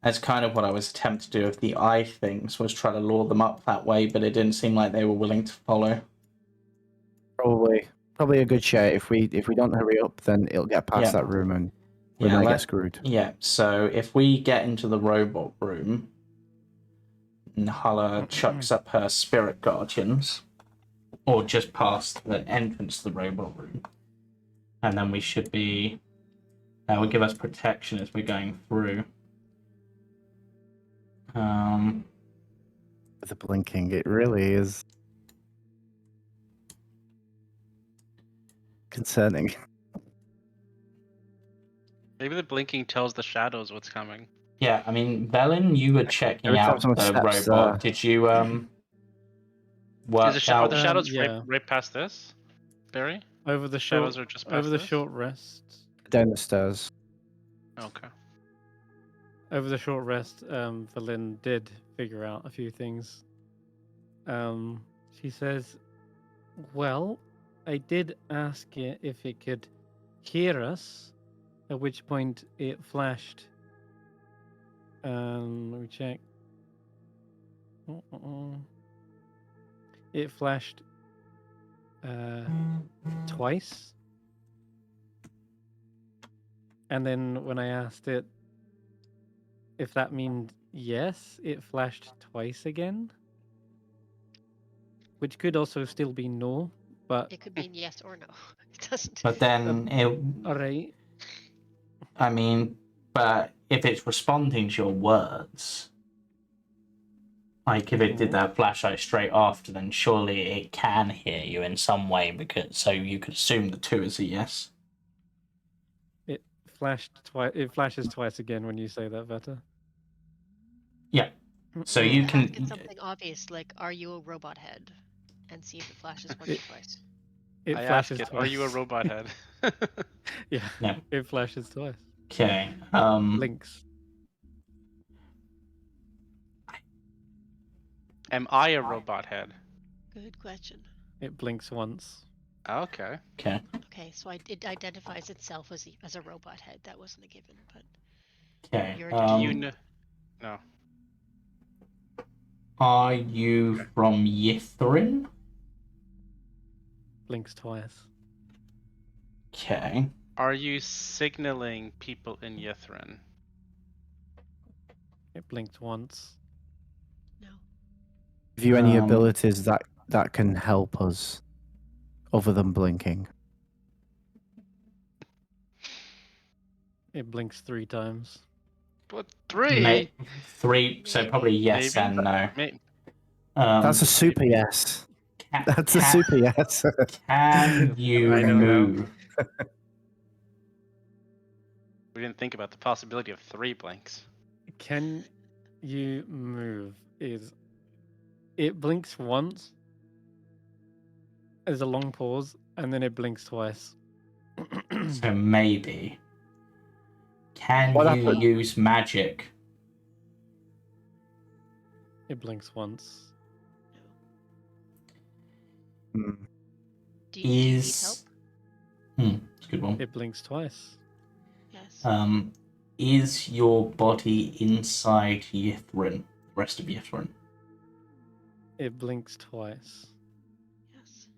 That's kind of what I was attempting to do with the eye things, was try to lure them up that way, but it didn't seem like they were willing to follow. Probably a good shout. If we don't hurry up, then it'll get past that room and we're gonna get screwed. Yeah, so if we get into the robot room, and Hulla chucks up her spirit guardians, or just past the entrance to the robot room, and then we should be... That will give us protection as we're going through. The blinking, it really is concerning. Maybe the blinking tells the shadows what's coming. Yeah, I mean, Velen, you were checking out the robot. Did you work Are the out? shadows right past this, Barry? Over the shadows are just past over the this? short rest. Down the stairs. Okay. Over the short rest, Velen did figure out a few things. She says, well, I did ask it if it could hear us, at which point it flashed. Let me check. It flashed twice. And then when I asked it if that meant yes, it flashed twice again, which could also still be no, but It could mean yes or no. It doesn't. But then all right. I mean, but if it's responding to your words, like if it did that flashlight straight after, then surely it can hear you in some way, because so you could assume the 2 is a yes. It flashed twice. It flashes twice again when you say that, Veta. Yeah. So you Ask can. it something obvious like, "Are you a robot head?" and see if it flashes once or twice. It I ask flashes it, twice. are you a robot head? Yeah. Yeah. It flashes twice. Okay. Blinks. Am I a robot head? Good question. It blinks once. Okay. Okay. Okay, so it identifies itself as a robot head. That wasn't a given, but Okay. you're Do you know? No. Are you from Yithrin? Blinks twice. Okay. Are you signaling people in Yithrin? It blinked once. no. Have you any Um, abilities that can help us, other than blinking? It blinks 3 times. But 3? 3. So probably yes Maybe? and no. Maybe. That's a super yes. That's a super yes. Can you I don't know. move? We didn't think about the possibility of 3 blinks. Can you move? It blinks once. There's a long pause, and then it blinks twice. So maybe. Can What you happened? use magic? It blinks once. Hmm. Do you need help? Is it's a good one. It blinks twice. Yes. Is your body inside Yithrin? The rest of Yithrin? It blinks twice. Yes.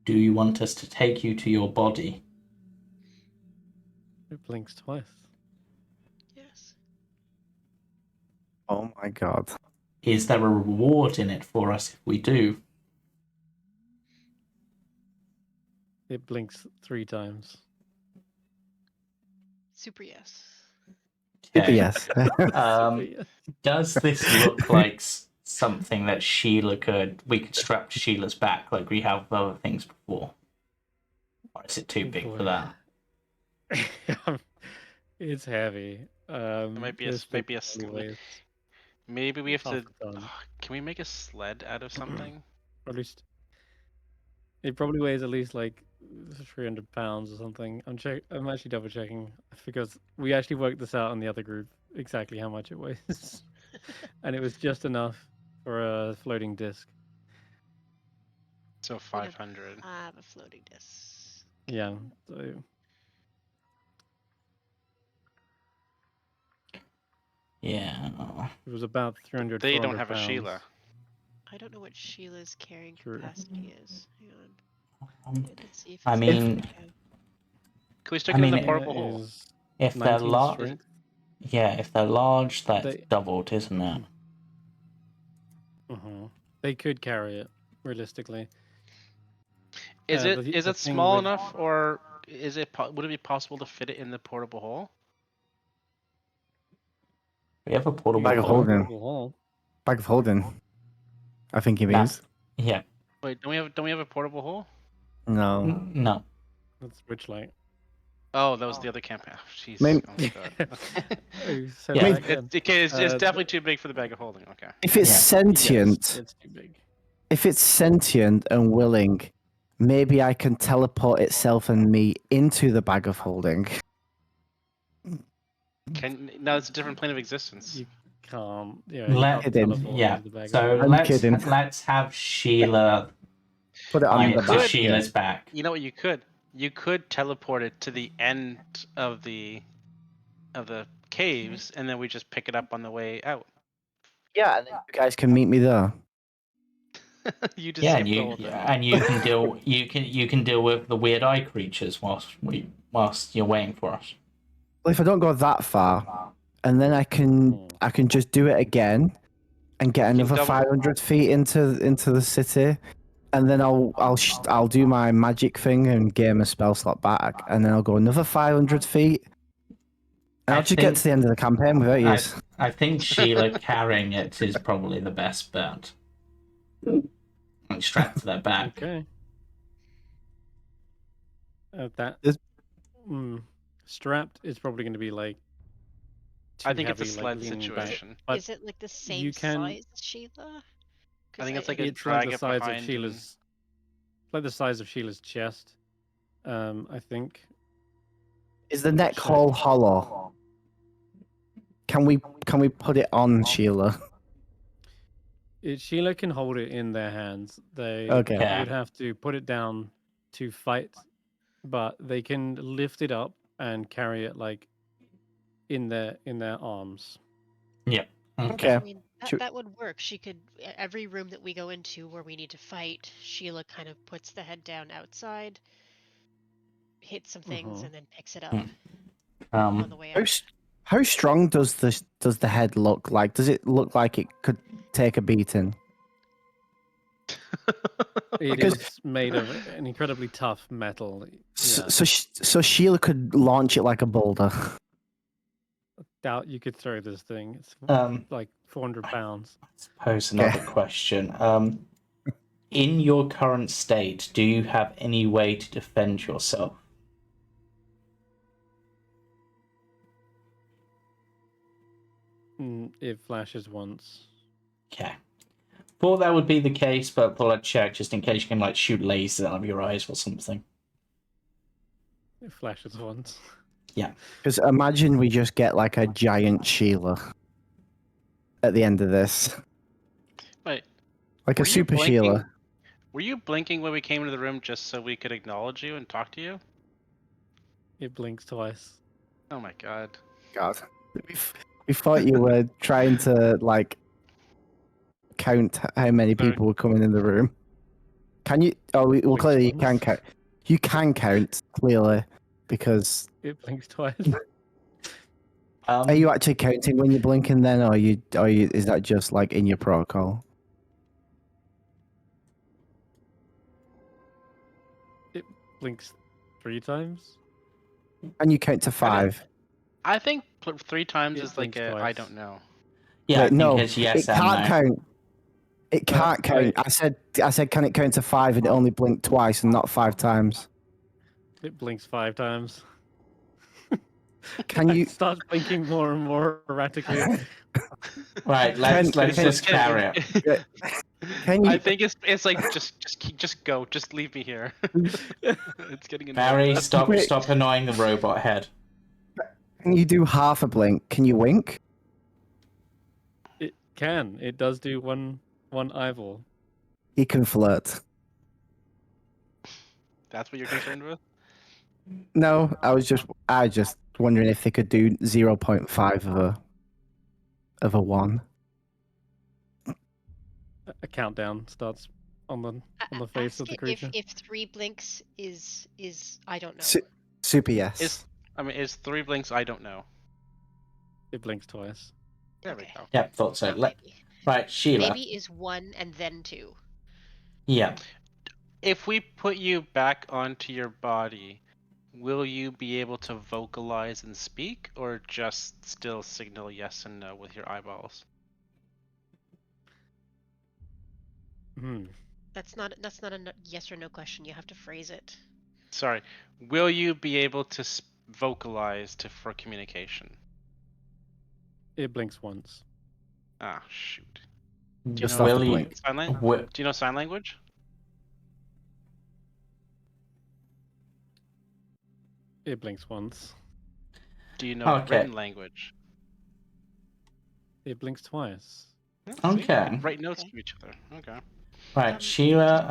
Do you want us to take you to your body? It blinks twice. Yes. Oh my god. Is there a reward in it for us if we do? It blinks 3 times. Super yes. Super Okay. yes. Does this look like something that we could strap to Sheila's back like we have other things before? Or is it too big for Boy. that? It's heavy. It might be a there's maybe a probably sl- ways Maybe we have half to. a ton. Can we make a sled out of something? Or at least it probably weighs at least like 300 pounds or something. I'm actually double checking because we actually worked this out on the other group exactly how much it weighs, and it was just enough for a floating disc. So 500. I have a floating disc. Yeah. So Yeah. it was about 300. They don't 400 have a pounds. Sheila. I don't know what Sheila's carrying True. capacity is. Hang on. Let's see if I it's mean, Can we stick I it in mean, the portable hole? if they're 19 large, strength. yeah, if they're large, that's They- doubled, isn't it? They could carry it realistically. Is the it thi- is the it thing small with- enough, or would it be possible to fit it in the portable hole? We have a portable Bag of hole. holding. Portable hole. Bag of holding. I think he That's- means. Yeah. Wait, don't we have a portable hole? No. No. That's Witchlight. Oh, that was the other campaign. Oh, jeez. Main- Oh, God. Oh, say Yeah. that again. It's Uh, definitely too big for the bag of holding. Okay. If it's Yeah. sentient, Yes, it's too big. if it's sentient and willing, maybe I can teleport itself and me into the bag of holding. No, it's a different plane of existence. You can't. Yeah, Let- you can't teleport Yeah. into the bag. So I'm kidding. let's have Sheila Put it tie on it the to back. Sheila's back. You know what you could? You could teleport it to the end of the caves, and then we just pick it up on the way out. Yeah, and then you guys can meet me there. You just Yeah, save and the you whole thing. and you can deal you can deal with the weird eye creatures whilst you're waiting for us. Well, if I don't go that far, and then I can just do it again and get can another double- 500 feet into the city, and then I'll do my magic thing and gain a spell slot back, and then I'll go another 500 feet. And I'll just get to the end of the campaign without you. I think Sheila carrying it is probably the best bet. Like strapped to their back. Okay. That Is- strapped is probably going to be like. I too think it's a heavy, like, sled leaning back. situation. But Is it like the same you can- size as Sheila? I think it's like a It's drag like the it size of behind and- Sheila's, like the size of Sheila's chest. I think. Is the neck hole hollow? Can we put it on Sheila? Sheila can hold it in their hands. They Okay. Yeah. would have to put it down to fight, but they can lift it up and carry it like in their arms. Yep. Okay. I mean, Should- that would work. She could every room that we go into where we need to fight, Sheila kind of puts the head down outside, hits some things, Mhm. and then picks it up Mm. on the way How, out. how strong does the head look like? Does it look like it could take a beating? It Because- is made of an incredibly tough metal. Yeah. So Sheila could launch it like a boulder. Doubt you could throw this thing. It's like 400 pounds. Pose another question. In your current state, do you have any way to defend yourself? It flashes once. Okay. Thought that would be the case, but thought I'd check just in case you can like shoot lasers out of your eyes or something. It flashes once. Because imagine we just get like a giant Sheila at the end of this, Wait, like a were you super blinking- Sheila. Were you blinking when we came into the room just so we could acknowledge you and talk to you? It blinks twice. Oh my god. God, we thought you were trying to like count how many Sorry. people were coming in the room. Can you? Oh, well, Which clearly you ones? can count. You can count clearly because It blinks twice. are you actually counting when you're blinking then, or is that just like in your protocol? Blinks 3 times. And you count to 5. I think 3 times It is like blinks a I twice. don't know. Yeah, I Wait, think no, it's yes it and can't no. count. It can't count. I- I said, can it count to 5 and it only blinked twice and not 5 times? It blinks 5 times. Can you? It starts blinking more and more erratically. Right, let's Can- just carry it. Can you? I think it's like just go, just leave me here. It's getting Barry, annoying. stop Wait. stop annoying the robot head. Can you do half a blink? Can you wink? It can. It does do one eyeball. He can flirt. That's what you're concerned with? No, I was just wondering if they could do 0.5 of a 1. A countdown starts on the face of the Ask creature. if 3 blinks is I don't know. Super yes. Is 3 blinks I don't know. It blinks twice. There Okay. we go. Yep, thought so. Not maybe. Right, Sheila. Maybe is 1 and then 2. Yeah. If we put you back onto your body, will you be able to vocalize and speak, or just still signal yes and no with your eyeballs? That's not a yes or no question. You have to phrase it. Sorry, will you be able to vocalize for communication? It blinks once. Ah, shoot. Just know have to Will you- blink. Sign language? wi- Do you know sign language? It blinks once. Do you know Okay. written language? It blinks twice. Yeah, see? We Okay. can write notes Okay. to each other. Okay. Right, Sheila.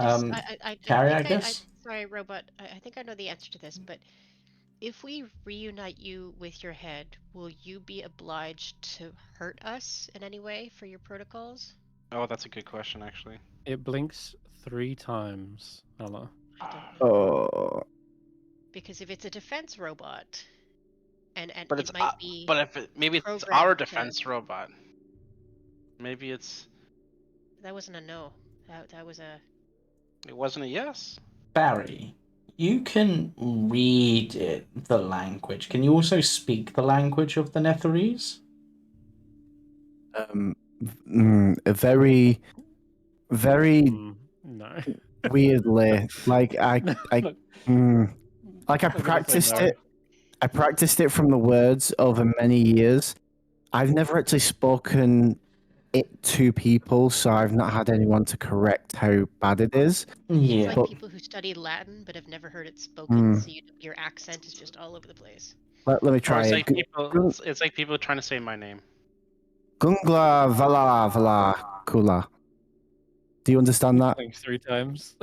Carrie, I think guess? sorry, robot. I think I know the answer to this, but if we reunite you with your head, will you be obliged to hurt us in any way for your protocols? Oh, that's a good question, actually. It blinks 3 times. Hulla. I don't know. Oh, Because if it's a defense robot, and But it it's might be. but if maybe it's programmed our to- defense robot. Maybe it's. That wasn't a no. That was a. It wasn't a yes. Barry, you can read the language. Can you also speak the language of the Netherese? A very, very No. weirdly, like Look, like I I'm gonna say practiced no. it. I practiced it from the words over many years. I've never actually spoken it to people, so I've not had anyone to correct how bad it is. It's Yeah. like people who study Latin but have never heard it spoken, so your accent is just all over the place. Let me Or try it's it. like people. It's like people trying to say my name. Gungla vala vala kula. Do you understand that? Thanks 3 times.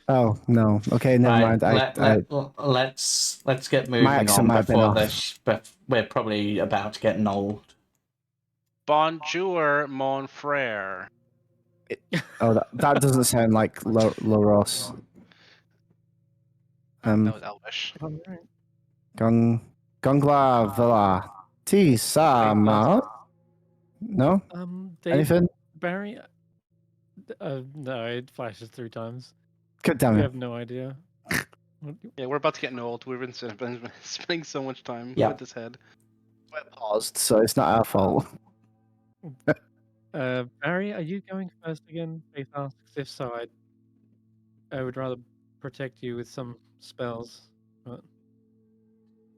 Oh no. Okay, never mind. Let's get moving accent on might have been before off. this. We're probably about to get Gnoll. Bonjour, mon frère. Oh, that doesn't sound like Loros. That was Elvish. Gungla vala ti sama. No. Dave, Anything? Barry. No, it flashes 3 times. God damn We it. have no idea. Yeah, we're about to get old. We've been spending so much time Yeah. with this head. We're paused, so it's not our fault. Barry, are you going first again? Faith asks. If so, I would rather protect you with some spells. But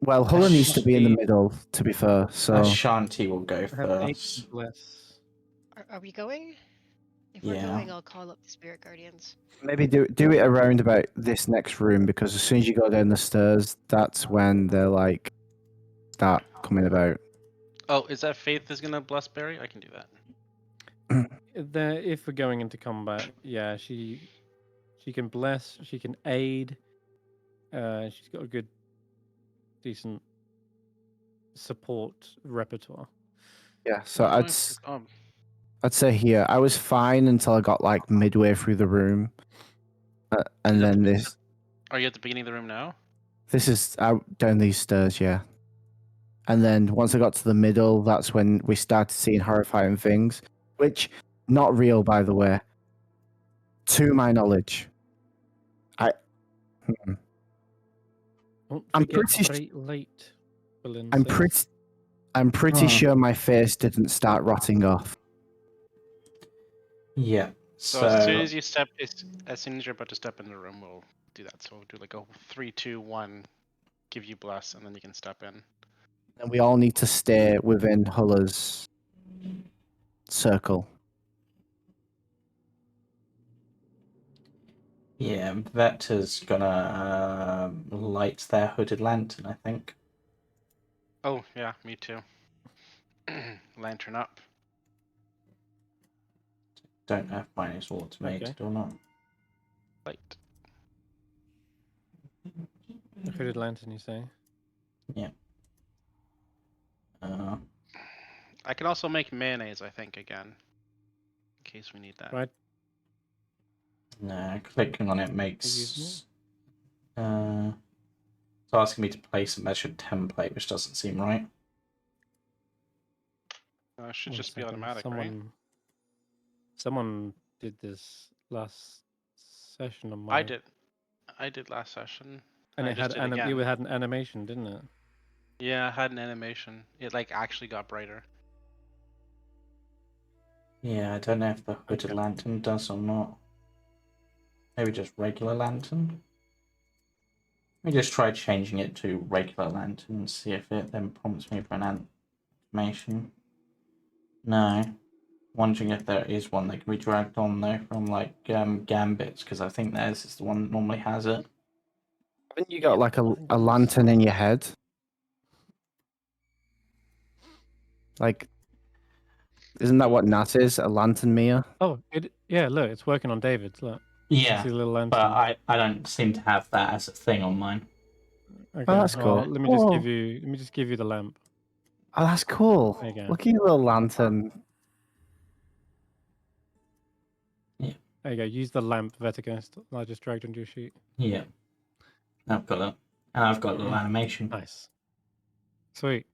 Well, Hulla needs to be in the Ashanti- middle, to be fair. So Ashanti will go I have 8 first. bless. Are we going? If we're Yeah. going, I'll call up the spirit guardians. maybe do it around about this next room, because as soon as you go down the stairs, that's when they're like start coming about. Oh, is that Faith is gonna bless Barry? I can do that. If we're going into combat, yeah, she can bless, she can aid. She's got a good, decent support repertoire. Yeah, so Oh, I'd say here I was fine until I got like midway through the room, and then this Are you at the beginning of the room now? this is out down these stairs, yeah. And then once I got to the middle, that's when we started seeing horrifying things, which not real, by the way. To my knowledge, Don't I'm forget pretty straight late. Berlin I'm says. pretty sure my face didn't start rotting off. Yeah. So as soon as you step, as soon as you're about to step in the room, we'll do that. So we'll do like a 3, 2, 1, give you bless, and then you can step in. And we all need to stay within Hulla's circle. Yeah, Vetter's gonna light their hooded lantern, I think. Oh yeah, me too. Lantern up. Don't know if mine is automated or not. Light. The hooded lantern, you say? Yeah. I can also make mayonnaise, I think, again. In case we need that. Right. No, clicking on it Excuse makes. It's asking me to place a measured template, which doesn't seem right. Should One just be second. automatic, right? Someone did this last session on my. I did last session. And I it just had did again. you had an animation, didn't it? Yeah, I had an animation. It like actually got brighter. Yeah, I don't know if the hooded lantern does or not. Maybe just regular lantern. Let me just try changing it to regular lantern and see if it then prompts me for an animation. No. Wondering if there is one that can be dragged on though from like Gambits, because I think theirs is the one that normally has it. Haven't you got like a lantern in your head? Like, isn't that what Nat is? A lantern, Mia? Oh, yeah. Look, it's working on David's. Look. Yeah, See the little lantern. but I don't seem to have that as a thing on mine. Okay, Oh, that's well, cool. let me just give you the lamp. Oh, that's cool. There you go. Look at your little lantern. Yeah. There you go. Use the lamp, Vettrgeist. I just dragged onto your sheet. Yeah. I've got that. And I've got a little animation. Nice. Sweet.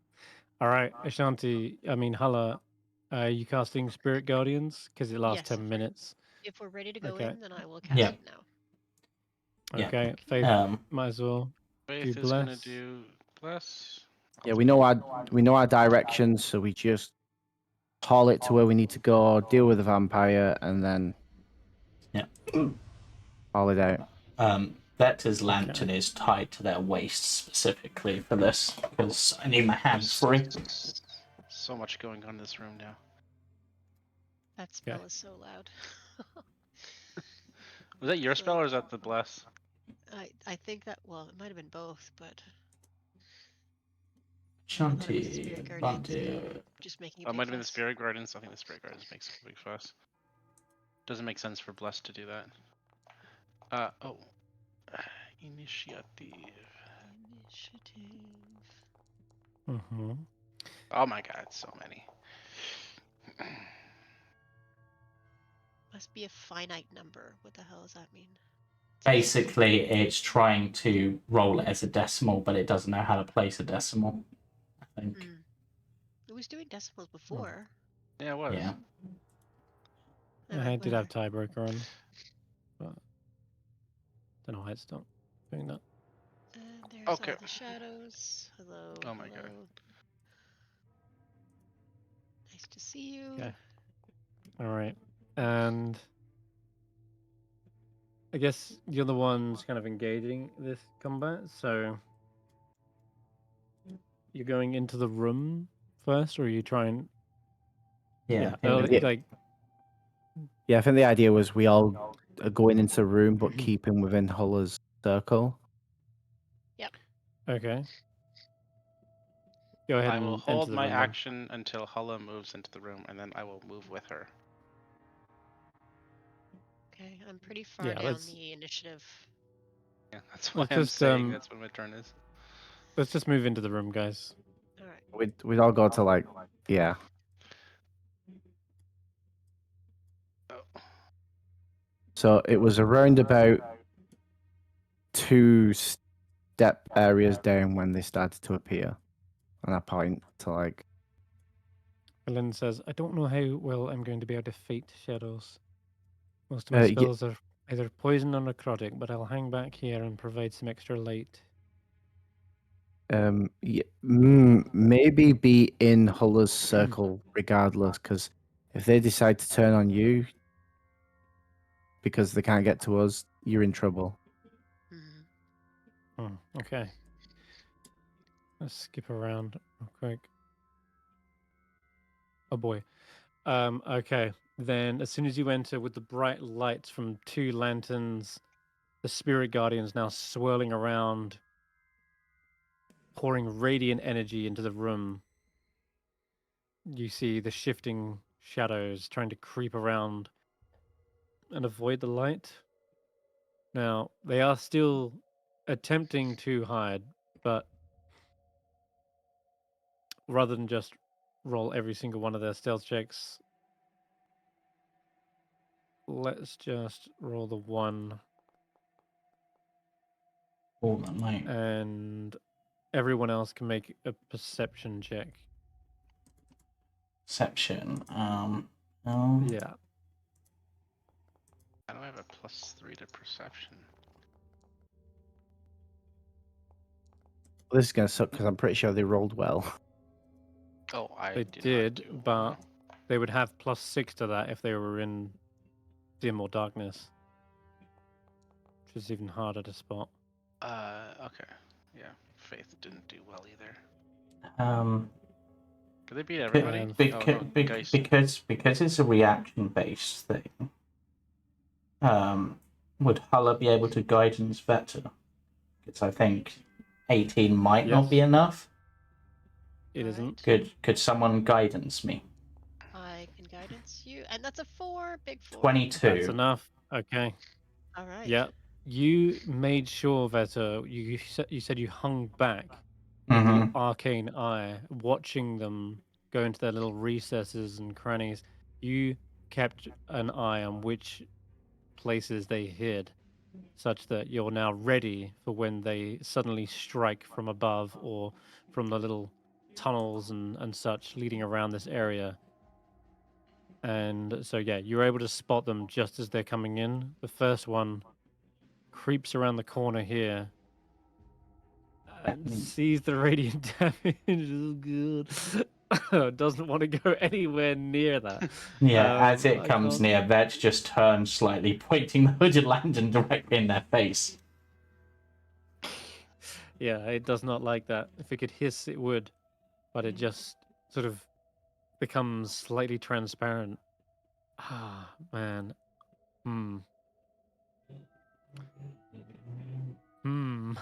All right, Ashanti. I mean, Hulla. Are you casting Spirit Guardians? Because it lasts Yes, 10 minutes. if we're ready to go Okay. in, then I will cast Yeah. it now. Yeah. Okay. Faith, might as well. Faith Do is gonna bless. do bless. Yeah, we know our directions, so we just haul it to where we need to go, deal with the vampire, and then Yeah. haul it out. Vector's lantern is tied to their waist specifically for this because I need my hands free. So much going on in this room now. That spell is so loud. Was that your spell or is that the bless? I think that, well, it might have been both, but Shanti, Spirit Guardians, Brandee. just making Oh, a it big might have been the fuss. Spirit Guardians. I think the Spirit Guardians makes a big fuss. Doesn't make sense for bless to do that. Initiative. Initiative. Mm-hmm. Oh my god, so many. Must be a finite number. What the hell does that mean? Basically, it's trying to roll it as a decimal, but it doesn't know how to place a decimal. I think. It was doing decimals before. Yeah, it was. Yeah. I did have tiebreaker on, but don't know why it's not doing that. And there's Okay. all the shadows. Hello. Oh my god. Nice to see you. Okay. All right, and I guess you're the ones kind of engaging this combat, so you're going into the room first, or are you trying? Yeah. Like Yeah, I think the idea was we all are going into the room, but keeping within Hulla's circle. okay. Go ahead I and will enter hold the my room then. action until Hulla moves into the room, and then I will move with her. Okay, I'm pretty far Yeah, down let's- the initiative. Yeah, that's why Let's I'm just, saying that's when my turn is. Let's just move into the room, guys. All right. We'd all go to like, yeah. Oh. So it was around about 2-step areas down when they started to appear. And I point to like, Ellen says, I don't know how well I'm going to be able to fight shadows. Most of my yeah. spells are either poison or necrotic, but I'll hang back here and provide some extra light. maybe be in Hulla's circle regardless, because if they decide to turn on you because they can't get to us, you're in trouble. Mhm. Okay. Let's skip around real quick. Oh boy. Okay. Then as soon as you enter with the bright lights from 2 lanterns, the spirit guardians now swirling around, pouring radiant energy into the room. You see the shifting shadows trying to creep around and avoid the light. Now, they are still attempting to hide, but rather than just roll every single one of their stealth checks, let's just roll the one, All that might. and everyone else can make a perception check. Perception. Yeah. I don't have a +3 to perception. Well, this is gonna suck because I'm pretty sure they rolled well. Oh, I They did, did, not do but well. they would have +6 to that if they were in dim or darkness, which is even harder to spot. Okay. Yeah, Faith didn't do well either. Could they beat Be- everybody? be- Oh, be- no, be- Geist. because it's a reaction based thing. Would Hulla be able to guidance Vector? Because I think 18 might not be Yes. enough. It All isn't. right. Could someone guidance me? I can guidance you, and that's a 4, big 4. 22. That's enough. Okay. All right. Yeah. You made sure that you said you hung back with Mhm. the arcane eye, watching them go into their little recesses and crannies. You kept an eye on which places they hid, such that you're now ready for when they suddenly strike from above or from the little tunnels and such leading around this area. And so yeah, you're able to spot them just as they're coming in. The first one creeps around the corner here and sees the radiant damage. Oh, good. Doesn't want to go anywhere near that. Yeah, as it I comes can't- near, Vetch just turns slightly, pointing the hooded lantern directly in their face. Yeah, it does not like that. If it could hiss, it would, but it just sort of becomes slightly transparent. Ah, man. Hmm. Hmm.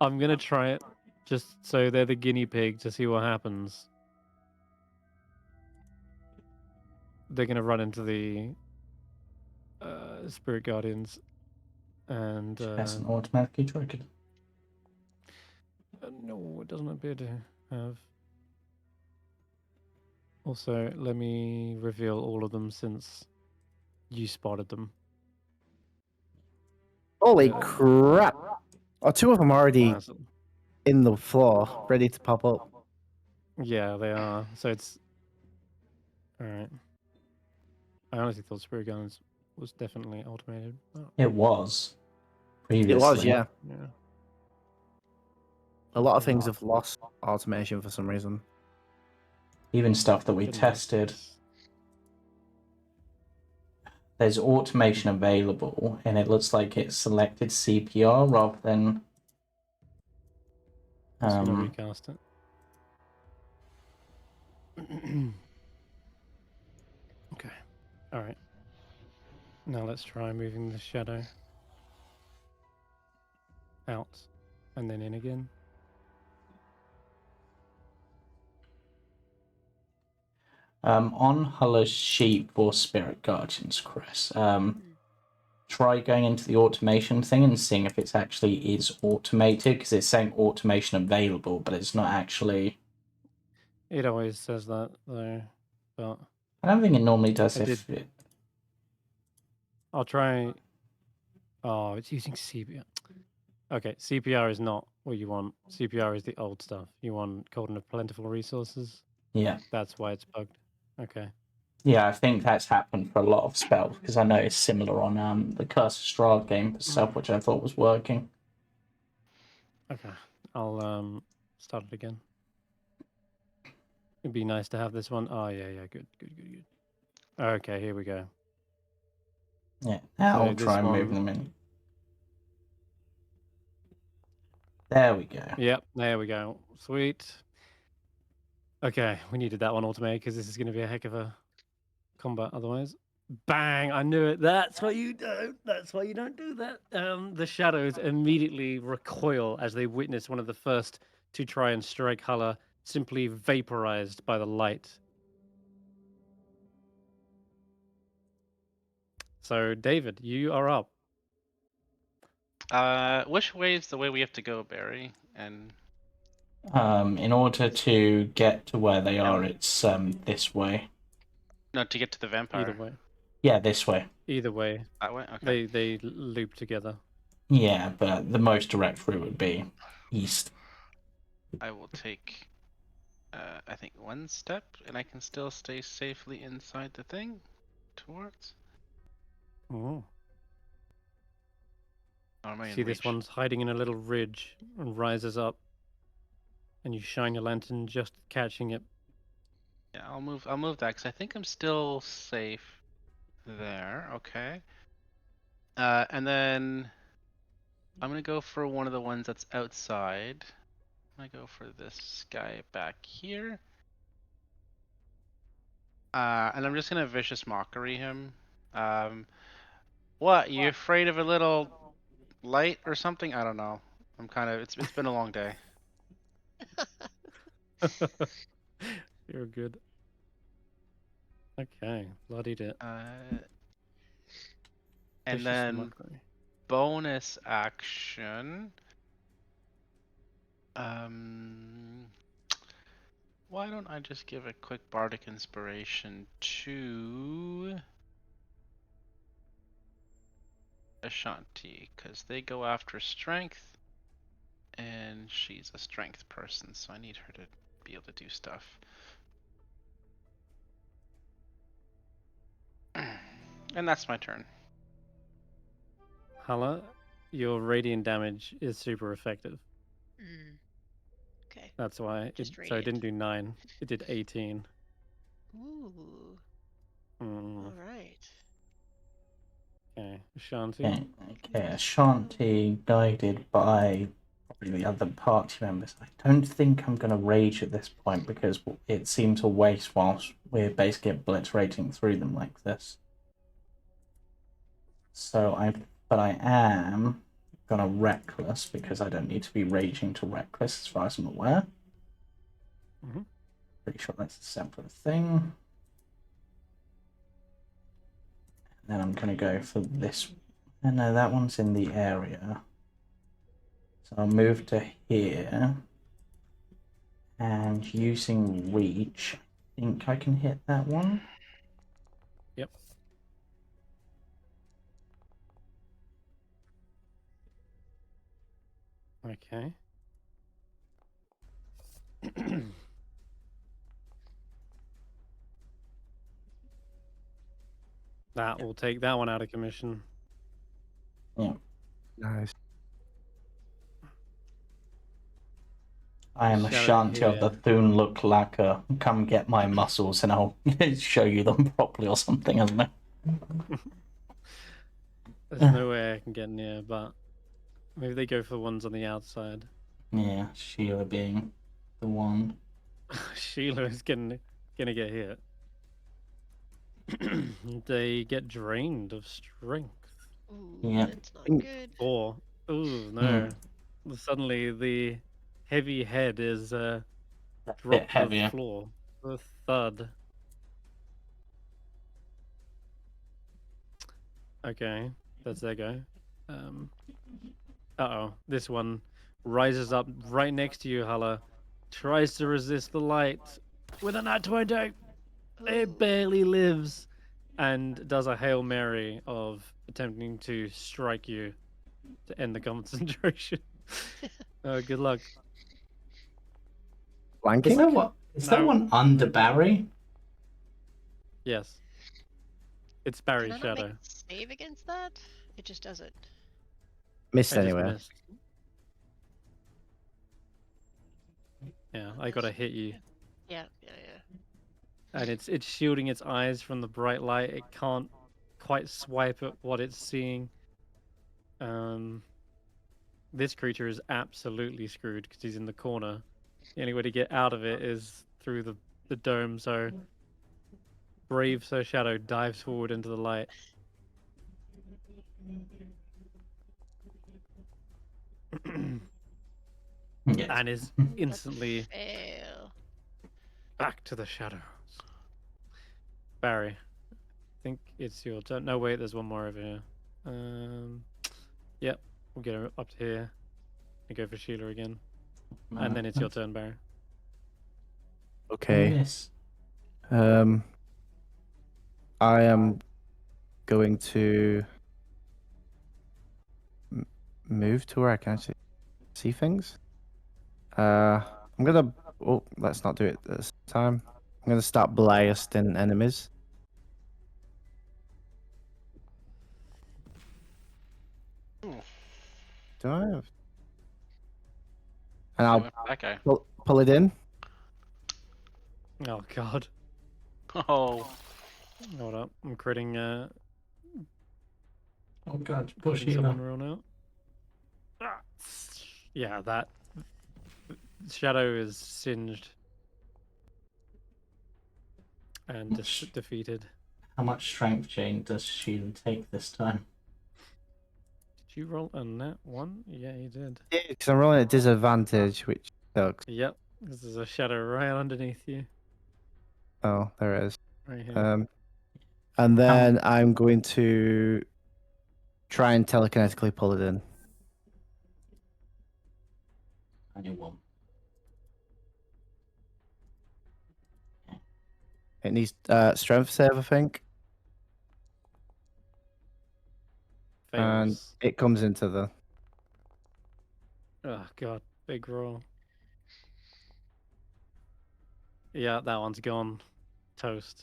I'm gonna try it, just so they're the guinea pig to see what happens. They're gonna run into the spirit guardians, and Hasn't automatically triggered. no, it doesn't appear to have. Also, let me reveal all of them since you spotted them. Holy Yeah. crap! Oh, two of them are already Awesome. in the floor, ready to pop up. Yeah, they are. So it's all right. I honestly thought spirit guardians was definitely automated. Oh, It was previously. It was, yeah. yeah. A lot of things have lost automation for some reason. Even stuff that we Didn't like tested. this. There's automation available, and it looks like it's selected CPR rather than. Just gonna recast it. Okay. All right. Now let's try moving the shadow out and then in again. On Hulla's sheet for Spirit Guardians, Chris, try going into the automation thing and seeing if it actually is automated, because it's saying automation available, but it's not actually. It always says that though, but I don't think it normally does I if it. I'll try. Oh, it's using CPR. Okay, CPR is not what you want. CPR is the old stuff. You want Cauldron of Plentiful Resources. Yeah. That's why it's bugged. Okay. Yeah, I think that's happened for a lot of spells, because I know it's similar on the Curse of Strahd game for stuff, which I thought was working. Okay. I'll start it again. It'd be nice to have this one. Oh yeah, yeah, good. Okay, here we go. Yeah, now I'll this try and move one- them in. There we go. Yep, there we go. Sweet. Okay, we needed that one automated because this is going to be a heck of a combat otherwise. Bang! I knew it. That's why you don't. That's why you don't do that. The shadows immediately recoil as they witness one of the first to try and strike Hulla, simply vaporized by the light. So, David, you are up. Which way is the way we have to go, Barry? And In order to get to where they are, Yeah. it's this way. no, to get to the vampire. Either way. Yeah, this way. Either way, That way. Okay. they loop together. Yeah, but the most direct route would be east. I will take, I think one step, and I can still stay safely inside the thing. Towards. Oh. Or am I in See, this reach? one's hiding in a little ridge and rises up, and you shine your lantern, just catching it. Yeah, I'll move that because I think I'm still safe there. Okay. And then I'm gonna go for one of the ones that's outside. I'm gonna go for this guy back here. And I'm just gonna vicious mockery him. What? You afraid of a little light or something? I don't know. I'm kind of. It's been a long day. You're good. Okay, bloodied it. And Vicious then mockery. bonus action. Why don't I just give a quick bardic inspiration to Ashanti, because they go after strength, And she's a strength person, so I need her to be able to do stuff. And that's my turn. Hulla, your radiant damage is super effective. Mm. Okay. That's why. So it Radiant. didn't do 9. It did 18. Ooh. Mm. All right. Okay, Ashanti. Okay, Ashanti, guided by probably the other party members. I don't think I'm going to rage at this point because it seems a waste whilst we're basically obliterating through them like this. So but I am going to reckless because I don't need to be raging to reckless as far as I'm aware. Mhm. Pretty sure that's a separate thing. And then I'm going to go for this. And no, that one's in the area. So I'll move to here. And using reach, I think I can hit that one. Yep. Okay. That will take that one out of commission. Yeah. Nice. I am Shadow Ashanti of the here. Thun look lacquer. Come get my muscles and I'll show you them properly or something, isn't it? There's no way I can get near, but maybe they go for the ones on the outside. Yeah, Sheila being the one. Sheila is gonna get hit. They get drained of strength. Ooh, Yep. that's not Mm. good. 4. Ooh, no. Suddenly the heavy head is A bit dropped to the heavier. floor. The thud. Okay, that's their go. Uh-oh. This one rises up right next to you, Hulla. Tries to resist the light with a nat 20. Ooh. It barely lives. And does a Hail Mary of attempting to strike you to end the concentration. Good luck. Is Flanking? that what? Is that No. one under Barry? Yes. It's Barry's Can I not make shadow. a save against that? It just does it. Missed I just anywhere. missed. Yeah, I gotta hit you. Yeah. And it's shielding its eyes from the bright light. It can't quite swipe at what it's seeing. This creature is absolutely screwed because he's in the corner. The only way to get out of it is through the dome, so brave Sir Shadow dives forward into the light. Yes. And is instantly Fail. back to the shadows. Barry, I think it's your turn. No, wait, there's one more over here. Yep, we'll get her up to here. And go for Sheila again. And then it's your turn, Barry. Okay. Yes. I am going to move to where I can actually see things. I'm gonna. Oh, let's not do it this time. I'm gonna start blasting enemies. Do I have? And I I'll went for that guy. pull it in. Oh, God. Oh. Hold up. I'm critting, Oh god, poor critting someone Sheila. real now. Ah, yeah, that shadow is singed and defeated. How much strength, Jane, does Sheila take this time? Did you roll a nat 1? Yeah, you did. Yeah, because I'm rolling at disadvantage, which sucks. Yep. This is a shadow right underneath you. Oh, there it is. Right here. And then I'm going to try and telekinetically pull it in. Only one. It needs strength save, I think. And Fails. it comes into the. Oh, God. Big roll. Yeah, that one's gone. Toast.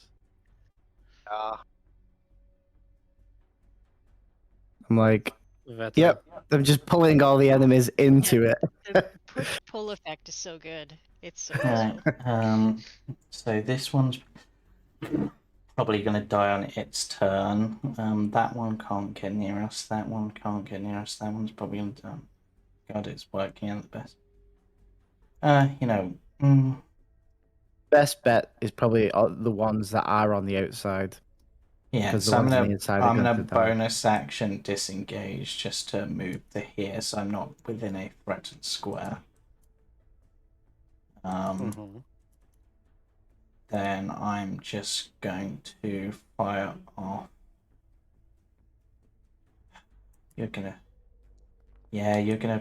I'm like, Vetter. yep, I'm just pulling all the enemies into it. The push-pull effect is so good. It's so Right. useful. So this one's probably going to die on its turn. That one can't get near us. That one can't get near us. That one's probably going to die. God, it's working out the best. Best bet is probably the ones that are on the outside. Yeah, Because the so ones on the inside are I'm going gonna to die. bonus action disengage just to move to here, so I'm not within a threatened square. Then I'm just going to fire off. You're gonna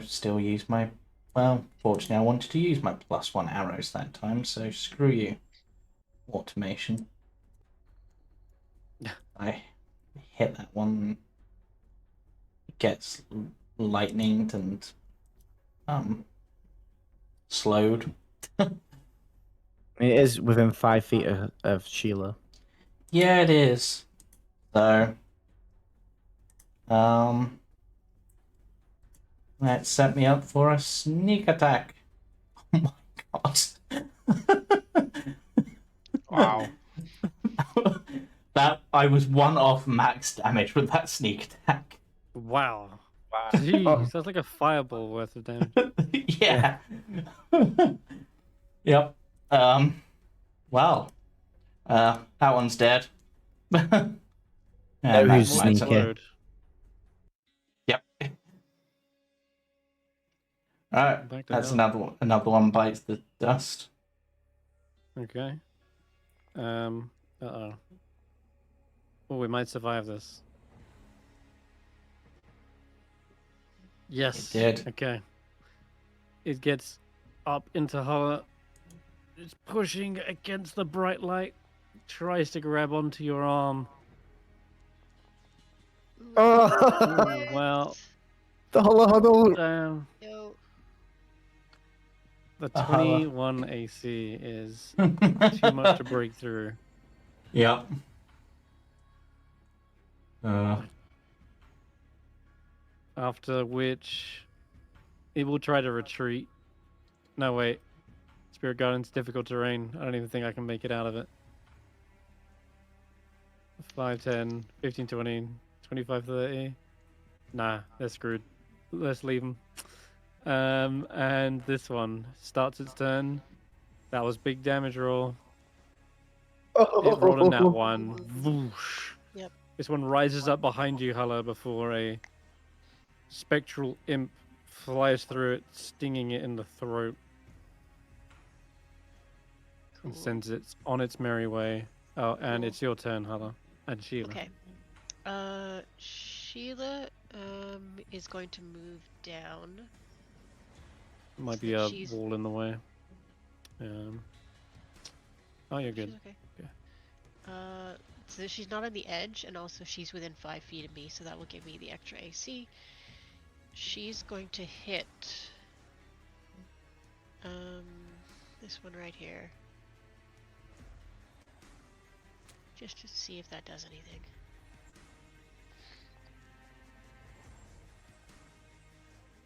still use my. Well, fortunately, I wanted to use my +1 arrows that time, so screw you, automation. I hit that one. It gets lightninged and slowed. It is within 5 feet of Sheila. Yeah, it is. So, let's set me up for a sneak attack. Oh my god. Wow. That I was one off max damage with that sneak attack. Wow. Wow. Jeez, that's like a fireball worth of damage. Yeah. Yep. Well. That one's dead. And Know that's who's my sneaky. turn. Explode. Yep. Alright. Back to That's hell. another one bites the dust. Okay. Uh-oh. Oh, we might survive this. Yes. It did. Okay. It gets up into Hulla. It's pushing against the bright light. Tries to grab onto your arm. Oh, Ooh, well, the huddle. No. the Hulla. 21 AC is too much to break through. Yep. After which, it will try to retreat. No, wait. Spirit Guardian's difficult terrain. I don't even think I can make it out of it. 5, 10, 15, 20, 25, 30. Nah, they're screwed. Let's leave them. And this one starts its turn. That was big damage roll. It rolled a nat 1. Whoosh. Yep. This one rises up behind you, Hulla, before a spectral imp flies through it, stinging it in the throat. And Cool. sends it on its merry way. Oh, and it's your turn, Hulla. And Sheila. Okay. Sheila is going to move down. Might so be that a she's- wall in the way. Oh, you're She's good. okay. Okay. So she's not on the edge, and also she's within 5 feet of me, so that will give me the extra AC. She's going to hit this one right here. Just to see if that does anything.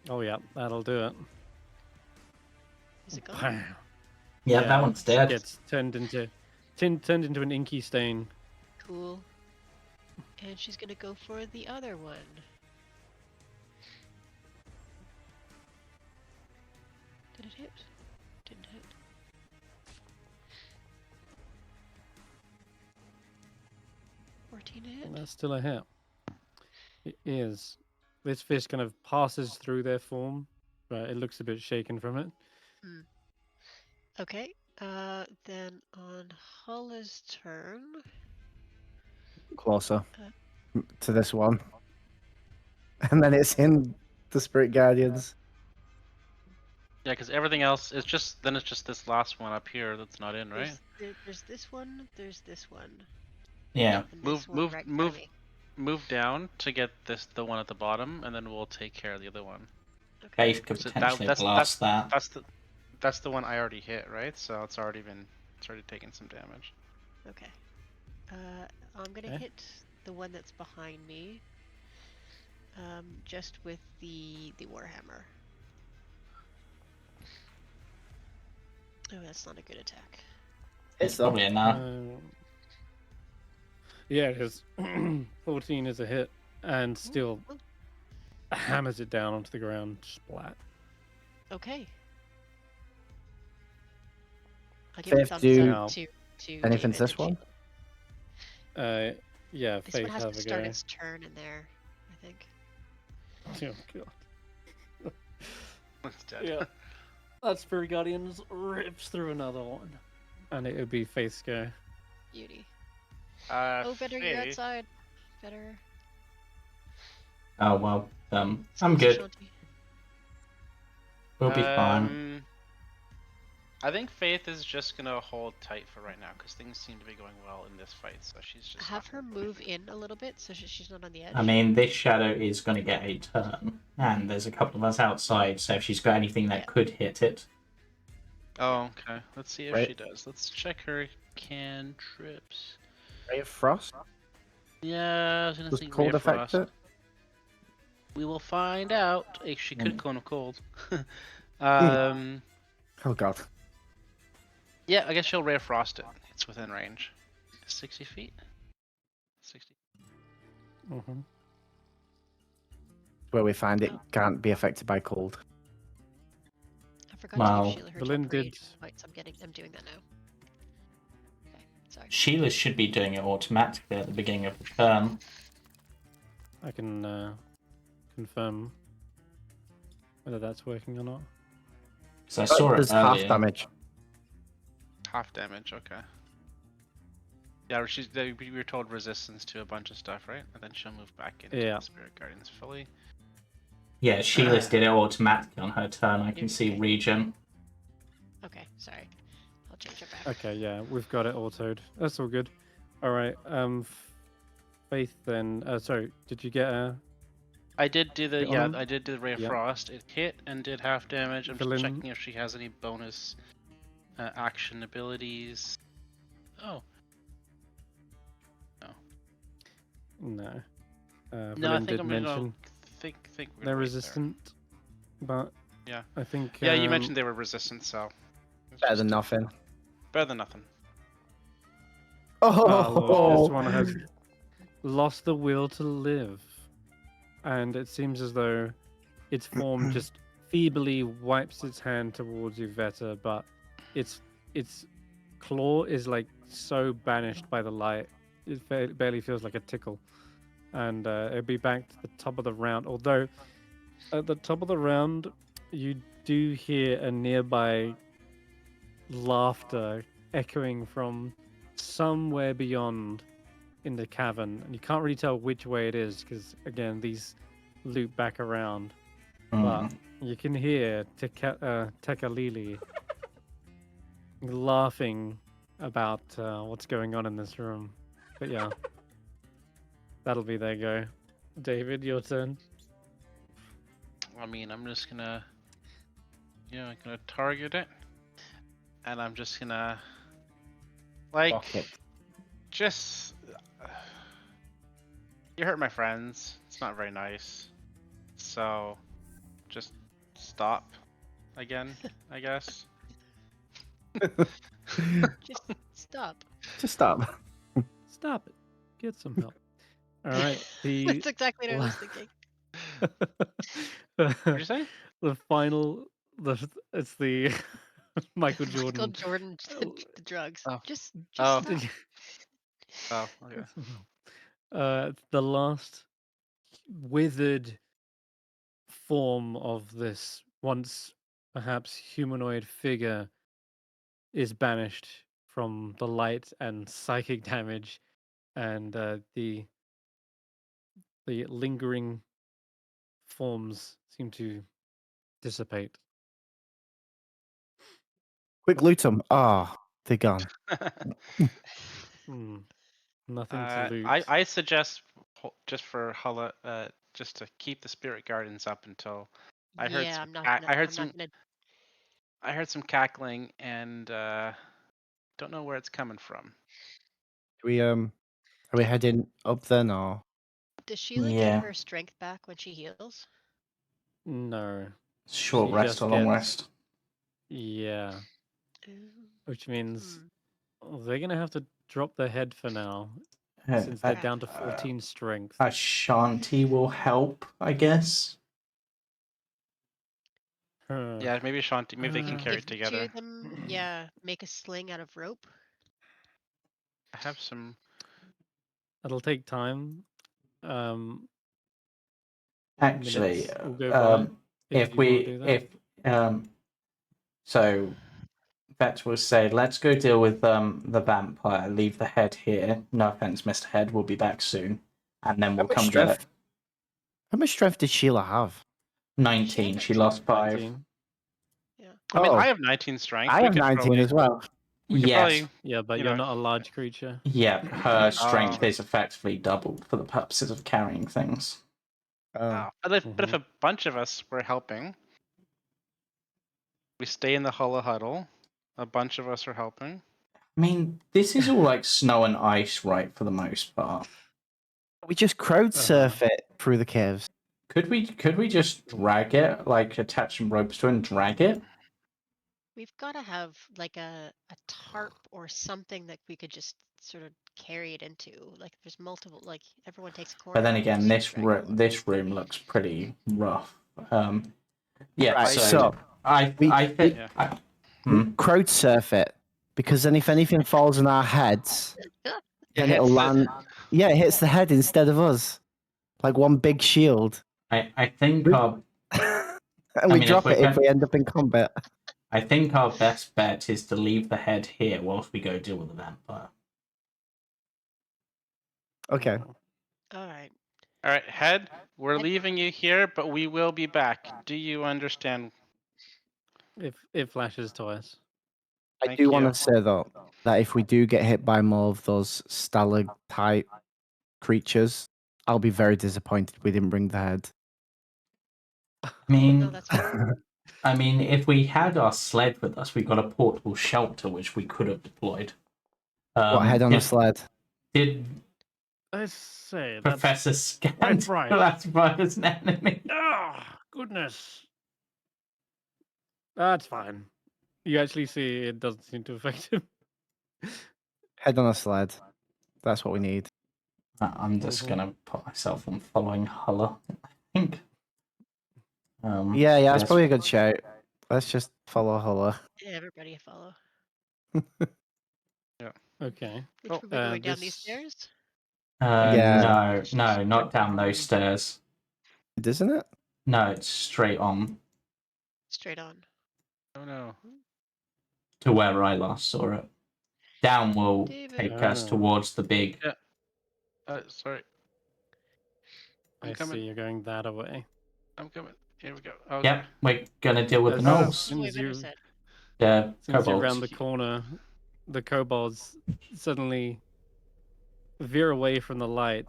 Oh, yeah, that'll do it. Is it gone? Bam. Yeah, that one's she dead. gets turned into an inky stain. Cool. And she's gonna go for the other one. Did it hit? Didn't hit. That's still a hit. It is. This fish kind of passes through their form, but it looks a bit shaken from it. Okay. Then on Hulla's turn. Closer to this one. And then it's in the Spirit Guardians. Yeah, because everything else is just this last one up here that's not in, right? There's this one. There's this one. Yeah. And Move, this one move, right in front of move, me. move down to get the one at the bottom, and then we'll take care of the other one. Okay. Faith could So potentially blast that. that's the one I already hit, right? So it's already taking some damage. Okay. I'm gonna Okay. hit the one that's behind me. Just with the warhammer. Oh, that's not a good attack. It's probably enough. Yeah, it is. 14 is a hit, and still Ooh. hammers it down onto the ground. Splat. Okay. I'll give a Faith, thumbs do up to anything David to this and one? Sheila. Yeah, This one Faith has have to a start go. its turn in there, I think. Oh god. It's dead. Yeah. That Spirit Guardians rips through another one. And it would be Faith's go. Beauty. Oh, Better, you're outside. Better. Oh well. I'm Excuse good. Ashanti. We'll be fine. I think Faith is just gonna hold tight for right now because things seem to be going well in this fight. So she's just Have her move in a little bit so she's not on the edge. I mean, this shadow is going to get a turn, and there's a couple of us outside. So if she's got anything that could hit it, Oh, okay. Let's see if Right. she does. Let's check her cantrips. Ray of Frost? Yeah, I was gonna Does say cold Ray of affect Frost. it? We will find out. If she could cone of cold. Oh god. Yeah, I guess she'll Ray of Frost it. It's within range. 60 feet? 60. Mm-hmm. Where we find it can't be affected by cold. I forgot Wow. to give Sheila her Berlin temporary did- fights. I'm doing that now. Okay, sorry. Sheila should be doing it automatically at the beginning of the turn. I can confirm whether that's working or not. Because I saw it There's earlier. half damage. Half damage, okay. Yeah, we were told resistance to a bunch of stuff, right? And then she'll move back into Yeah. the Spirit Guardians fully. Yeah, Sheila's did it automatically on her turn. I can see Okay. regen. Okay, sorry. I'll change it back. Okay, yeah, we've got it autoed. That's all good. All right. Faith then. Sorry, did you get a? I did do the Hit on him? I did do the Ray of Yeah. Frost. It hit and did half damage. I'm just Berlin- checking if she has any bonus action abilities. Oh. No. No, I Berlin think did I'm gonna mention think we're gonna they're wait resistant, but Yeah. I think. There. Yeah, you mentioned they were resistant, so it's Better just than nothing. better than nothing. Ah, look, Oh, this one has lost the will to live, and it seems as though its form just feebly wipes its hand towards you, Vetter, but its claw is like so banished by the light, it barely feels like a tickle, and it'll be back to the top of the round. Although at the top of the round, you do hear a nearby laughter echoing from somewhere beyond in the cavern, and you can't really tell which way it is because again these loop back around. But you can hear Tekalili laughing about what's going on in this room. But yeah, that'll be their go. David, your turn. I mean, I'm just gonna, gonna target it, and I'm just gonna, like, Fuck it. just. You hurt my friends. It's not very nice. So, just stop again, I guess. Just stop. Just stop. Stop it. Get some help. All right. That's exactly what I was thinking. What'd you say? The final. It's the Michael Michael Jordan. Jordan, the drugs. Oh. Just Oh. stop. Oh, okay. The last withered form of this once perhaps humanoid figure is banished from the light and psychic damage, and the lingering forms seem to dissipate. Quick loot them. Ah, they're gone. Nothing to loot. I suggest just for Hulla, just to keep the Spirit Guardians up until I heard Yeah, some. I'm not I gonna. heard I'm some. not gonna. I heard some cackling, and don't know where it's coming from. Are we heading up then, or Does Sheila get Yeah. her strength back when she heals? No. Short She rest just or long gets- rest? Yeah. Ooh, Which means hmm. they're gonna have to drop their head for now, Uh, since they're uh, down to 14 strength. Ashanti will help, I guess. Huh. Yeah, maybe Ashanti. Maybe they can Uh, carry Give it the two together. of them, yeah, make a sling out of rope. I have some. It'll take time. Actually, Minutes will go by if you want to do that. so Vet will say, let's go deal with the vampire. Leave the head here. No offense, Mr. Head. We'll be back soon, and then we'll much come get strength? it. how much strength did Sheila have? 19. had She lost 5. 19. Yeah. I mean, Oh. I have 19 strength. I We have could 19 probably, as well. We could Yes. probably. Yeah, but You you're know, not a large creature. Yeah, her strength Oh. is effectively doubled for the purposes of carrying things. But if a bunch of us were helping, we stay in the Hulla huddle. A bunch of us are helping. I mean, this is all like snow and ice, right, for the most part. We just crowd surf it through the caves. Could we just drag it, like attach some ropes to it and drag it? We've got to have like a tarp or something that we could just sort of carry it into. Like there's multiple, like everyone takes a corner. But then and we again, just drag it along. this room looks pretty rough. Yeah, Right, so, so I think Yeah. crowd surf it, because then if anything falls on our heads, then it'll hits it. land. Yeah, it hits the head instead of us, like one big shield, I think We- our and we mean, drop if it we're if we end up in combat. I think our best bet is to leave the head here whilst we go deal with the vampire. Okay. All right. All right, Head. We're Head. leaving you here, but we will be back. Do you understand? If it flashes twice. I Thank do want you. to say though that if we do get hit by more of those stalactite creatures, I'll be very disappointed we didn't bring the head. I No, mean, that's fine. I mean, if we had our sled with us, we got a portable shelter which we could have deployed. What head on a did- sled? Did I say Professor Scant right. classify as an enemy? Oh, goodness. That's fine. You actually see it doesn't seem to affect him. Head on a sled. That's what we need. I'm just gonna put myself on following Hulla, I think. Yeah, that's yes. probably a good shout. Let's just follow Hulla. Yeah, everybody follow. Okay. Which were we going down these stairs? Yeah. No, not down those stairs. Isn't it? No, it's straight on Straight on. Oh no. to where I last saw it. Down will David. take us Oh. towards the big. Sorry. I see you're going that away. I'm coming. Here we go. Okay. Yep, we're gonna deal with the As gnolls. soon Way as better you- said. The Since you're around kobolds. the corner, the kobolds suddenly veer away from the light.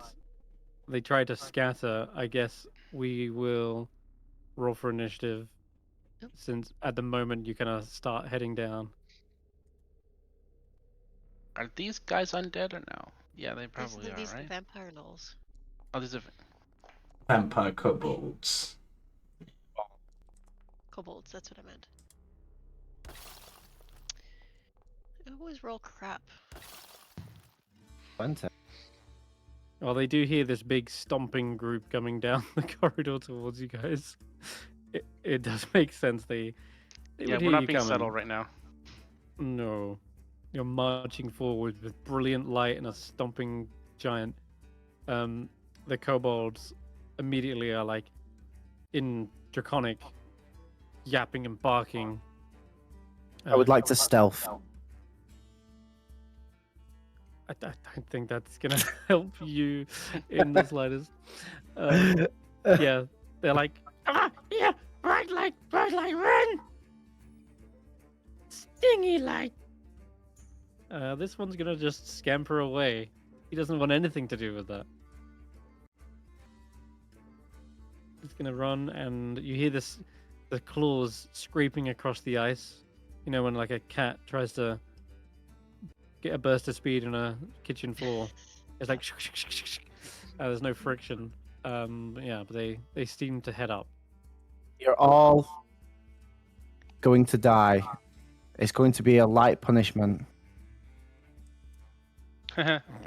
They try to scatter. I guess we will roll for initiative, Yep. since at the moment you kind of start heading down. Are these guys undead or no? Yeah, they These probably are are, these right? the vampire gnolls. Oh, these are. Vampire kobolds. Kobolds, that's what I meant. I always roll crap. 20. Well, they do hear this big stomping group coming down the corridor towards you guys. It does make sense. They Yeah, would we're hear not you being coming. subtle right now. No. You're marching forward with brilliant light and a stomping giant. The kobolds immediately are like in draconic, yapping and barking. I would like to stealth. I don't think that's gonna help you in the slightest. Yeah, they're like, yeah, bright light, run! Stingy light. This one's gonna just scamper away. He doesn't want anything to do with that. It's gonna run, and you hear the claws scraping across the ice. You know when like a cat tries to get a burst of speed on a kitchen floor. It's like there's no friction. Yeah, but they seem to head up. You're all going to die. It's going to be a light punishment.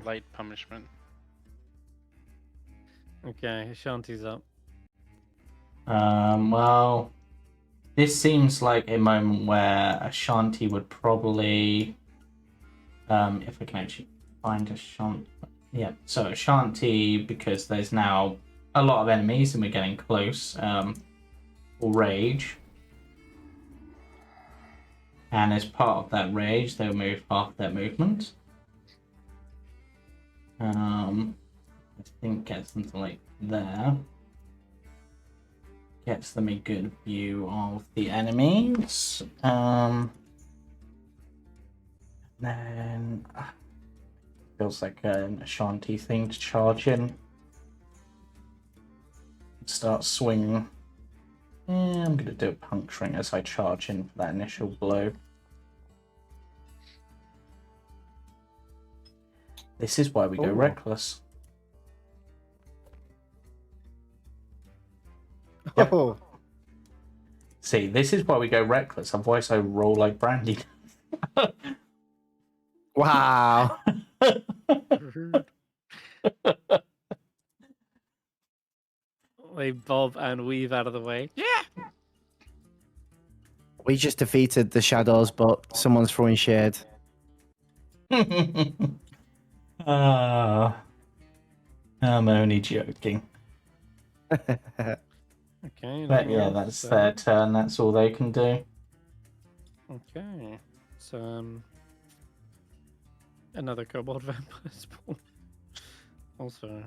Light punishment. Okay, Ashanti's up. Well, this seems like a moment where Ashanti would probably, if I can actually find Ashanti. Yeah, so Ashanti, because there's now a lot of enemies and we're getting close, will rage. And as part of that rage, they'll move half their movement. I think gets them to like there. Gets them a good view of the enemies. Then feels like an Ashanti thing to charge in. Start swinging. I'm gonna do a puncturing as I charge in for that initial blow. This is why we go Ooh. reckless. Yep. Oh, See, this is why we go reckless. Otherwise, I roll like Brandee. wow. They bob and weave out of the way. Yeah. We just defeated the shadows, but someone's throwing shade. I'm only joking. Okay. But nothing yeah, else, that's so- their turn. That's all they can do. Okay. So another kobold vampire spawn. Also,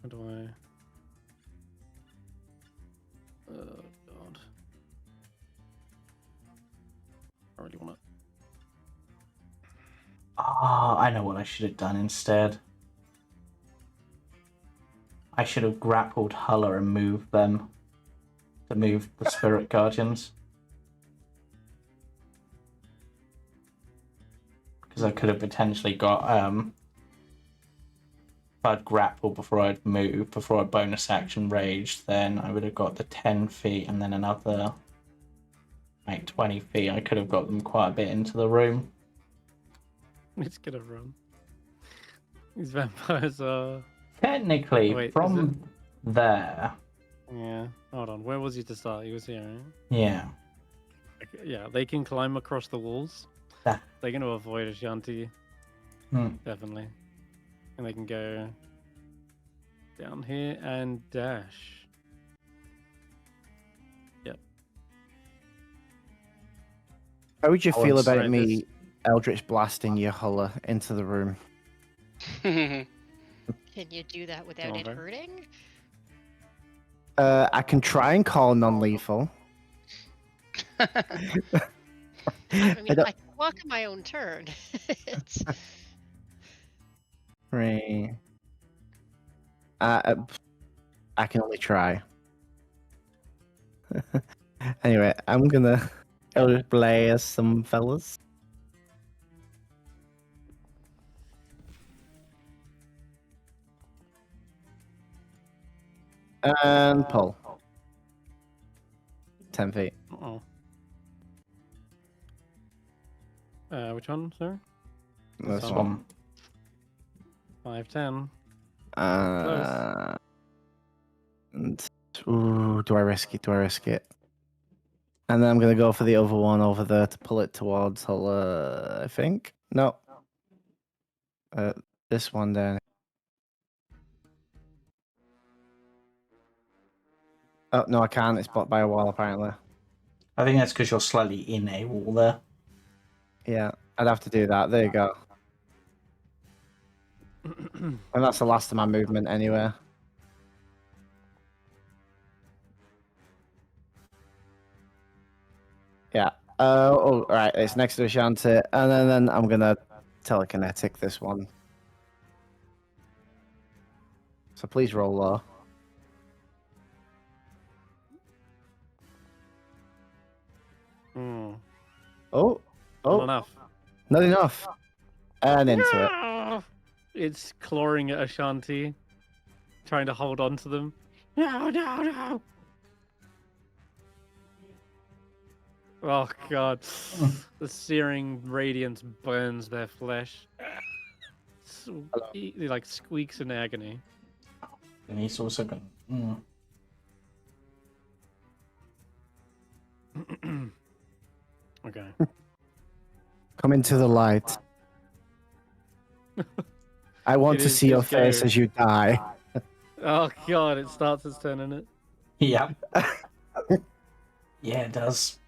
how do I? Oh god. I really want I know what I should have done instead. I should have grappled Hulla and moved them to move the Spirit Guardians. Because I could have potentially got, if I'd grappled before I'd moved, before I bonus action raged, then I would have got the 10 feet and then another, like 20 feet. I could have got them quite a bit into the room. It's gonna run. These vampires are. Technically, Wait, is from there, Yeah. Hold on. Where was he to start? He was here. Right? yeah. Okay, yeah, they can climb across the walls. Ah. They're gonna avoid Ashanti. Hmm. Definitely. And they can go down here and dash. Yep. How would you I feel wouldn't about say me this. Eldritch blasting your Hulla into the room? Can you do that without it Over. hurting? I can try and call non-lethal. I mean, don't- I can walk on my own turn. It's... Right. I can only try. Anyway, I'm gonna Eldritch Blast some fellas. And pull. 10 feet. Uh-oh. Which one, sir? This This one. one. 5'10". And ooh, do I risk it? Do I risk it? And then I'm gonna go for the other one over there to pull it towards Hulla, I think. No. This one down. Oh no, I can't. It's blocked by a wall apparently. I think that's because you're slightly in a wall there. Yeah, I'd have to do that. There you go. And that's the last of my movement anyway. Yeah. Oh, right. It's next to Ashanti, and then I'm gonna telekinetic this one. So please roll low. Not enough. And into it. No! It's clawing at Ashanti, trying to hold on to them. No, no, no! Oh god. The searing radiance burns their flesh. He like squeaks in agony. And he's also going. Okay. Come into the light. I want It to is see your his face go. as you die. Oh god, it starts its turn, isn't it? Yeah. Yeah, it does.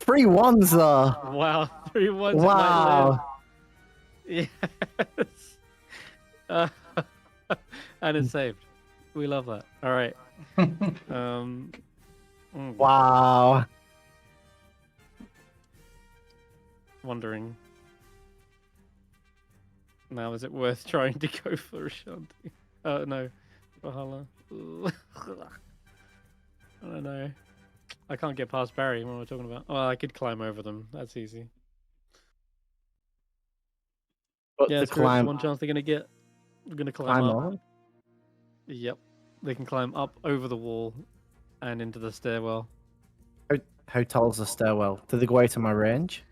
3 1s though. Wow, 3 1s. Wow. Yes. And it's saved. We love that. All right. Wow. Wondering. Now, is it worth trying to go for Ashanti? No. For Hulla. I don't know. I can't get past Barry. What am I talking about? Oh, I could climb over them. That's easy. But Yeah, the it's climb. one chance they're gonna get. They're gonna climb Climb up. over? Yep, they can climb up over the wall and into the stairwell. How tall's the stairwell? Do they go out of my range?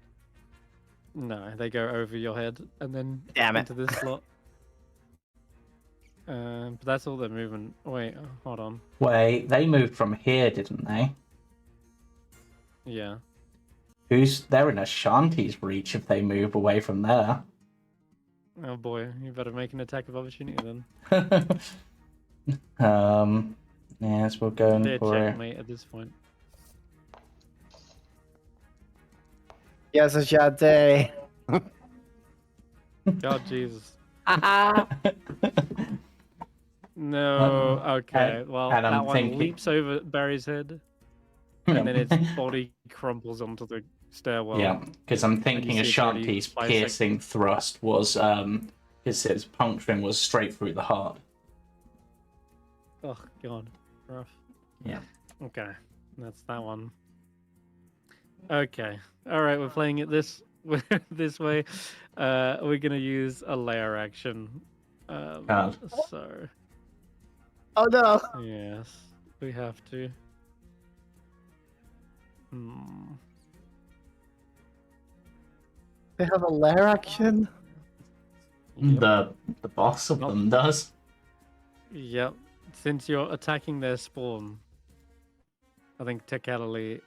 No, they go over your head and then Damn it. into this slot. But that's all their movement. Wait, hold on. Wait, they moved from here, didn't they? Yeah. They're in Ashanti's reach if they move away from there. Oh boy, you better make an attack of opportunity then. Yes, we're going They're for it. checkmate at this point. Yes, Ashanti. God, Jesus. No. Okay. Well, and I'm that one thinking- leaps over Barry's head, and then its body crumples onto the stairwell. Yeah, because I'm thinking see it's already Ashanti's bisected. piercing thrust was because its puncturing was straight through the heart. Oh God, rough. Yeah. Okay, that's that one. Okay, all right, we're playing it this this way. We're gonna use a layer action. God. So Oh no. yes, we have to. They have a lair action. Yep. The boss of Nope. them does. Yep. Since you're attacking their spawn, I think Tekalili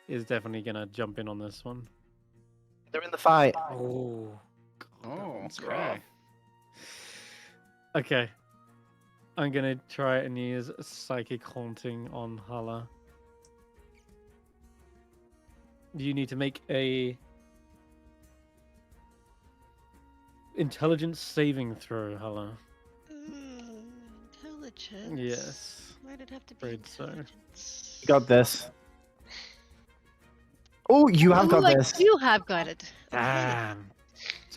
is definitely gonna jump in on this one. They're in the fight. Oh. Oh, okay. Okay. I'm gonna try and use Psychic Haunting on Hulla. You need to make a intelligence saving throw, Hulla. Intelligence. Yes. Why'd it have to be Afraid so. intelligence? You got this. Oh, you have got this. You have got it. Damn.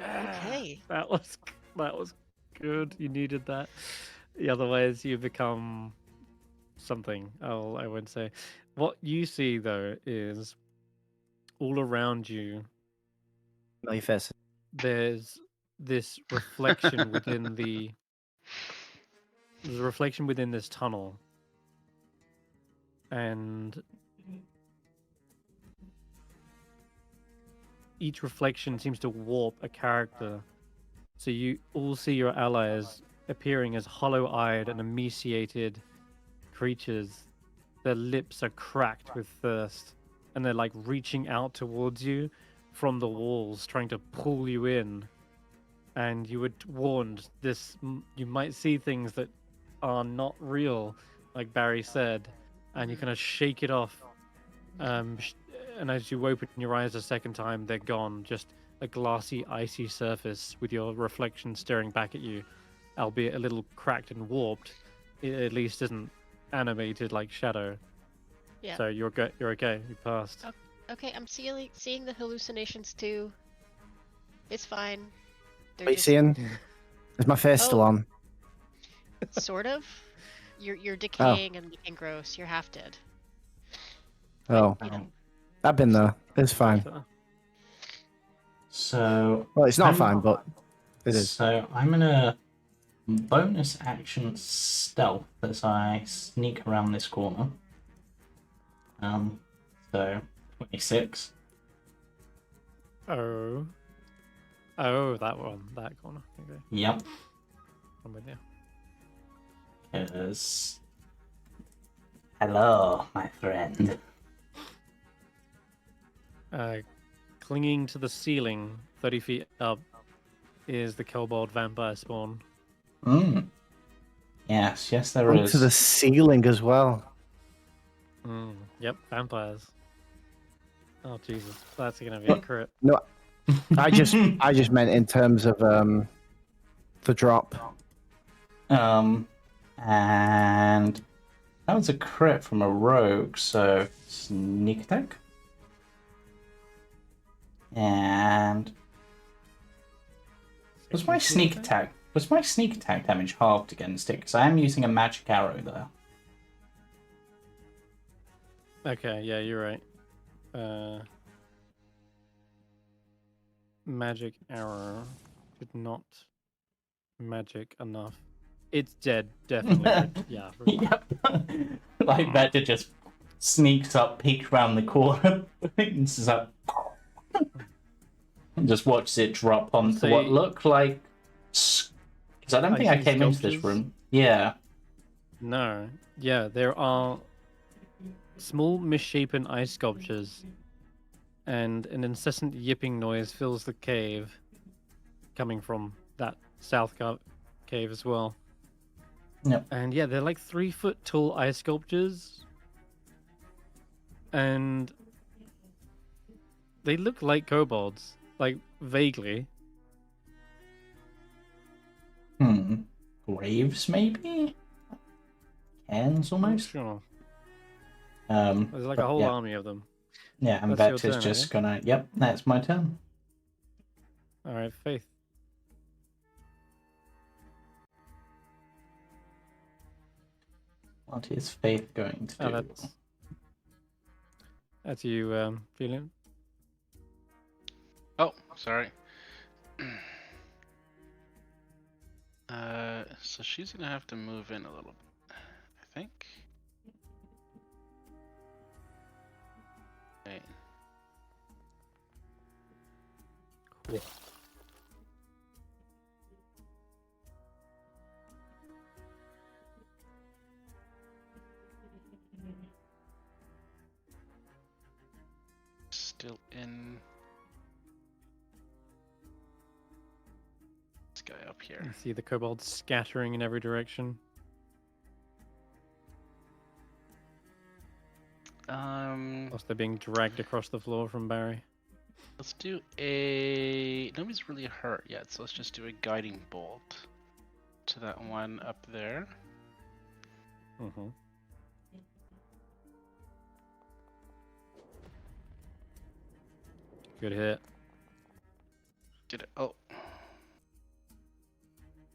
Okay. That was good. You needed that. Otherwise, you become something. I won't say. What you see though is all around you. No, your face. There's this reflection within there's a reflection within this tunnel, and each reflection seems to warp a character. So you all see your allies appearing as hollow-eyed and emaciated creatures. Their lips are cracked with thirst, and they're like reaching out towards you from the walls, trying to pull you in. And you were warned, you might see things that are not real, like Barry said, and you kind of shake it off. And as you open your eyes a second time, they're gone. Just a glassy, icy surface with your reflection staring back at you, albeit a little cracked and warped. It at least isn't animated like Shadow. Yeah. So you're good. You're okay. You passed. Okay, I'm seeing the hallucinations too. It's fine. They're What are you just seeing? Is my face still Oh. on? sort of. You're decaying and looking gross. You're half dead. Oh, You know. I've been there. It's fine. So Well, it's not I'm- fine, but it is. So I'm gonna bonus action stealth as I sneak around this corner. So 26. Oh, that one, that corner. Okay, Yep. I'm with you. Because hello, my friend. Clinging to the ceiling, 30 feet up, is the kobold vampire spawn. Yes, there Onto is. the ceiling as well. Yep, vampires. Oh Jesus, that's gonna be a crit. No, I just meant in terms of the drop. And that was a crit from a rogue, so sneak attack. And was my sneak attack damage halved against it? Because I am using a magic arrow there. Okay, yeah, you're right. Magic arrow did not magic enough. It's dead, definitely. Yeah. Yep. Like that, just sneaks up, peeks around the corner, and just like, and just watches it drop onto what look like. Because I don't think I came into this room. Yeah. No. Yeah, there are small misshapen ice sculptures, and an incessant yipping noise fills the cave, coming from that south cave as well. Yep. And yeah, they're like 3-foot tall ice sculptures, and they look like kobolds, like vaguely. Graves, maybe? Hands, almost? Sure. There's There's like a whole army of them. Yeah, and That's your Vet's turn, just gonna... Yep, that's my turn. All right, Faith. What is Faith going to do? That's you, Julian. Oh, sorry. So she's gonna have to move in a little bit, I think. Wait. Cool. Still in this guy up here. You see the kobolds scattering in every direction. Whilst they're being dragged across the floor from Barry. Let's do a... Nobody's really hurt yet, so let's just do a guiding bolt to that one up there. Mm-hmm. Good hit. Did it? Oh.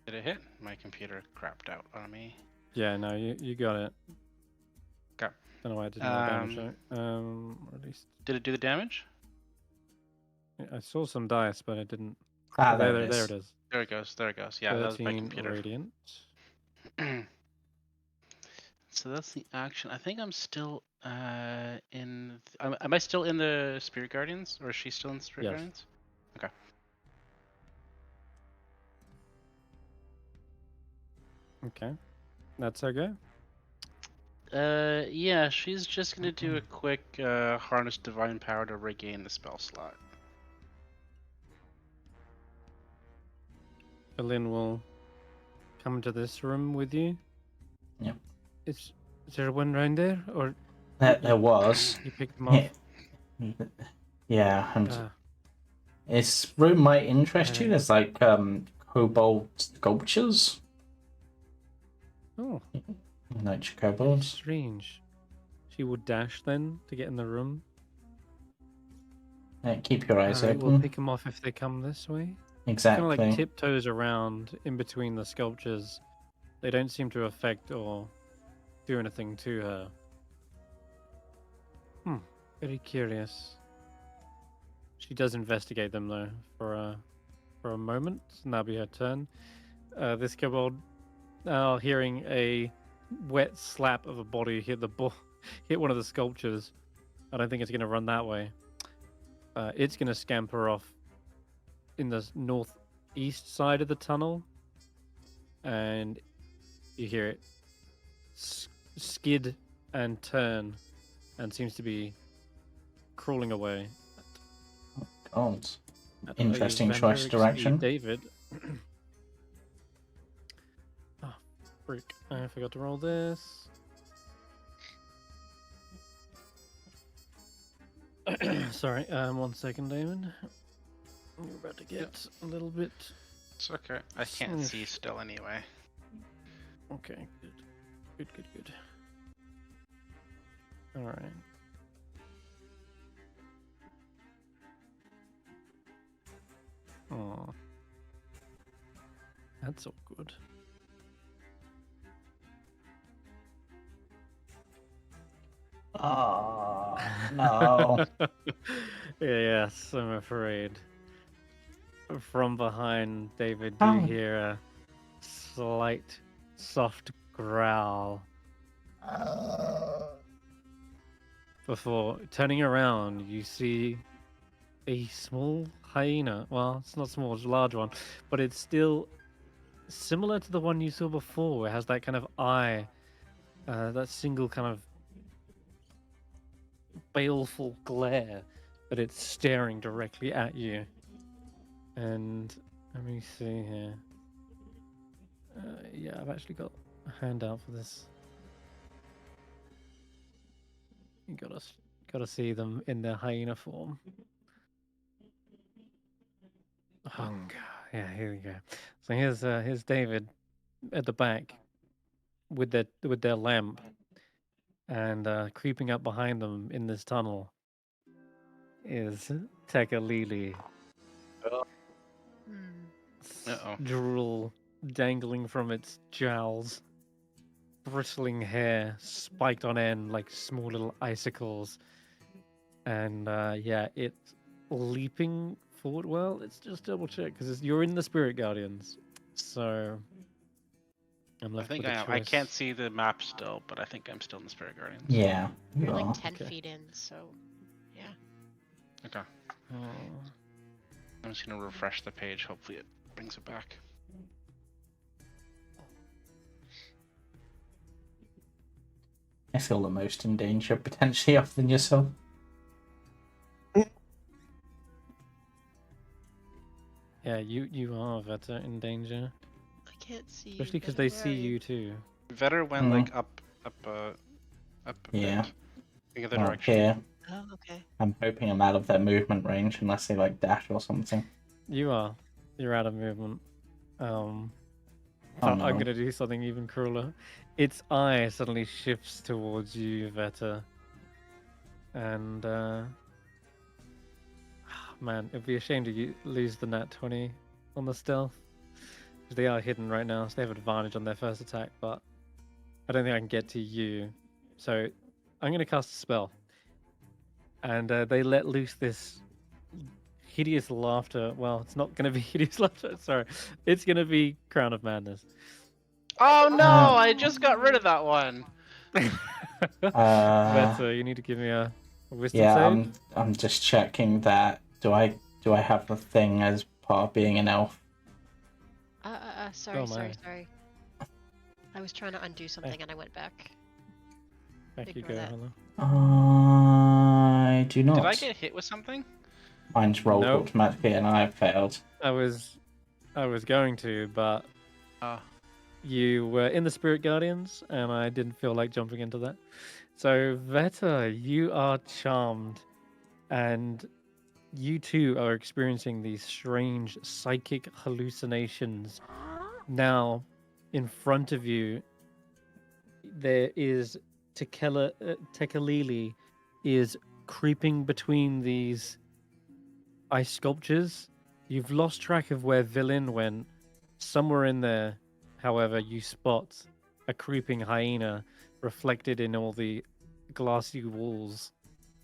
Did it hit? My computer crapped out on me. Yeah, no, you got it. Okay. Don't know why I didn't know damage. Or at least Did it do the damage? I saw some dice, but I didn't. Ah, there there it is. it is. There it goes. There it goes. Yeah, that was my 13 computer. radiant. So that's the action. I think I'm still in. Am I still in the Spirit Guardians, or is she still in the Spirit Yes. Guardians? Okay. Okay, that's her go. Yeah, she's just gonna do a quick harness divine power to regain the spell slot. Berlin will come to this room with you. Yep. Is there one round there, or There was. you picked them off? Yeah, and Ah, this room might interest you. There's like kobold sculptures. oh, Nature kobolds. strange. She would dash then to get in the room. Yeah, keep your eyes Alright, open. we'll pick them off if they come this way. Exactly. Kind of like tiptoes around in between the sculptures. They don't seem to affect or do anything to her. Very curious. She does investigate them though for a moment, and that'll be her turn. This kobold, hearing a wet slap of a body hit hit one of the sculptures. I don't think it's going to run that way. It's going to scamper off in the northeast side of the tunnel, and you hear it skid and turn, and seems to be crawling away. God. At Interesting choice Vendrick's direction. David. Oh, freak. I forgot to roll this. Sorry, 1 second, Damon. You're about to get a little bit... It's okay. I can't see still anyway. Okay, good. Alright. Oh, that's all good. Oh, no. Yes, I'm afraid. From behind, David, Oh. you hear a slight, soft growl. Before turning around, you see a small hyena. Well, it's not small, it's a large one, but it's still similar to the one you saw before. It has that kind of eye, that single kind of baleful glare, but it's staring directly at you. And let me see here. Yeah, I've actually got a handout for this. You gotta see them in their hyena form. Hunger. Yeah, here we go. So here's David at the back with their lamp, and creeping up behind them in this tunnel is Tekalili. Uh-oh. Drool dangling from its jowls, bristling hair spiked on end like small little icicles, and yeah, it's leaping forward. Well, let's just double check because you're in the Spirit Guardians, so I'm I left think with I a am. choice. I can't see the map still, but I think I'm still in the Spirit Guardians. Yeah. You're you are. like 10 Okay. feet in, so yeah. Okay. Oh. I'm just gonna refresh the page. Hopefully it brings it back. I feel the most in danger, potentially, other than yourself. Yeah, you are Veta in danger, I can't see you. especially because Vetter, they where see are you too. Vetter went Mm. like up a Yeah. bit. The other Right direction. here. Oh, okay. I'm hoping I'm out of their movement range unless they like dash or something. You're out of movement. Oh, But no. I'm gonna do something even crueler. Its eye suddenly shifts towards you, Veta. And man, it'd be a shame to lose the nat 20 on the stealth. Because they are hidden right now, so they have advantage on their first attack, but I don't think I can get to you. So I'm gonna cast a spell. And they let loose this hideous laughter. Well, it's not gonna be hideous laughter, sorry. It's gonna be Crown of Madness. Oh no! I just got rid of that one. Veta, you need to give me a wisdom Yeah, save. I'm just checking that. Do I have the thing as part of being an elf? Sorry, Oh, sorry, my. sorry. I was trying to undo something and I went back. Back you Ignore go, that. Hulla. I do not. Did I get hit with something? Mine's rolled Nope. automatically and I failed. I was going to, but Ah. you were in the Spirit Guardians, and I didn't feel like jumping into that. So, Veta, you are charmed, and you too are experiencing these strange psychic hallucinations. Now, in front of you, there is Tekalili is creeping between these ice sculptures. You've lost track of where Villain went. Somewhere in there, however, you spot a creeping hyena reflected in all the glassy walls,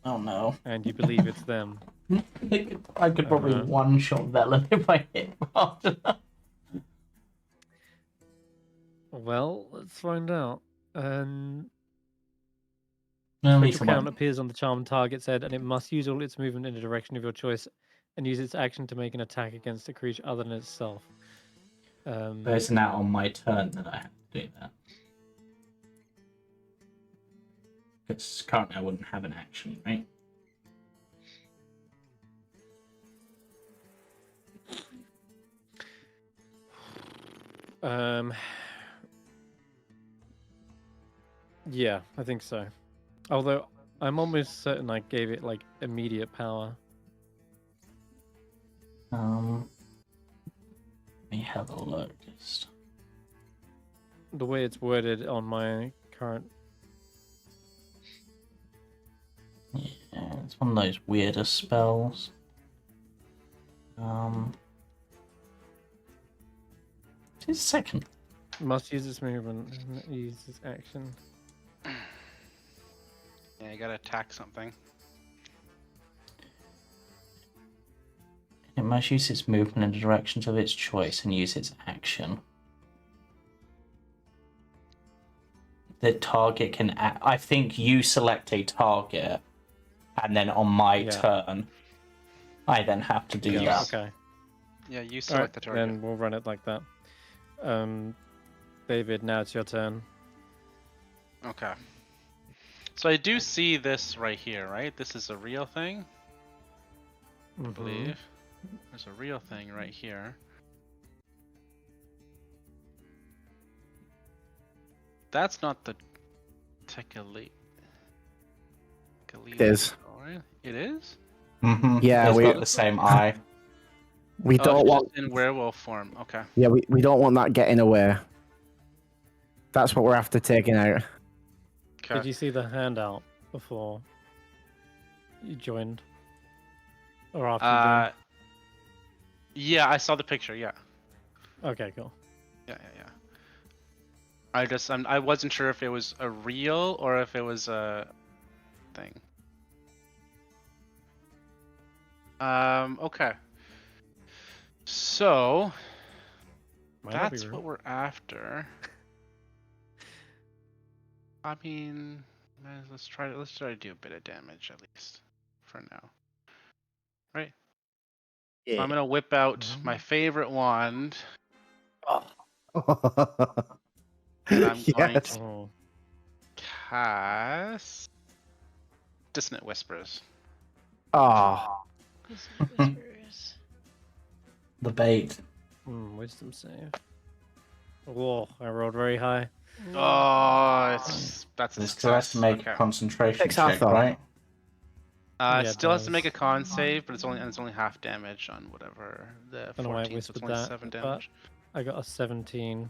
Oh no. and you believe it's them. I could probably Uh-huh. one-shot Velen if I hit after that. Well, let's find out. At least Spectral I count won't. appears on the charmed target said, and it must use all its movement in the direction of your choice, and use its action to make an attack against a creature other than itself. But isn't that on my turn that I have to do that? Because currently I wouldn't have an action, right? Yeah, I think so. Although I'm almost certain I gave it like immediate power. Let me have a look. Just... The way it's worded on my current. Yeah, it's one of those weirder spells. Just a second. Must use its movement, use its action. Yeah, you gotta attack something. It must use its movement in the directions of its choice and use its action. The target can... I think you select a target, and then on my turn, I then have to do that. Okay. Yeah, you select the target. Then we'll run it like that. David, now it's your turn. Okay. So I do see this right here, right? This is a real thing, I believe. There's a real thing right here. That's not the Tekali. It is. It is? Mm-hmm. Yeah, it's we got the same eye. We don't it's want. just in werewolf form. Okay. Yeah, we don't want that getting away. That's what we're after taking out. Okay. Did you see the handout before you joined? Or after you joined? Yeah, I saw the picture. Yeah. Okay, cool. Yeah. I wasn't sure if it was a real or if it was a thing. Okay. So that's what we're after. I mean, let's try to do a bit of damage at least for now. Right? Yeah. So I'm gonna whip out my favorite wand. And I'm going to cast Dissonant Whispers. Oh. Whispers. The bait. Wisdom save. Whoa, I rolled very high. Oh, that's a It still has to make a concentration Takes half check, though. right? Yeah, it still has to does. make a con save, but it's only half damage on whatever the I don't know why I 14, so it's whispered only that, 7 but damage. I got a 17,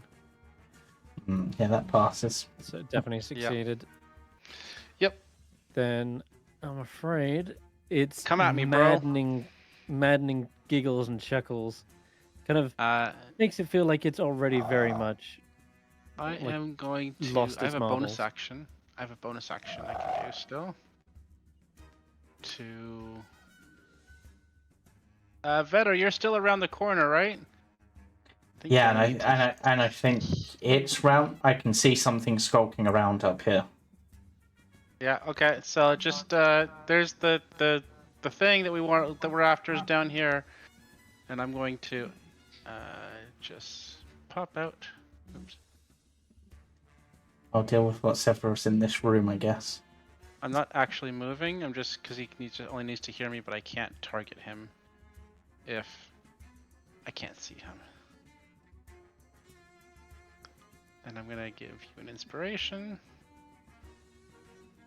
Yeah, that passes. so it definitely succeeded. Yep. Then I'm afraid it's Come at me, bro. maddening giggles and chuckles. Kind of makes it feel like it's already very much. I am going to. lost I have its a marbles. bonus action. I can do still. Vetter, you're still around the corner, right? Yeah, and I think it's round. I can see something skulking around up here. Yeah. Okay. So just there's the thing that we're after is down here, and I'm going to just pop out. Oops. I'll deal with what's Severus in this room, I guess. I'm not actually moving. I'm just because he only needs to hear me, but I can't target him if I can't see him. And I'm gonna give you an inspiration.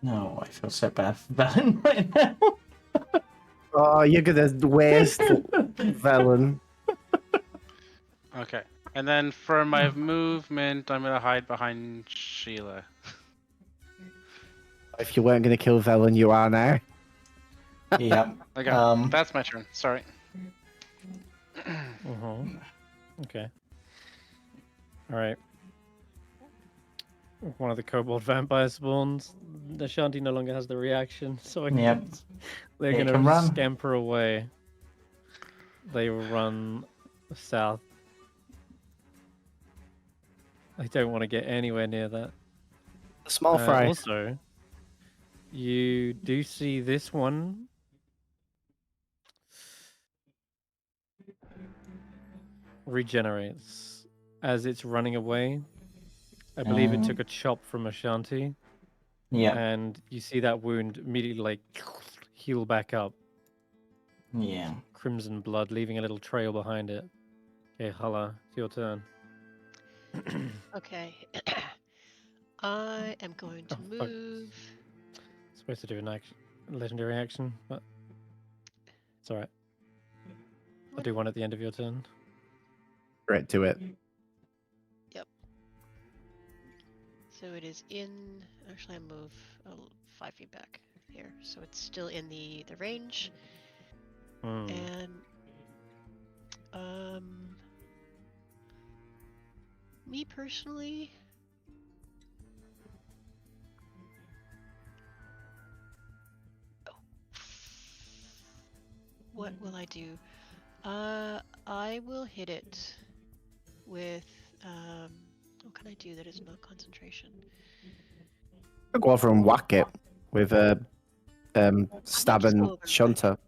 No, I feel so bad for Velen right now. Oh, you're gonna waste Velen. Okay. And then for my movement, I'm gonna hide behind Sheila. If you weren't gonna kill Velen, you are now. Yeah. Okay. That's my turn. Sorry. Okay. All right. one of the kobold vampire spawns. The Ashanti no longer has the reaction, so Yep. they're It gonna can run. scamper away. They run south. I don't want to get anywhere near that. Small fry. Also, you do see this one. Regenerates as it's running away. I believe it took a chop from Ashanti, Yeah. and you see that wound immediately like heal back up. Yeah. Crimson blood, leaving a little trail behind it. Okay, Hulla, it's your turn. Okay. I am going to Oh, fuck. move. Supposed to do a legendary action, but it's alright. I'll do one at the end of your turn. Right, do it. So it is in. Actually, I move 5 feet back here, so it's still in the range. And me personally, what will I do? I will hit it with what can I do that is not concentration? I'll go over and whack it with a stab just and go over and shunter.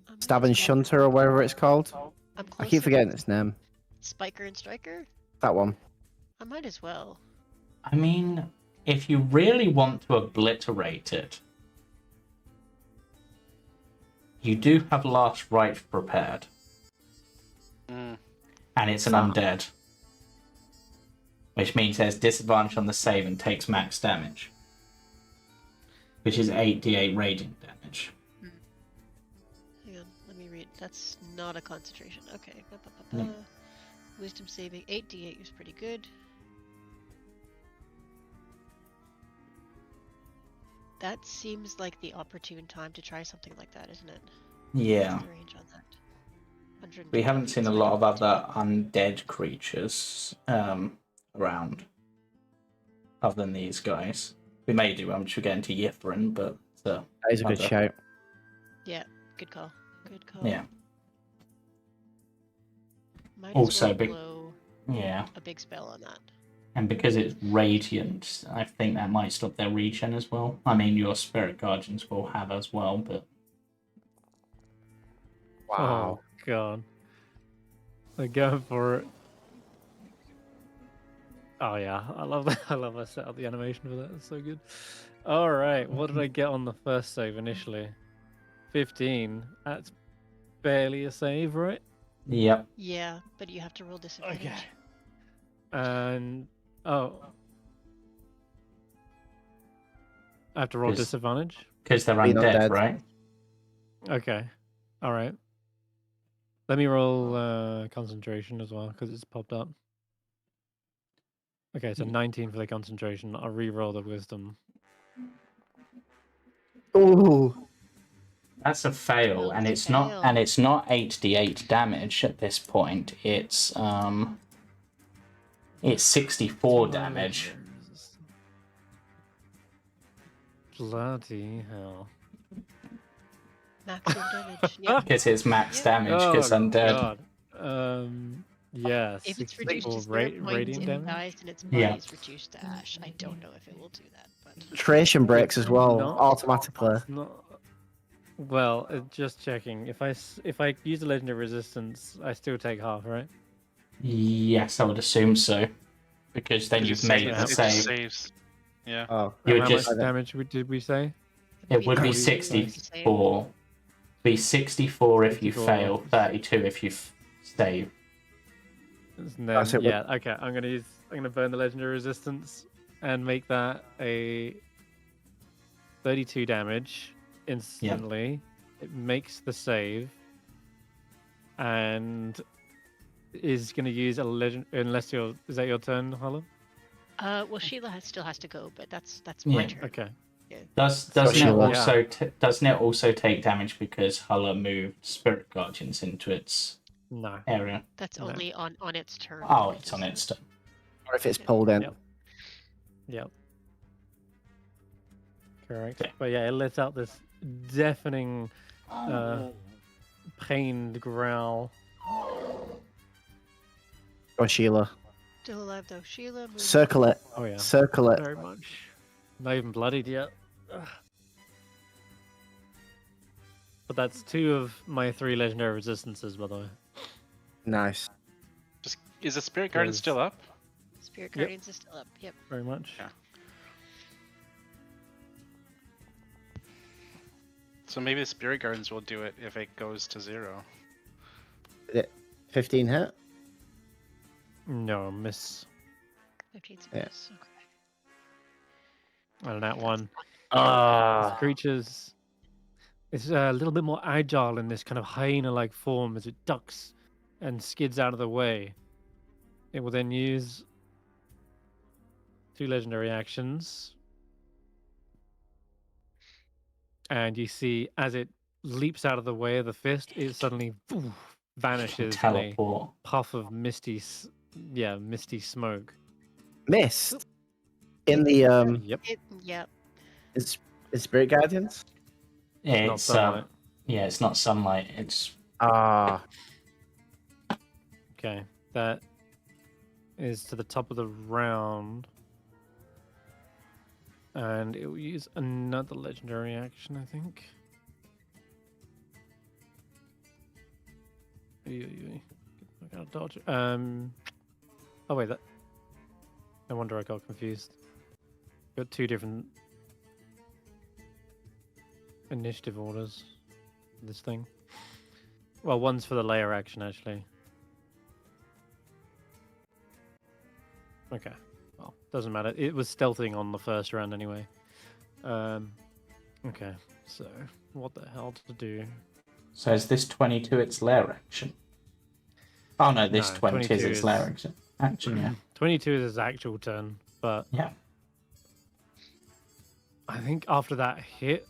I'm Stab just and going- shunter or whatever it's called. I'm I keep closer forgetting to its name. Spiker and Striker. That one. I might as well. I mean, if you really want to obliterate it, you do have Last Rite prepared. Mm. And it's an undead. Which means there's disadvantage on the save and takes max damage. Which is 8d8 radiant damage. Hang on, let me read. That's not a concentration. Okay. No. Wisdom saving 8d8 is pretty good. That seems like the opportune time to try something like that, isn't it? Yeah. What's the range on that? 120 We haven't feet, seen a so I lot of don't- other undead creatures around. Other than these guys. We may do, I'm sure get into Yithrin, but That is a good other- shout. Yeah, good call. Good call. Yeah. Might Also as well big- blow Yeah. a big spell on that. And because it's radiant, I think that might stop their regen as well. I mean, your spirit guardians will have as well, but Oh god. They're going for it. Oh yeah, I love that. I love I set up the animation for that. It's so good. All right, what did I get on the first save initially? 15. That's barely a save, right? yep. Yeah, but you have to roll disadvantage. Okay. And oh, I have to roll Is- disadvantage. Because they're Being undead, undead. right? Okay. All right. Let me roll concentration as well because it's popped up. Okay, so 19 for the concentration. I'll re-roll the wisdom. Ooh. That's a fail, Oh, and it's it's a not fail. and it's not 8d8 damage at this point. It's 64 damage. Bloody hell. Maximum damage. Yep. Because it's max Yep. damage, because undead. God. Yeah, If it's 64 reduced to 0 points, radiant it damage. dies and its body Yeah. is reduced to ash. I don't know if it will do that, but Tration breaks as well, No. automatically. It's not. Well, just checking. If I use a legendary resistance, I still take half, right? Yes, I would assume so. Because then you've made it the It just save. saves. Yeah. Oh, You And would how just- much damage did we say? It would be Maybe 64. Be 64 if you 64. fail, 32 if you save. And That's then, it, yeah, okay. I'm gonna burn the legendary resistance and make that a 32 damage instantly. It makes the save, and is gonna use a legend. Unless is that your turn, Hulla? well, Sheila still has to go, but that's my Yeah. turn. Okay. Doesn't it Sheila. also doesn't it also take damage because Hulla moved Spirit Guardians into its No. area? That's No. only on its turn. Oh, it's on its turn. or if it's pulled in. Yep. Yep. Correct. But yeah, it lets out this deafening, pained growl. Or Sheila. Still alive though. Sheila, move. Circle it. Oh yeah, Circle it. very much. Not even bloodied yet. Ugh. But that's 2 of my 3 legendary resistances, by the way. Nice. Just is the Spirit Guardian Close. still up? Spirit Guardians is still up. Yep. Very much. Yeah. So maybe the Spirit Guardians will do it if it goes to 0. 15 hit? No, miss. 15's Yeah. miss. Okay. And that one. Ah. Creatures. It's a little bit more agile in this kind of hyena-like form as it ducks and skids out of the way. It will then use 2 legendary actions. And you see, as it leaps out of the way of the fist, it suddenly vanishes in a Teleport. puff of misty smoke. Missed. In the Yep. Yep. is Spirit Guardians? Not It's sunlight. yeah, it's not sunlight. It's Ah. Okay, that is to the top of the round. And it will use another legendary action, I think. I gotta dodge. Oh wait, that. No wonder I got confused. Got 2 different initiative orders. For this thing. Well, one's for the layer action actually. Okay. Well, doesn't matter. It was stealthing on the first round anyway. Okay. So, what the hell to do? so is this 22 its lair action? Oh no, this No, 20 is 22 its is- lair action. Action, yeah. 22 is his actual turn, but Yeah. I think after that hit,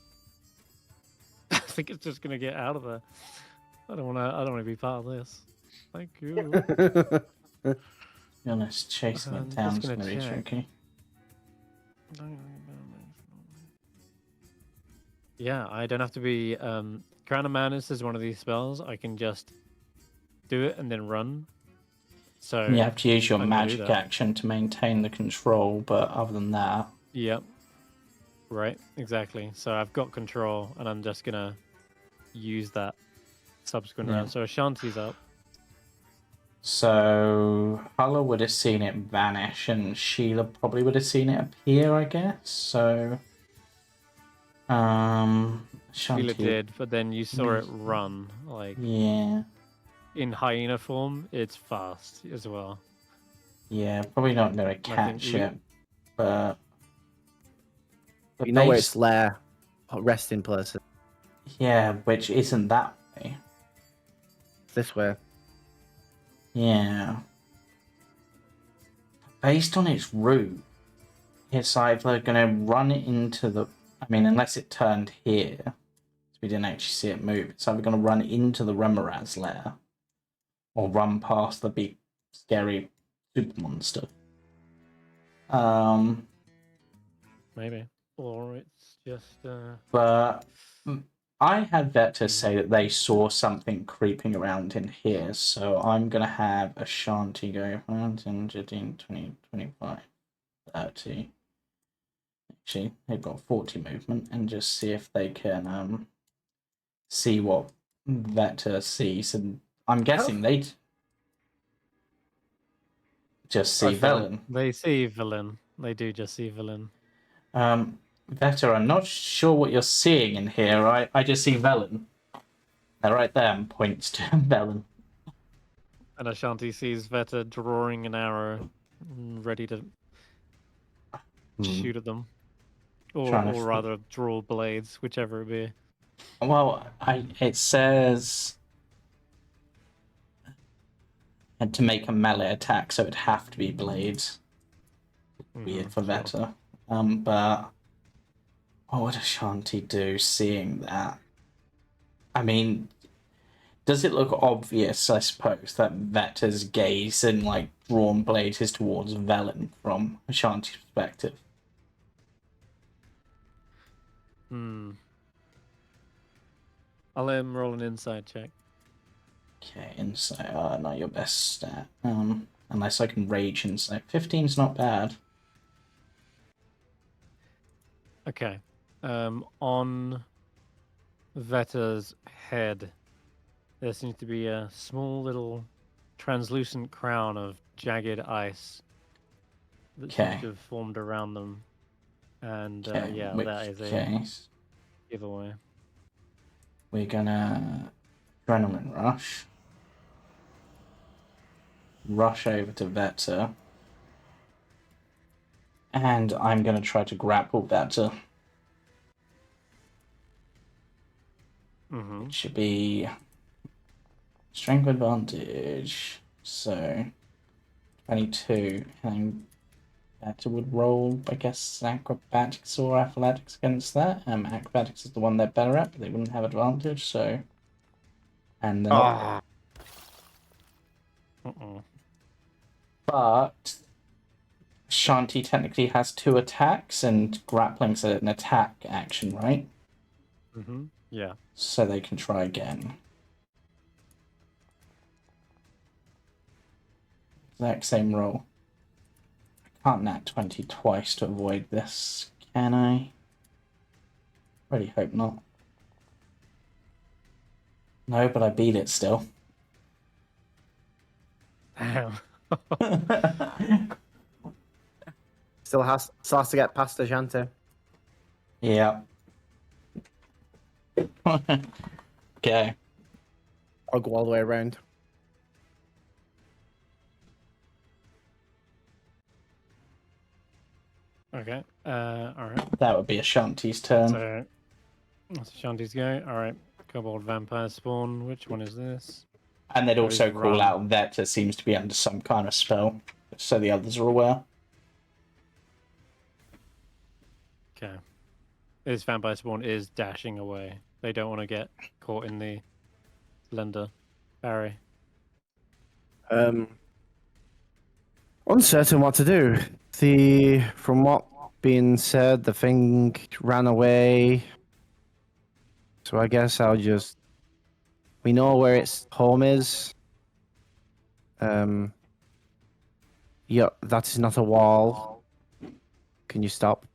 I think it's just gonna get out of there. I don't wanna be part of this. Thank you. Be honest, chasing I'm it down is just going gonna to be check. tricky. Yeah, I don't have to be Crown of Madness is one of these spells. I can just do it and then run. So You have to use your I'm gonna do magic that. action to maintain the control, but other than that, Yep. Right, exactly. So I've got control and I'm just gonna use that subsequent Yeah. round. So Ashanti's up. so Hulla would have seen it vanish, and Sheila probably would have seen it appear, I guess. So, Sheila Ashanti, did, but then you saw it run. Like yeah, in hyena form, it's fast as well. yeah, probably not going to think catch we- it, but the You know where base- its lair resting place is. yeah, which isn't that way. This way. Yeah. Based on its route, it's either going to run into the... I mean, unless it turned here, so we didn't actually see it move. It's either going to run into the Remoraz lair, or run past the big, scary super monster. Maybe. Or it's just But I had Vector say that they saw something creeping around in here, so I'm going to have Ashanti go 10, 15, 20, 25, 30. Actually, they've got 40 movement, and just see if they can see what Vector sees. And I'm guessing they'd just see Velen. They see villain. They do just see villain. Vector, I'm not sure what you're seeing in here. I just see Velen. They're right there and points to Velen. And Ashanti sees Veta drawing an arrow, ready to shoot at them. Or, Trying to or rather, draw blades, whichever it be. Well, it says and to make a melee attack, so it'd have to be blades. Weird for sure. Veta. But what would Ashanti do seeing that? I mean, does it look obvious, I suppose, that Veta's gaze and like drawn blade is towards Velen from Ashanti's perspective? I'll let him roll an insight check. Okay, insight. Not your best stat. Unless I can rage insight. 15's not bad. Okay. On Vetter's head, there seems to be a small little translucent crown of jagged ice that seems to have formed around them. And yeah, that is a giveaway. We're gonna adrenaline rush over to Vetter, and I'm gonna try to grapple Vetter. It should be strength advantage, so 22, and Vetter would roll, I guess, acrobatics or athletics against that. Acrobatics is the one they're better at, but they wouldn't have advantage, so... And then... But... Ashanti technically has 2 attacks, and grappling's an attack action, right? Yeah. So they can try again. Exact same roll. I can't nat 20 twice to avoid this, can I? Really hope not. No, but I beat it still. Damn. Still has to get past Ashanti. Yeah. Okay. I'll go all the way around. Okay. Alright. That would be Ashanti's turn. So that's Ashanti's go. Alright. Kobold vampire spawn. Which one is this? And they'd also call Rime. out Vector seems to be under some kind of spell, so the others are aware. Okay. This vampire spawn is dashing away. They don't want to get caught in the blender. Barry. Uncertain what to do. From what being said, the thing ran away. So I guess I'll just... We know where its home is. Yeah, that is not a wall. Can you stop?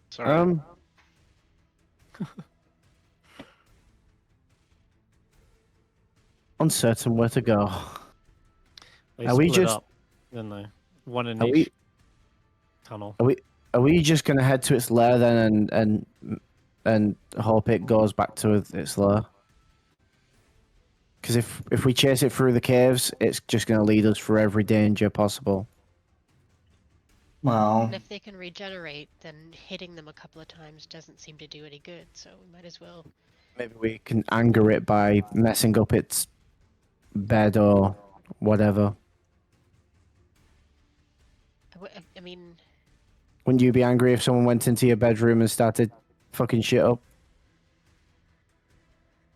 Sorry. Uncertain where to go. They Are we split just- up, didn't they? One in Are each we- tunnel. Are we just gonna head to its lair then and hope it goes back to its lair? Because if we chase it through the caves, it's just gonna lead us through every danger possible. Well, And if they can regenerate, then hitting them a couple of times doesn't seem to do any good, so we might as well. Maybe we can anger it by messing up its bed or whatever. I mean, Wouldn't you be angry if someone went into your bedroom and started fucking shit up?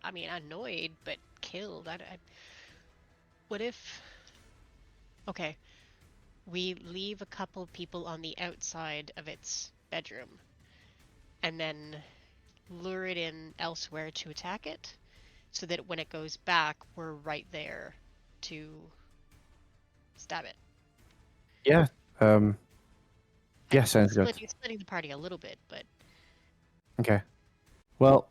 annoyed, but killed. What if... Okay. We leave a couple people on the outside of its bedroom, and then lure it in elsewhere to attack it, so that when it goes back, we're right there to stab it. Yeah. Yeah, sounds good. Splitting the party a little bit, but Okay. Well,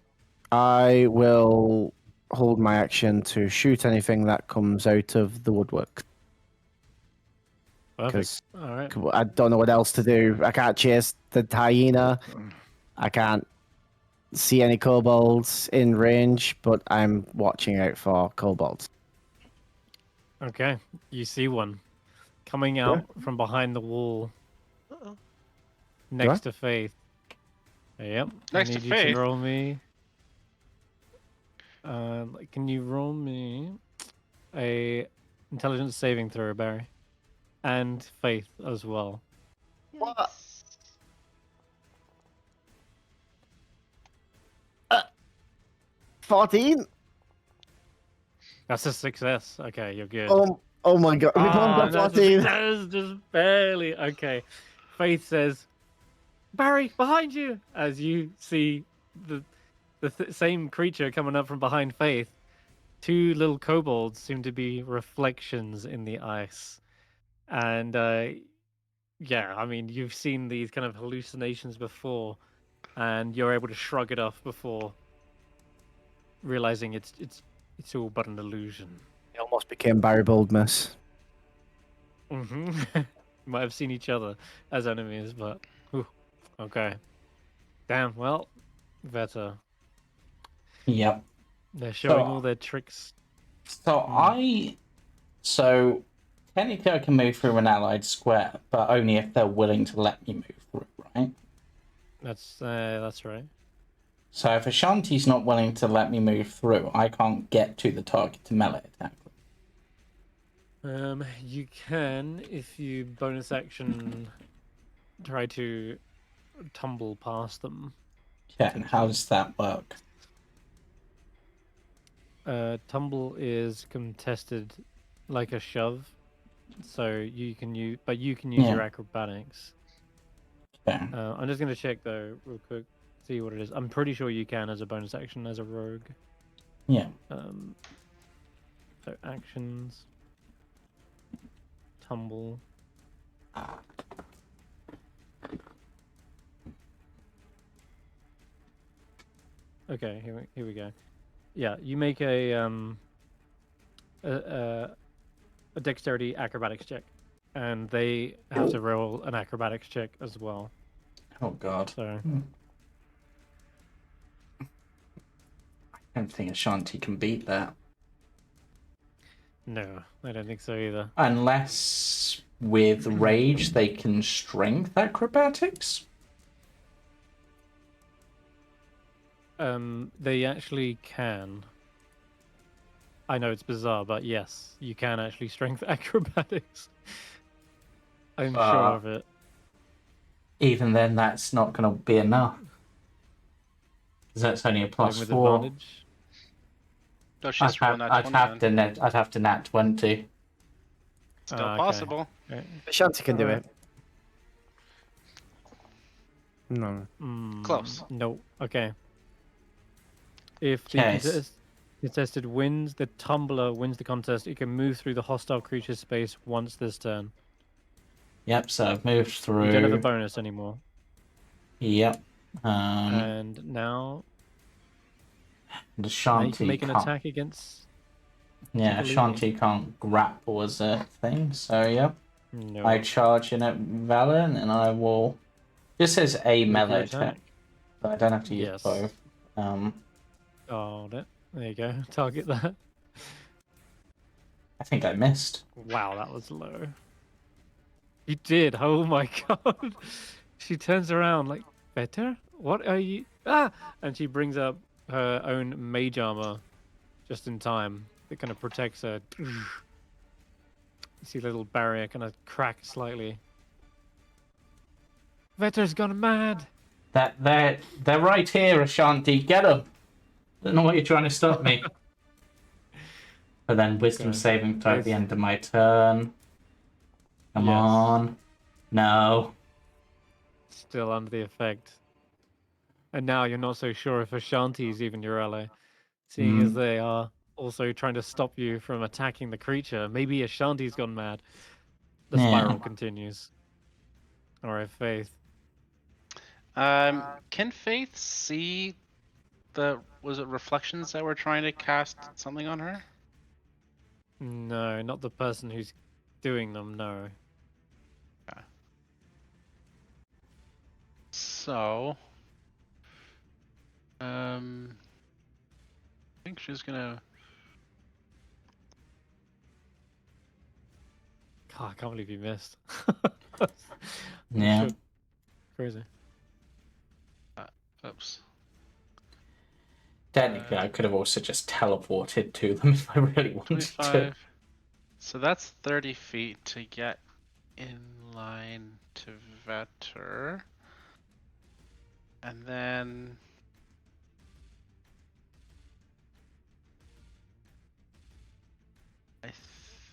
I will hold my action to shoot anything that comes out of the woodwork. Perfect. All right. I don't know what else to do. I can't chase the hyena. I can't see any kobolds in range, but I'm watching out for kobolds. Okay. You see one coming out from behind the wall next to Faith. Yep. Next I to need you Faith? to roll me. Can you roll me a intelligence saving throw, Barry? And Faith as well. What? 14? That's a success. Okay, you're good. Oh my god. We both got 14. That is just barely. Okay. Faith says, Barry, behind you! As you see the same creature coming up from behind Faith. Two little kobolds seem to be reflections in the ice. And yeah, I mean, you've seen these kind of hallucinations before, and you're able to shrug it off before realizing it's all but an illusion. It almost became Barry Boldness. Might have seen each other as enemies, but whew, okay. Damn. Well, Vetter. Yep. They're showing all their tricks. So technically I can move through an allied square, but only if they're willing to let me move through, right? That's right. So if Ashanti's not willing to let me move through, I can't get to the target to melee attack. You can, if you bonus action, try to tumble past them. Yeah, and how does that work? Tumble is contested like a shove, so you can use your acrobatics. Okay. I'm just gonna check though, real quick, see what it is. I'm pretty sure you can as a bonus action as a rogue. Yeah. So actions, tumble. Okay, here we go. Yeah, you make a dexterity acrobatics check, and they have to roll an acrobatics check as well. Oh god. So I don't think Ashanti can beat that. no, I don't think so either. Unless with rage they can strength acrobatics? They actually can. I know it's bizarre, but yes, you can actually strength acrobatics. I'm sure of it. Even then, that's not going to be enough. Because that's only a plus with 4. Advantage. Oh, she's rolling that 20 I'd have to nat 20. Still Okay. possible. Okay. Ashanti can do it. No. Close. No. Okay. If the contested wins, the tumbler wins the contest. It can move through the hostile creature's space once this turn. Yep, so I've moved through. You don't have a bonus anymore. Yep. And now The you Ashanti can make an can't. attack against. Yeah, Ashanti can't grapple as a thing, so yep. No. I charge in at Valen and I will. This says a melee attack, but I don't have to use both. Oh, there you go. Target that. I think I missed. Wow, that was low. You did. Oh my god. She turns around like, better? What are you? Ah! And she brings up her own mage armor just in time. It kind of protects her. You see a little barrier kind of crack slightly. Vetter's gone mad. They're right here, Ashanti. Get them. Don't know what you're trying to stop me. But then wisdom saving throw at the end of my turn. Come on. No. Still under the effect. And now you're not so sure if Ashanti is even your ally, seeing as they are also trying to stop you from attacking the creature. Maybe Ashanti's gone mad. The spiral continues. Alright, Faith. Can Faith see was it reflections that were trying to cast something on her? No, not the person who's doing them, no. Okay. So, I think she's gonna. God, I can't believe you missed. Yeah. Crazy. Oops. Technically, I could have also just teleported to them if I really wanted to. So that's 30 feet to get in line to Vetter. And then I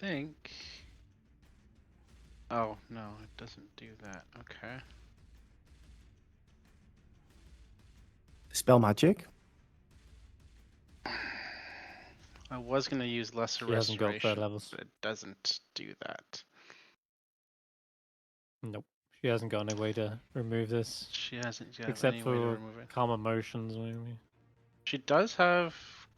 think. Oh, no, it doesn't do that. Okay. Dispel magic. I was gonna use lesser She hasn't got third restoration, levels. but it doesn't do that. Nope. She hasn't got any way to remove this. She hasn't got Except any way to for remove it. calm emotions, maybe. She does have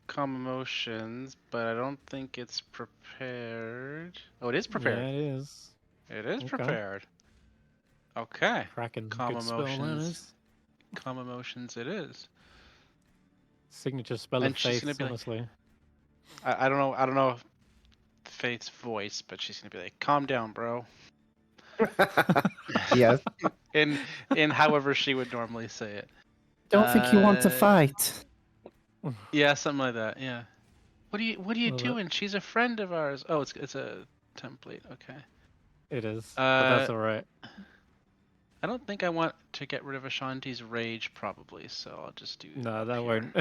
calm emotions, but I don't think it's prepared. Oh, it is prepared. Yeah, it is. It is Okay. prepared. Okay. Cracking Calm good spell, that emotions. is. Calm emotions it is. Signature spell And of she's faith, gonna be like- honestly. I don't know Faith's voice, but she's gonna be like, calm down, bro. Yes. in however she would normally say it. Don't think you want to Uh, fight. Yeah, something like that. Yeah. What are you Well, that- doing? She's a friend of ours. Oh, it's a template. Okay. It is. But that's Uh, alright. I don't think I want to get rid of Ashanti's rage, probably. So I'll just do. No, up that here. won't.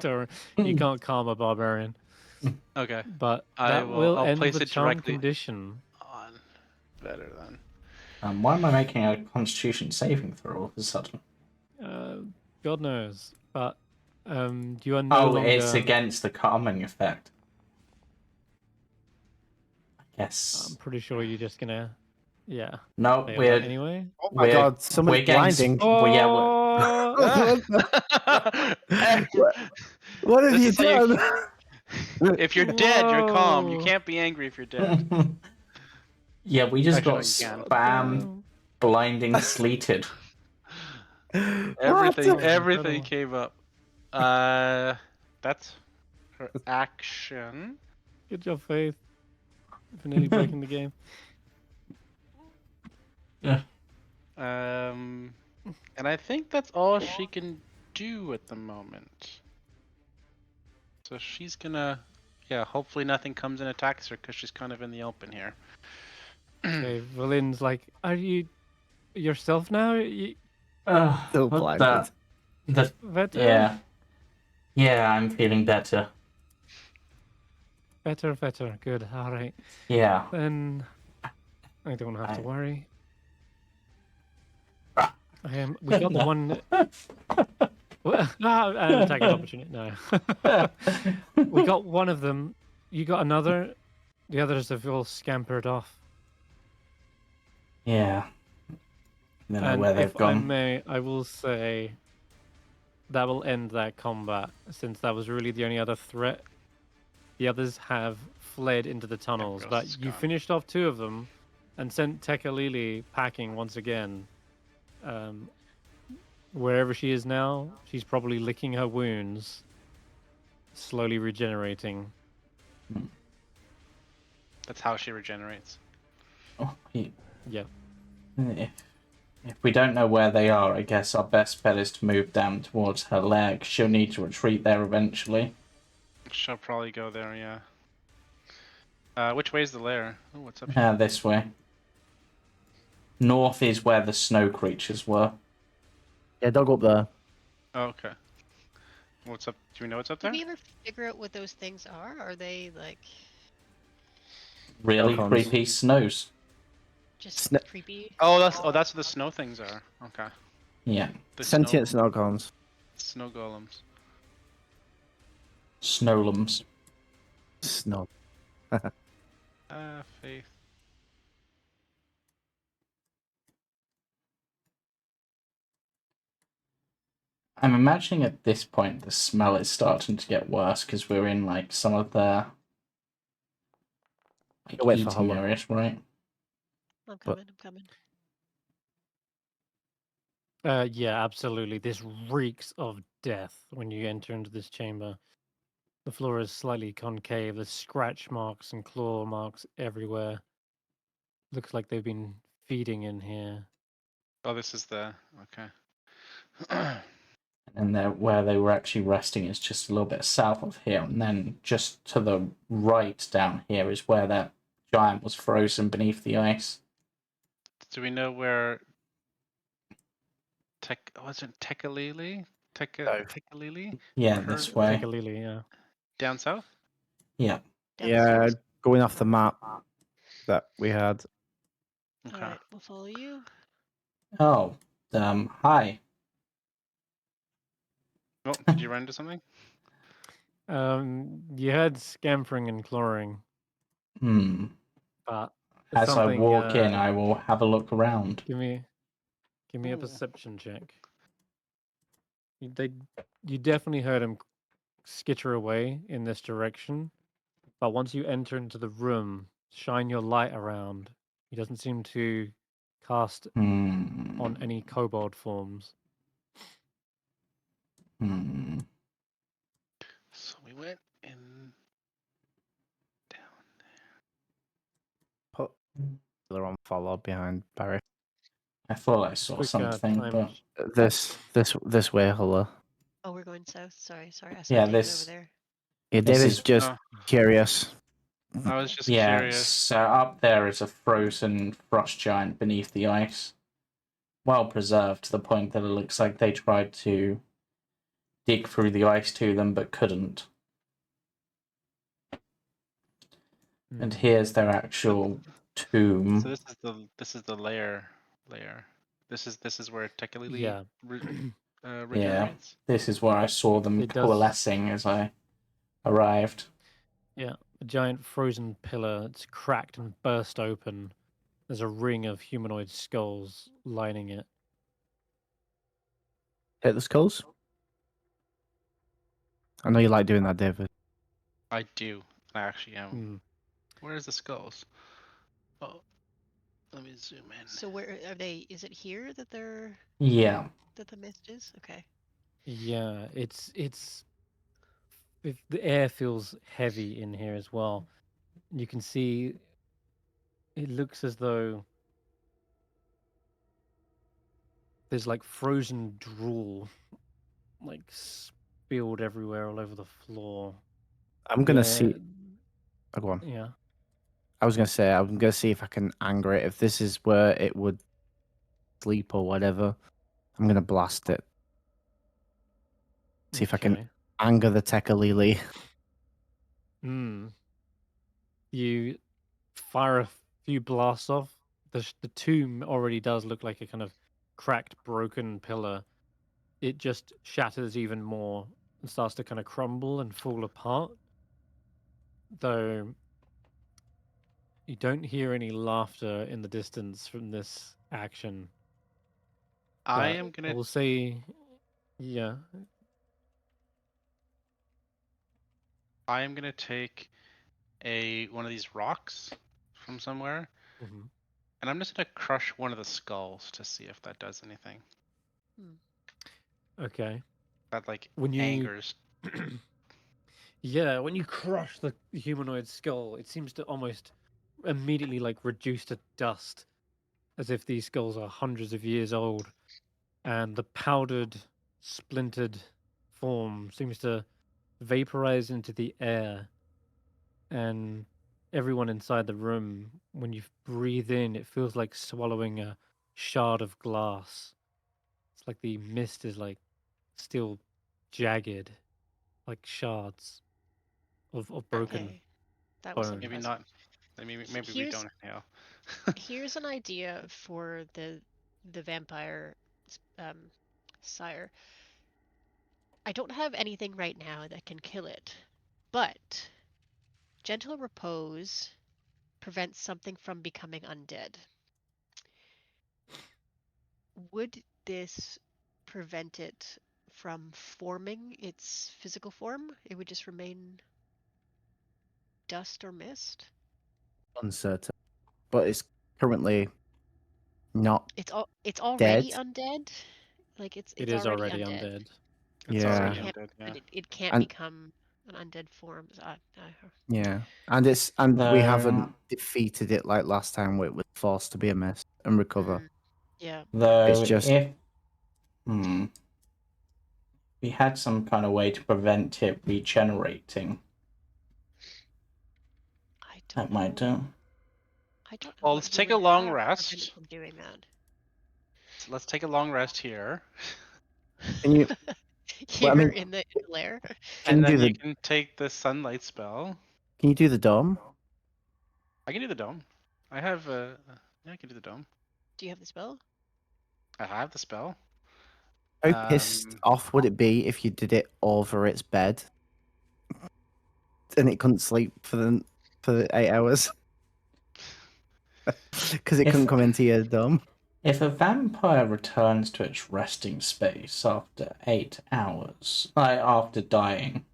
Don't worry. You can't calm a barbarian. Okay. But that I'll end place the it charm directly condition. on. Better then. Why am I making a Constitution saving throw all of a sudden? God knows. But you are no Oh, longer... it's against the calming effect. I guess. I'm pretty sure you're just gonna... Yeah. No, fail we're that anyway. Oh my god, someone's we're getting blinding. well, yeah, Oh! What have This you is how you- done? If you're dead, you're calm. You Whoa. can't be angry if you're dead. yeah, we just Actually, got no, you spam Damn. blinding sleeted. Everything, the- everything Incredible. came up. That's her action. Good job, Faith. For nearly breaking the game. Yeah. And I think that's all she can do at the moment. So she's gonna, yeah, hopefully nothing comes and attacks her because she's kind of in the open here. Okay, Valin's like, are you yourself now? You, Still What blinded. the better? yeah, I'm feeling better. Better. Good. All right. Yeah. Then I don't have to worry. We got the one. Attack of opportunity. No. We got one of them. You got another. The others have all scampered off. Yeah. I don't know And where they've if I gone. may, I will say that will end that combat, since that was really the only other threat. The others have fled into the tunnels, else but is you gone. finished off two of them and sent Tekalili packing once again. Wherever she is now, she's probably licking her wounds, slowly regenerating. That's how she regenerates. Oh, Yeah. if we don't know where they are, I guess our best bet is to move down towards her leg. She'll need to retreat there eventually. She'll probably go there, yeah. Which way is the lair? Oh, what's up here? This way. North is where the snow creatures were. Yeah, dog up there. Oh, okay. What's up? Do we know what's up Did there? we ever figure out what those things are? Are they like Really Snowcones. creepy snows. just Sna- creepy? Oh, that's what the snow things are. Okay. Yeah. The Sentient snow cones. snow golems. Snowlums. Snow. Faith. I'm imagining at this point the smell is starting to get worse because we're in like some of the Wait for eating Hulla. areas, right? I'm But- coming. Yeah, absolutely. This reeks of death when you enter into this chamber. The floor is slightly concave. There's scratch marks and claw marks everywhere. Looks like they've been feeding in here. Oh, this is the okay. And where they were actually resting is just a little bit south of here, and then just to the right down here is where that giant was frozen beneath the ice. Do we know where was it Tekalili? Tekalili? Yeah, Heard- this way. Tekalili, yeah. Down south? Yeah. Yeah, going off the map that we had. Okay. Alright, we'll follow you. Oh, hi. Oh, did you run into something? You heard scampering and clawing, Hmm. but As I something. walk in, I will have a look around. Give me a Ooh. perception check. You definitely heard him skitter away in this direction, but once you enter into the room, shine your light around. He doesn't seem to cast Hmm. on any kobold forms. Hmm. So we went in down. Put the wrong follow behind Barry. I thought I saw Quick something, time. but This way, Hulla. Oh, we're going south. Sorry. yeah, Ashanti's over this. there. Yeah, This David's is just Oh, curious. I was just Yeah. curious. So up there is a frozen frost giant beneath the ice, well preserved to the point that it looks like they tried to dig through the ice to them but couldn't. And Hmm. here's their actual tomb. So this is the layer. This is where Tekelili Yeah. regenerates. This is where I saw them It does. coalescing as I arrived. Yeah, a giant frozen pillar. It's cracked and burst open. There's a ring of humanoid skulls lining it. Hit the skulls. I know you like doing that, David. I do. I actually am. Hmm. Where's the skulls? Oh, let me zoom in. So where are they? Is it here that they're Yeah. that the mist is? Okay. Yeah, the air feels heavy in here as well. You can see it looks as though there's like frozen drool like spilled everywhere all over the floor. I'm gonna The see. air- Oh, go on. Yeah. I was gonna say I'm gonna see if I can anger it. If this is where it would sleep or whatever, I'm gonna blast it. See if I can Okay. anger the Tekalili. Hmm. You fire a few blasts off. The tomb already does look like a kind of cracked, broken pillar. It just shatters even more and starts to kind of crumble and fall apart. Though you don't hear any laughter in the distance from this action. I But am I gonna will say, yeah. take one of these rocks from somewhere, Mhm. and I'm just gonna crush one of the skulls to see if that does anything. Okay. That like When you angers. yeah, when you crush the humanoid skull, it seems to almost immediately like reduce to dust, as if these skulls are hundreds of years old, and the powdered, splintered form seems to vaporize into the air, and everyone inside the room, when you breathe in, it feels like swallowing a shard of glass. It's like the mist is like still jagged, like shards of broken Okay. That was bone. Maybe unpleasant. not. Maybe we Here's don't inhale. here's an idea for the vampire sire. I don't have anything right now that can kill it, but gentle repose prevents something from becoming undead. Would this prevent it from forming its physical form? It would just remain dust or mist? Uncertain, but it's currently not It's already dead. undead. Like It it's is already already undead. undead. It's So Yeah, already can't undead. Yeah. but it can't and become an undead form. yeah, and we Though, haven't defeated it like last time. Where it was forced to be a mess and recover. Yeah. It's though, just if we had some kind of way to prevent it regenerating, I that don't might know. do. I don't know Well, what let's you take would a long have to prevent it rest. from doing So let's take a long rest here, can you? that. Well, I Here mean, in the lair. can and you do then you the can take the sunlight spell. can you do the dome? I can do the dome. I have yeah, I can do the dome. Do you have the spell? I have the spell. How pissed off would it be if you did it over its bed and it couldn't sleep for the 8 hours because it If- couldn't come into your dome? If a vampire returns to its resting space after 8 hours, like after dying,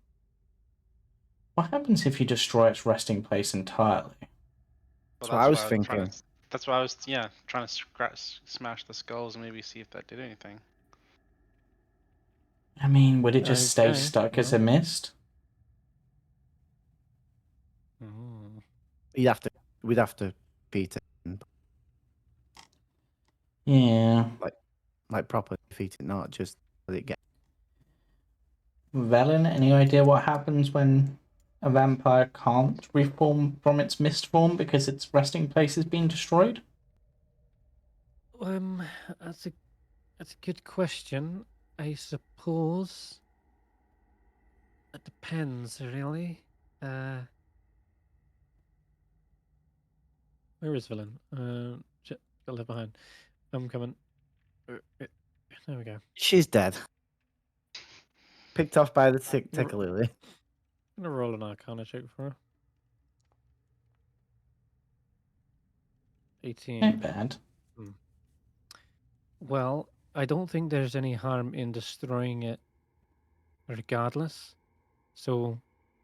what happens if you destroy its resting place entirely? That's what I was trying thinking. to, that's why I was trying to smash the skulls and maybe see if that did anything. I mean, would it just stay Okay, stuck as a well. mist? Mm. We'd have to beat it, Yeah. like proper defeat it, not just let it get. Velen, any idea what happens when a vampire can't reform from its mist form because its resting place has been destroyed? That's a good question. I suppose it depends, really. Where is villain? Shit, got left behind. I'm coming. There we go. She's dead. Picked off by the tickle lily. I'm gonna roll an Arcana check for her. 18. Not bad. Well, I don't think there's any harm in destroying it regardless. So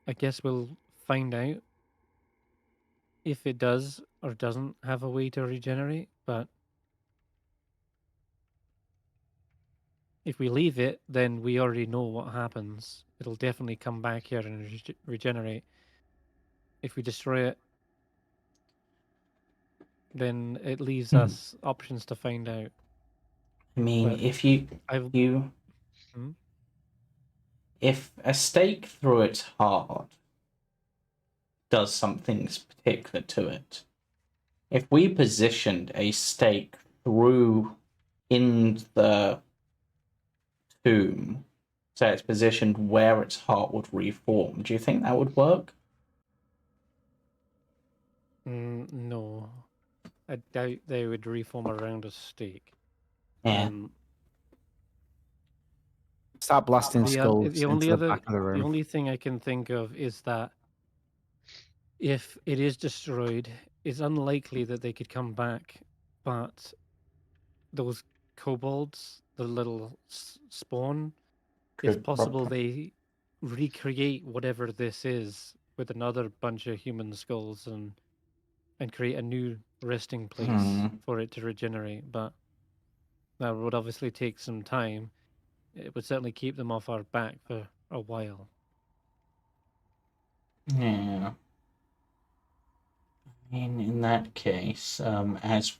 I guess we'll find out if it does or doesn't have a way to regenerate. But if we leave it, then we already know what happens. It'll definitely come back here and regenerate. If we destroy it, then it leaves us options to find out. I mean, But if you Hmm? if a stake through its heart does something particular to it, if we positioned a stake through in the tomb, so it's positioned where its heart would reform, do you think that would work? No. I doubt they would reform around a stake. Yeah. Start blasting The skulls the into only the other back of the room. the only thing I can think of is that if it is destroyed, it's unlikely that they could come back, but those kobolds, the little spawn, it's Could possible probably. they recreate whatever this is with another bunch of human skulls and create a new resting place for it to regenerate. But that would obviously take some time. It would certainly keep them off our back for a while. Yeah. I mean, in that case, let's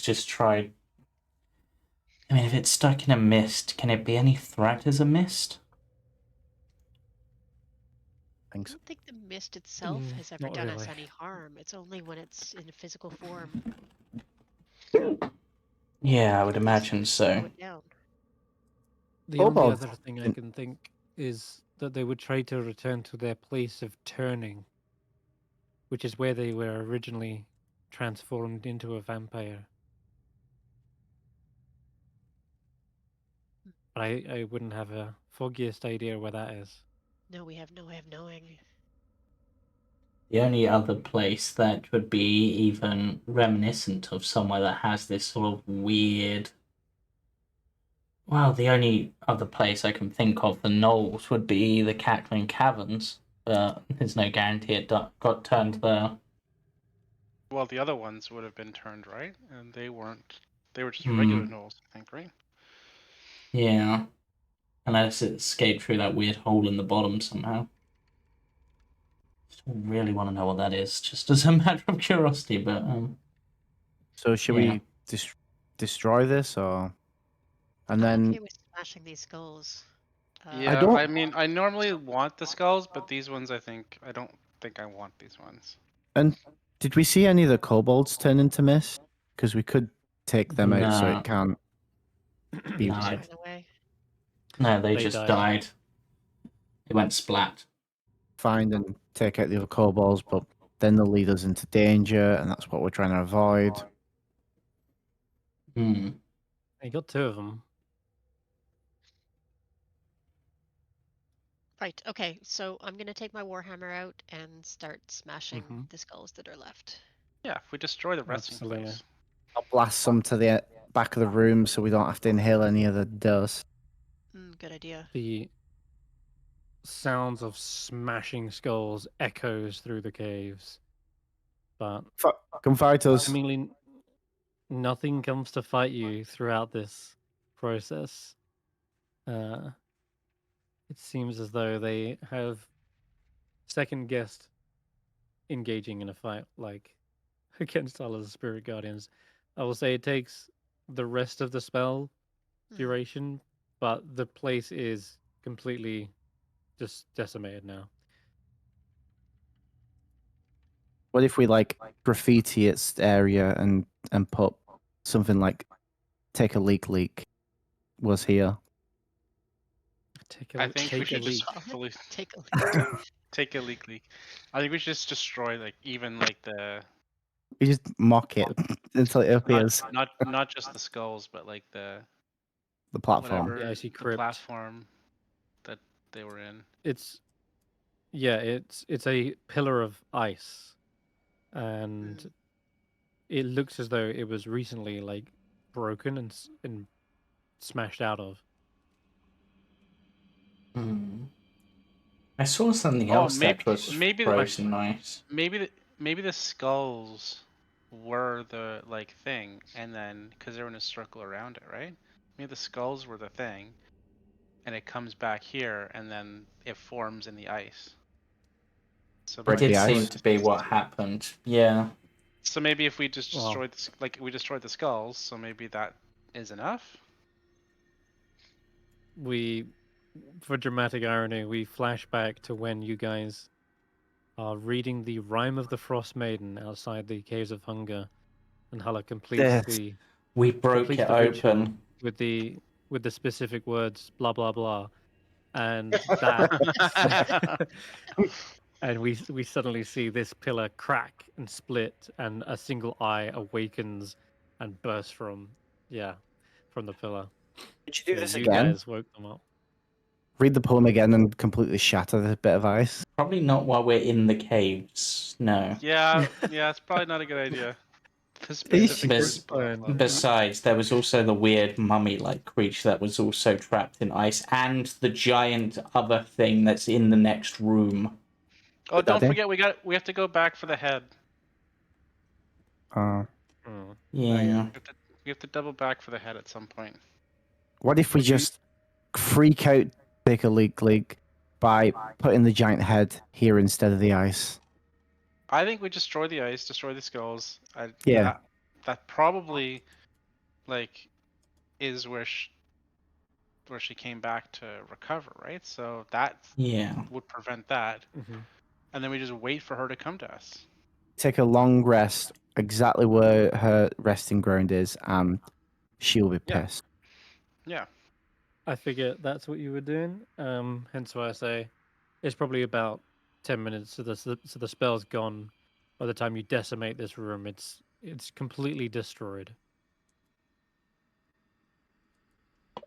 just try. I mean, if it's stuck in a mist, can it be any threat as a mist? I don't think the mist itself has ever not done us really. any harm. It's only when it's in physical form. Yeah, I would Can imagine slow so. it down. The only Kobolds other thing I didn't- can think is that they would try to return to their place of turning, which is where they were originally transformed into a vampire. But I wouldn't have a foggiest idea where that is. No, we have no way of knowing. The only other place that would be even reminiscent of somewhere that has this sort of weird. Well, the only other place I can think of for gnolls would be the Cackling Caverns, but there's no guarantee it got turned there. Well, the other ones would have been turned, right? And they weren't. They were just regular gnolls, I think, right? Yeah. Unless it escaped through that weird hole in the bottom somehow. Still really want to know what that is, just as a matter of curiosity, but So should we destroy this or? And I'm then okay with smashing these skulls. Yeah, don't- I mean, I normally want the skulls, but these ones, I don't think I want these ones. And did we see any of the kobolds turn into mist? Because we could take them out so No. it can't be. No, Just ran away. no, they They just died. died. They went splat. Find and take out the other kobolds, but then they'll lead us into danger, and that's what we're trying to avoid. You got 2 of them. Right. Okay. So I'm gonna take my warhammer out and start smashing Mhm. the skulls that are left. Yeah, if we destroy the resting Absolutely. place. I'll blast some to the back of the room so we don't have to inhale any of the dust. Good idea. The sounds of smashing skulls echoes through the caves, but Come fight us. seemingly nothing comes to fight you throughout this process. It seems as though they have second guessed engaging in a fight like against all of the spirit guardians. I will say it takes the rest of the spell duration, but the place is completely just decimated now. What if we like graffiti its area and put something like "Take a leak was here." I think we take a should leak. just fully Take a leak. take a leak. I think we should just destroy like even like the We just mock it until it appears. not just the skulls, but like the Platform. whatever The icy the crypt. platform that they were in. It's a pillar of ice, and it looks as though it was recently like broken and smashed out of. I saw something Oh, else that was maybe frozen nice. maybe the skulls were the like thing, and then because they're in a circle around it, right? Maybe the skulls were the thing, and it comes back here, and then it forms in the ice. So It did the seem ice. to be what happened. Yeah. So maybe if we just Well, destroyed we destroyed the skulls, so maybe that is enough. for dramatic irony, we flash back to when you guys are reading the Rime of the Frostmaiden outside the Caves of Hunger, and Hulla completes Yes. the We broke it ritual open. with the specific words blah blah blah, and that and we suddenly see this pillar crack and split, and a single eye awakens and bursts from the pillar. Did you do Yeah, this you again? guys woke them up. Read the poem again and completely shatter the bit of ice. Probably not while we're in the caves. No. yeah, it's probably not a good idea. The Are you specific sure? words, blah, blah, blah. Besides, there was also the weird mummy-like creature that was also trapped in ice, and the giant other thing that's in the next room. Oh, don't do? forget we have to go back for the head. Yeah. We have to double back for the head at some point. What if we just freak out, take a leak by putting the giant head here instead of the ice? I think we destroy the ice, destroy the skulls. Yeah. That probably like is where she came back to recover, right? So that Yeah. would prevent that, Mhm. and then we just wait for her to come to us. Take a long rest exactly where her resting ground is, and she'll be Yeah. pissed. Yeah. I figure that's what you were doing. Hence why I say it's probably about 10 minutes. So the spell's gone. By the time you decimate this room, it's completely destroyed.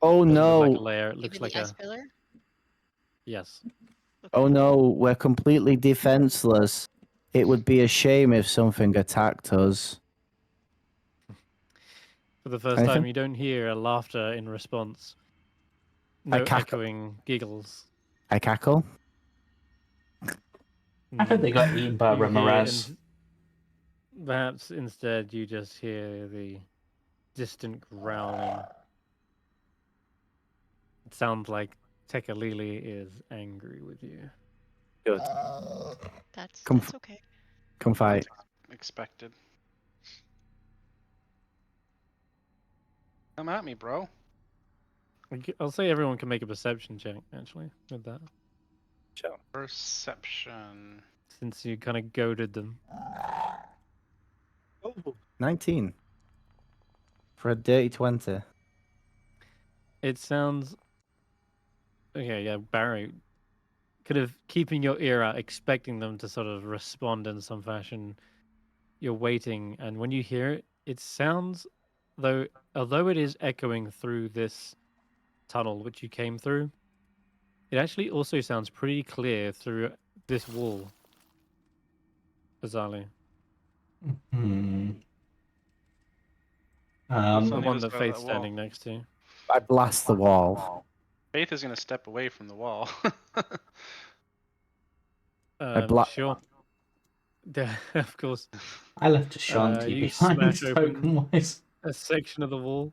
Oh Doesn't look like a no! layer. It looks Even like the ice a pillar? yes. Okay. Oh no! We're completely defenseless. It would be a shame if something attacked us. For the first Anything? time, you don't hear a laughter in response. No cackle. echoing giggles. I cackle. I think they got eaten by You hear Ramirez. perhaps instead you just hear the distant growling. It sounds like Tekalili is angry with you. Good. That's okay. Come fight. Expected. Come at me, bro. I'll say everyone can make a perception check, actually, with that. Perception. Since you kind of goaded them. 19. For a dirty 20. It sounds... Okay, yeah, Barry. Kind of keeping your ear out, expecting them to sort of respond in some fashion. You're waiting, and when you hear it, it sounds although it is echoing through this tunnel which you came through, it actually also sounds pretty clear through this wall. Bizarrely. Hmm. What's The on one other that side of Faith's that standing next to. I blast the wall. Faith is gonna step away from the wall. Sure. Yeah, of course. I left Ashanti You behind smash open token wise. a section of the wall.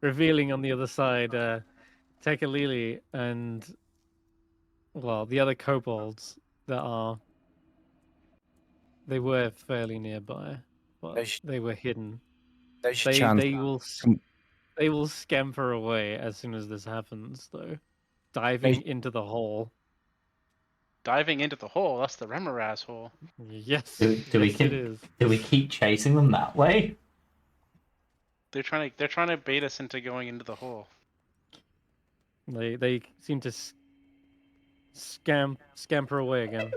Revealing on the other side Tekalili and, well, the other kobolds that they were fairly nearby, but There's, they were hidden. there's your chance. They will scamper away as soon as this happens, though, diving into the hole. Diving into the hole. That's the Remoraz hole. Yes, Do we yes, it is. Do we keep chasing them that way? They're trying to bait us into going into the hole. They seem to scamper away again,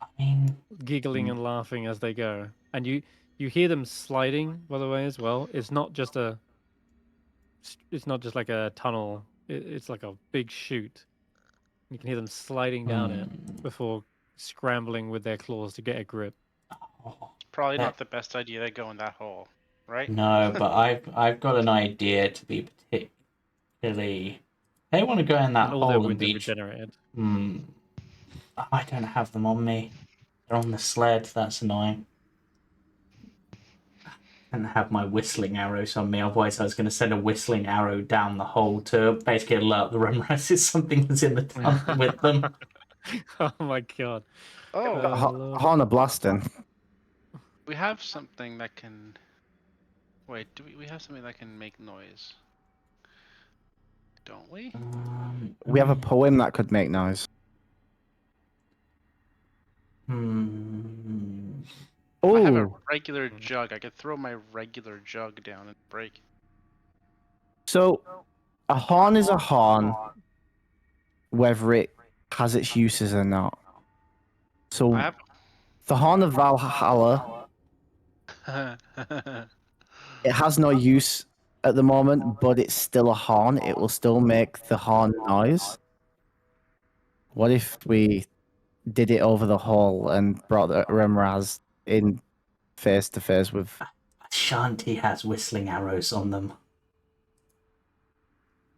I mean, giggling and laughing as they go. And you hear them sliding, by the way, as well. It's not just like a tunnel. It's like a big chute. You can hear them sliding down it before scrambling with their claws to get a grip. Probably not the best idea to go in that hole, right? No, but I've got an idea to be particularly. They want to go in that And all their hole and wounds are be. regenerated. I don't have them on me. They're on the sled. That's annoying. And have my whistling arrows on me. Otherwise, I was going to send a whistling arrow down the hole to basically alert the Rimrez something that's in the tunnel with them. Oh my god. Oh, Horn of blasting. we have something that can. Wait, do we have something that can make noise? Don't we? We have a poem that could make noise. If I have a Oh, regular jug, I could throw my regular jug down and break it. so a horn is a horn, whether it has its uses or not. So I have. the horn of Valhalla, it has no use at the moment, but it's still a horn. It will still make the horn noise. What if we did it over the hole and brought the Remraz in face to face with? Ashanti has whistling arrows on them.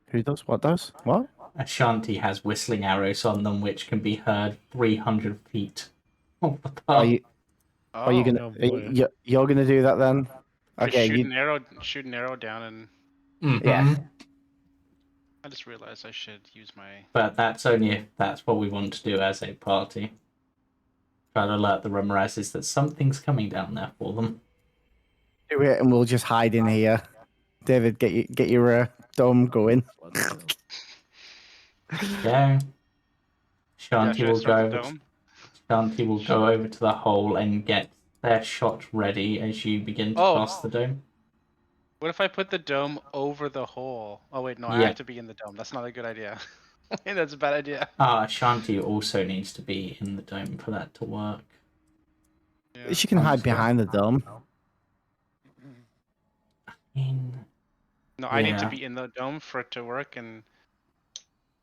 Who does? What does? What? Ashanti has whistling arrows on them, which can be heard 300 feet off the Are path. you? Are you gonna? Oh, boy. You're gonna do that then? Just Okay. shoot an arrow down, and Yeah. I just realized I should use my. But that's only if that's what we want to do as a party. Try to alert the Remorazes that something's coming down there for them. Do it, and we'll just hide in here. David, get your dome going. Go. Shanti Should I will start go. the dome? Shanti will go over to the hole and get their shot ready as you begin to pass the dome. What if I put the dome over the hole? Oh wait, no, I Yeah. have to be in the dome. That's not a good idea. That's a bad idea. Shanti also needs to be in the dome for that to work. Yeah. She can hide behind the dome. No, I need to Yeah. be in the dome for it to work, and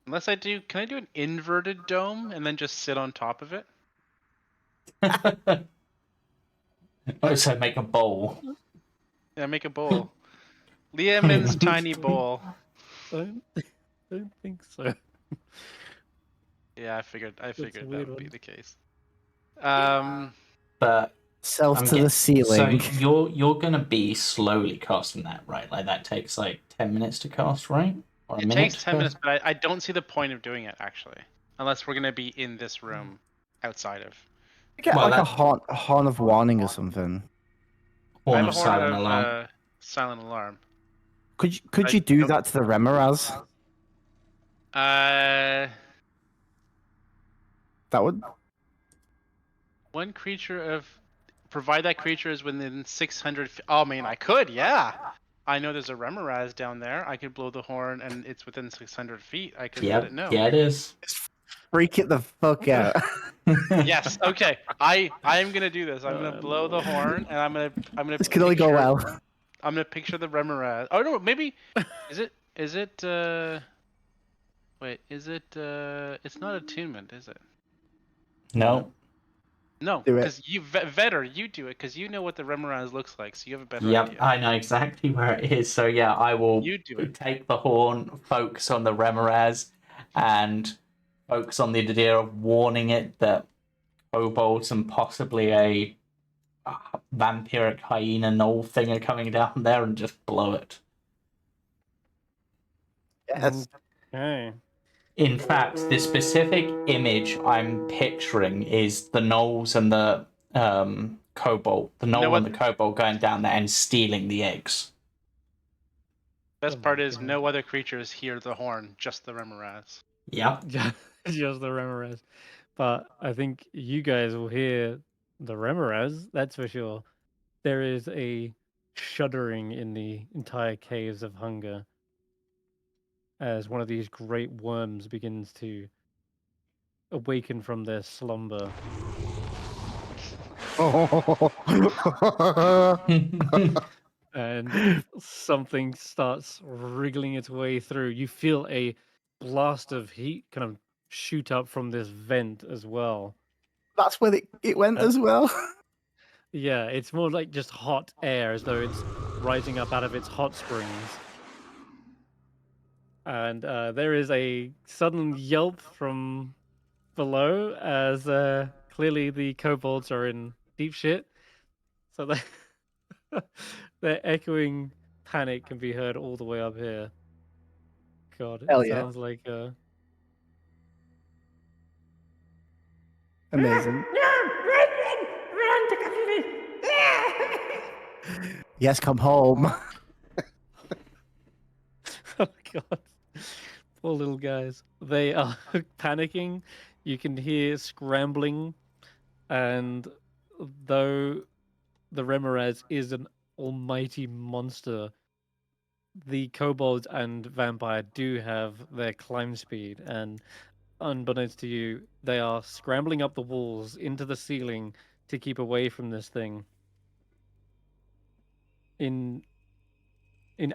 unless I do, can I do an inverted dome and then just sit on top of it? Also make a bowl. Yeah, make a bowl. Liamin's tiny bowl. Don't think so. Yeah, I figured a that weird would be one. the case. But Self I'm to the ceiling. So you're gonna be slowly casting that, right? Like that takes like 10 minutes to cast, right? Or a It minute takes to 10 cast? minutes, but I don't see the point of doing it actually, unless we're gonna be in this room outside of. Get Well, like a that- horn of warning or something. I Horn have of a horn silent of alarm. silent alarm. Could you do that to the Remoraz? That would. One creature of, provide that creature is within 600 feet. Oh, I mean, I could, yeah. I know there's a Remoraz down there. I could blow the horn and it's within 600 feet. I could let it know. Yeah, it is. Freak it the fuck out. Yes. Okay. I am gonna do this. I'm gonna blow the horn, and I'm gonna. This can only go well. I'm gonna picture the Remoraz. Oh no, maybe. Is it? Wait. Is it? It's not attunement, is it? No. No, Do it. because you Vetter, you do it because you know what the Remoraz looks like, so you have a better Yep, idea. I know exactly where it is. So yeah, I will You do it. take the horn, focus on the Remoraz, and focus on the idea of warning it that kobolds and possibly a vampiric hyena gnoll thing are coming down there, and just blow it. Yes. Okay. In fact, the specific image I'm picturing is the gnolls and the kobold, the know gnoll what? and the kobold going down there and stealing the eggs. Best part is no other creatures hear the horn, just the Remoraz. Yep. Yeah, just the Remoraz. But I think you guys will hear the Remoraz, that's for sure. There is a shuddering in the entire caves of hunger as one of these great worms begins to awaken from their slumber. And something starts wriggling its way through. You feel a blast of heat kind of shoot up from this vent as well. That's where it went as well. Yeah, it's more like just hot air, as though it's rising up out of its hot springs. And there is a sudden yelp from below, as clearly the kobolds are in deep shit. So their echoing panic can be heard all the way up here. God, it Hell yeah. sounds like Amazing. Yes, come home. Oh god. Poor little guys. They are panicking. You can hear scrambling, and though the Remoraz is an almighty monster, the kobolds and vampire do have their climb speed, and unbeknownst to you, they are scrambling up the walls into the ceiling to keep away from this thing. In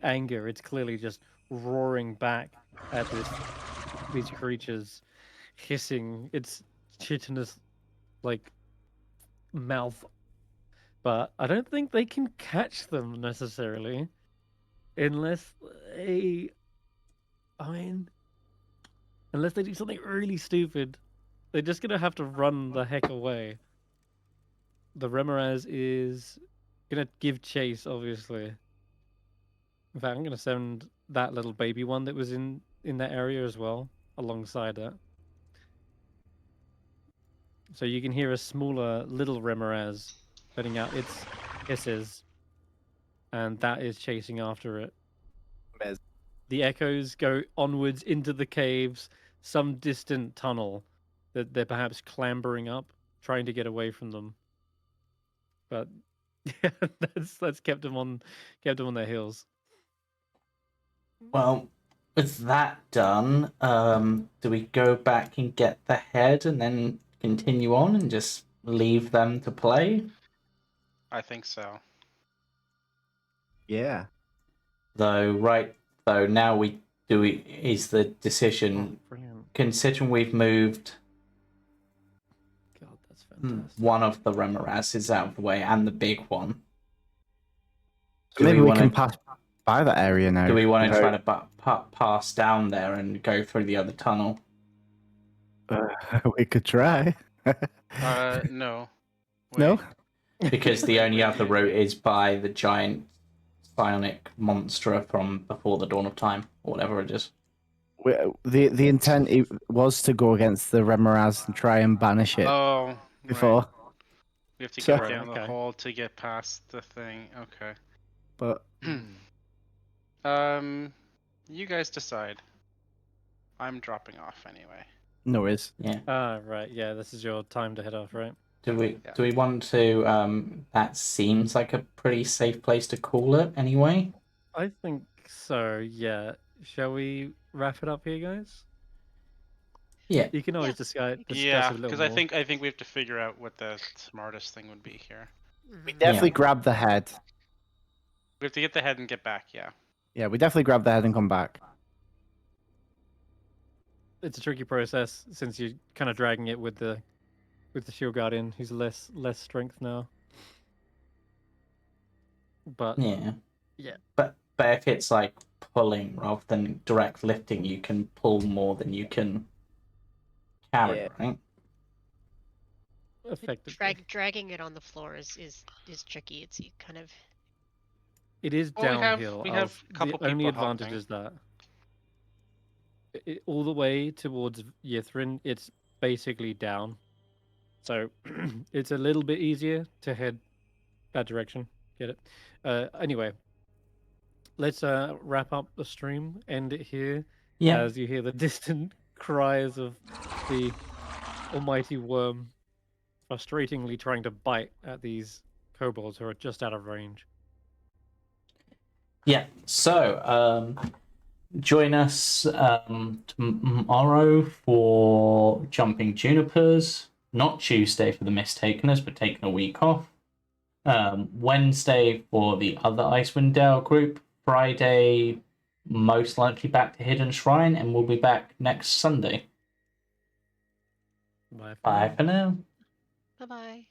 anger, it's clearly just roaring back at these creatures, hissing its chitinous like mouth. But I don't think they can catch them necessarily, unless they, unless they do something really stupid. They're just gonna have to run the heck away. The Remoraz is gonna give chase, obviously. In fact, I'm gonna send that little baby one that was in that area as well, alongside that. So you can hear a smaller little Remoraz letting out its hisses, and that is chasing after it. The echoes go onwards into the caves, some distant tunnel that they're perhaps clambering up, trying to get away from them. But yeah, that's kept them on their heels. Well, with that done, do we go back and get the head and then continue on and just leave them to play? I think so. Yeah. Though now is the decision, Brilliant. considering we've moved God, that's fantastic. one of the Remorazes out of the way and the big one. Maybe we can pass by that area now. Do we want to try to pass down there and go through the other tunnel? We could try. No. No? Because the only other route is by the giant psionic monster from before the dawn of time, or whatever it is. The intent was to go against the Remoraz and try and banish it Oh, before. right. We have to So- get down the Okay. hole to get past the thing. Okay. But You guys decide. I'm dropping off anyway. no worries. Yeah. Right, yeah, this is your time to head off, right? Do we Yeah. want to? That seems like a pretty safe place to call it, anyway. I think so, yeah. Shall we wrap it up here, guys? Yeah. You can always Yeah. discuss Yeah, a little because more. I think we have to figure out what the smartest thing would be here. We Mhm. definitely grab the head. We have to get the head and get back. Yeah. Yeah, we definitely grab the head and come back. It's a tricky process since you're kind of dragging it with the shield guardian, who's less strength now. But Yeah. yeah. But if it's like pulling rather than direct lifting, you can pull more than you can carry, Yeah. right? Effectively, Dragging it on the floor is tricky. It's kind of it is Well, downhill. we have a The couple only people advantage helping. is that all the way towards Yithrin, it's basically down. So it's a little bit easier to head that direction. Get it? Anyway, let's wrap up the stream. End it here. Yeah. As you hear the distant cries of the almighty worm frustratingly trying to bite at these kobolds who are just out of range. Yeah. So, join us tomorrow for Jumping Junipers. Not Tuesday for the Mistakenness, but taking a week off. Wednesday for the other Icewindale group. Friday, most likely back to Hidden Shrine, and we'll be back next Sunday. Bye for Bye now. for now. bye bye.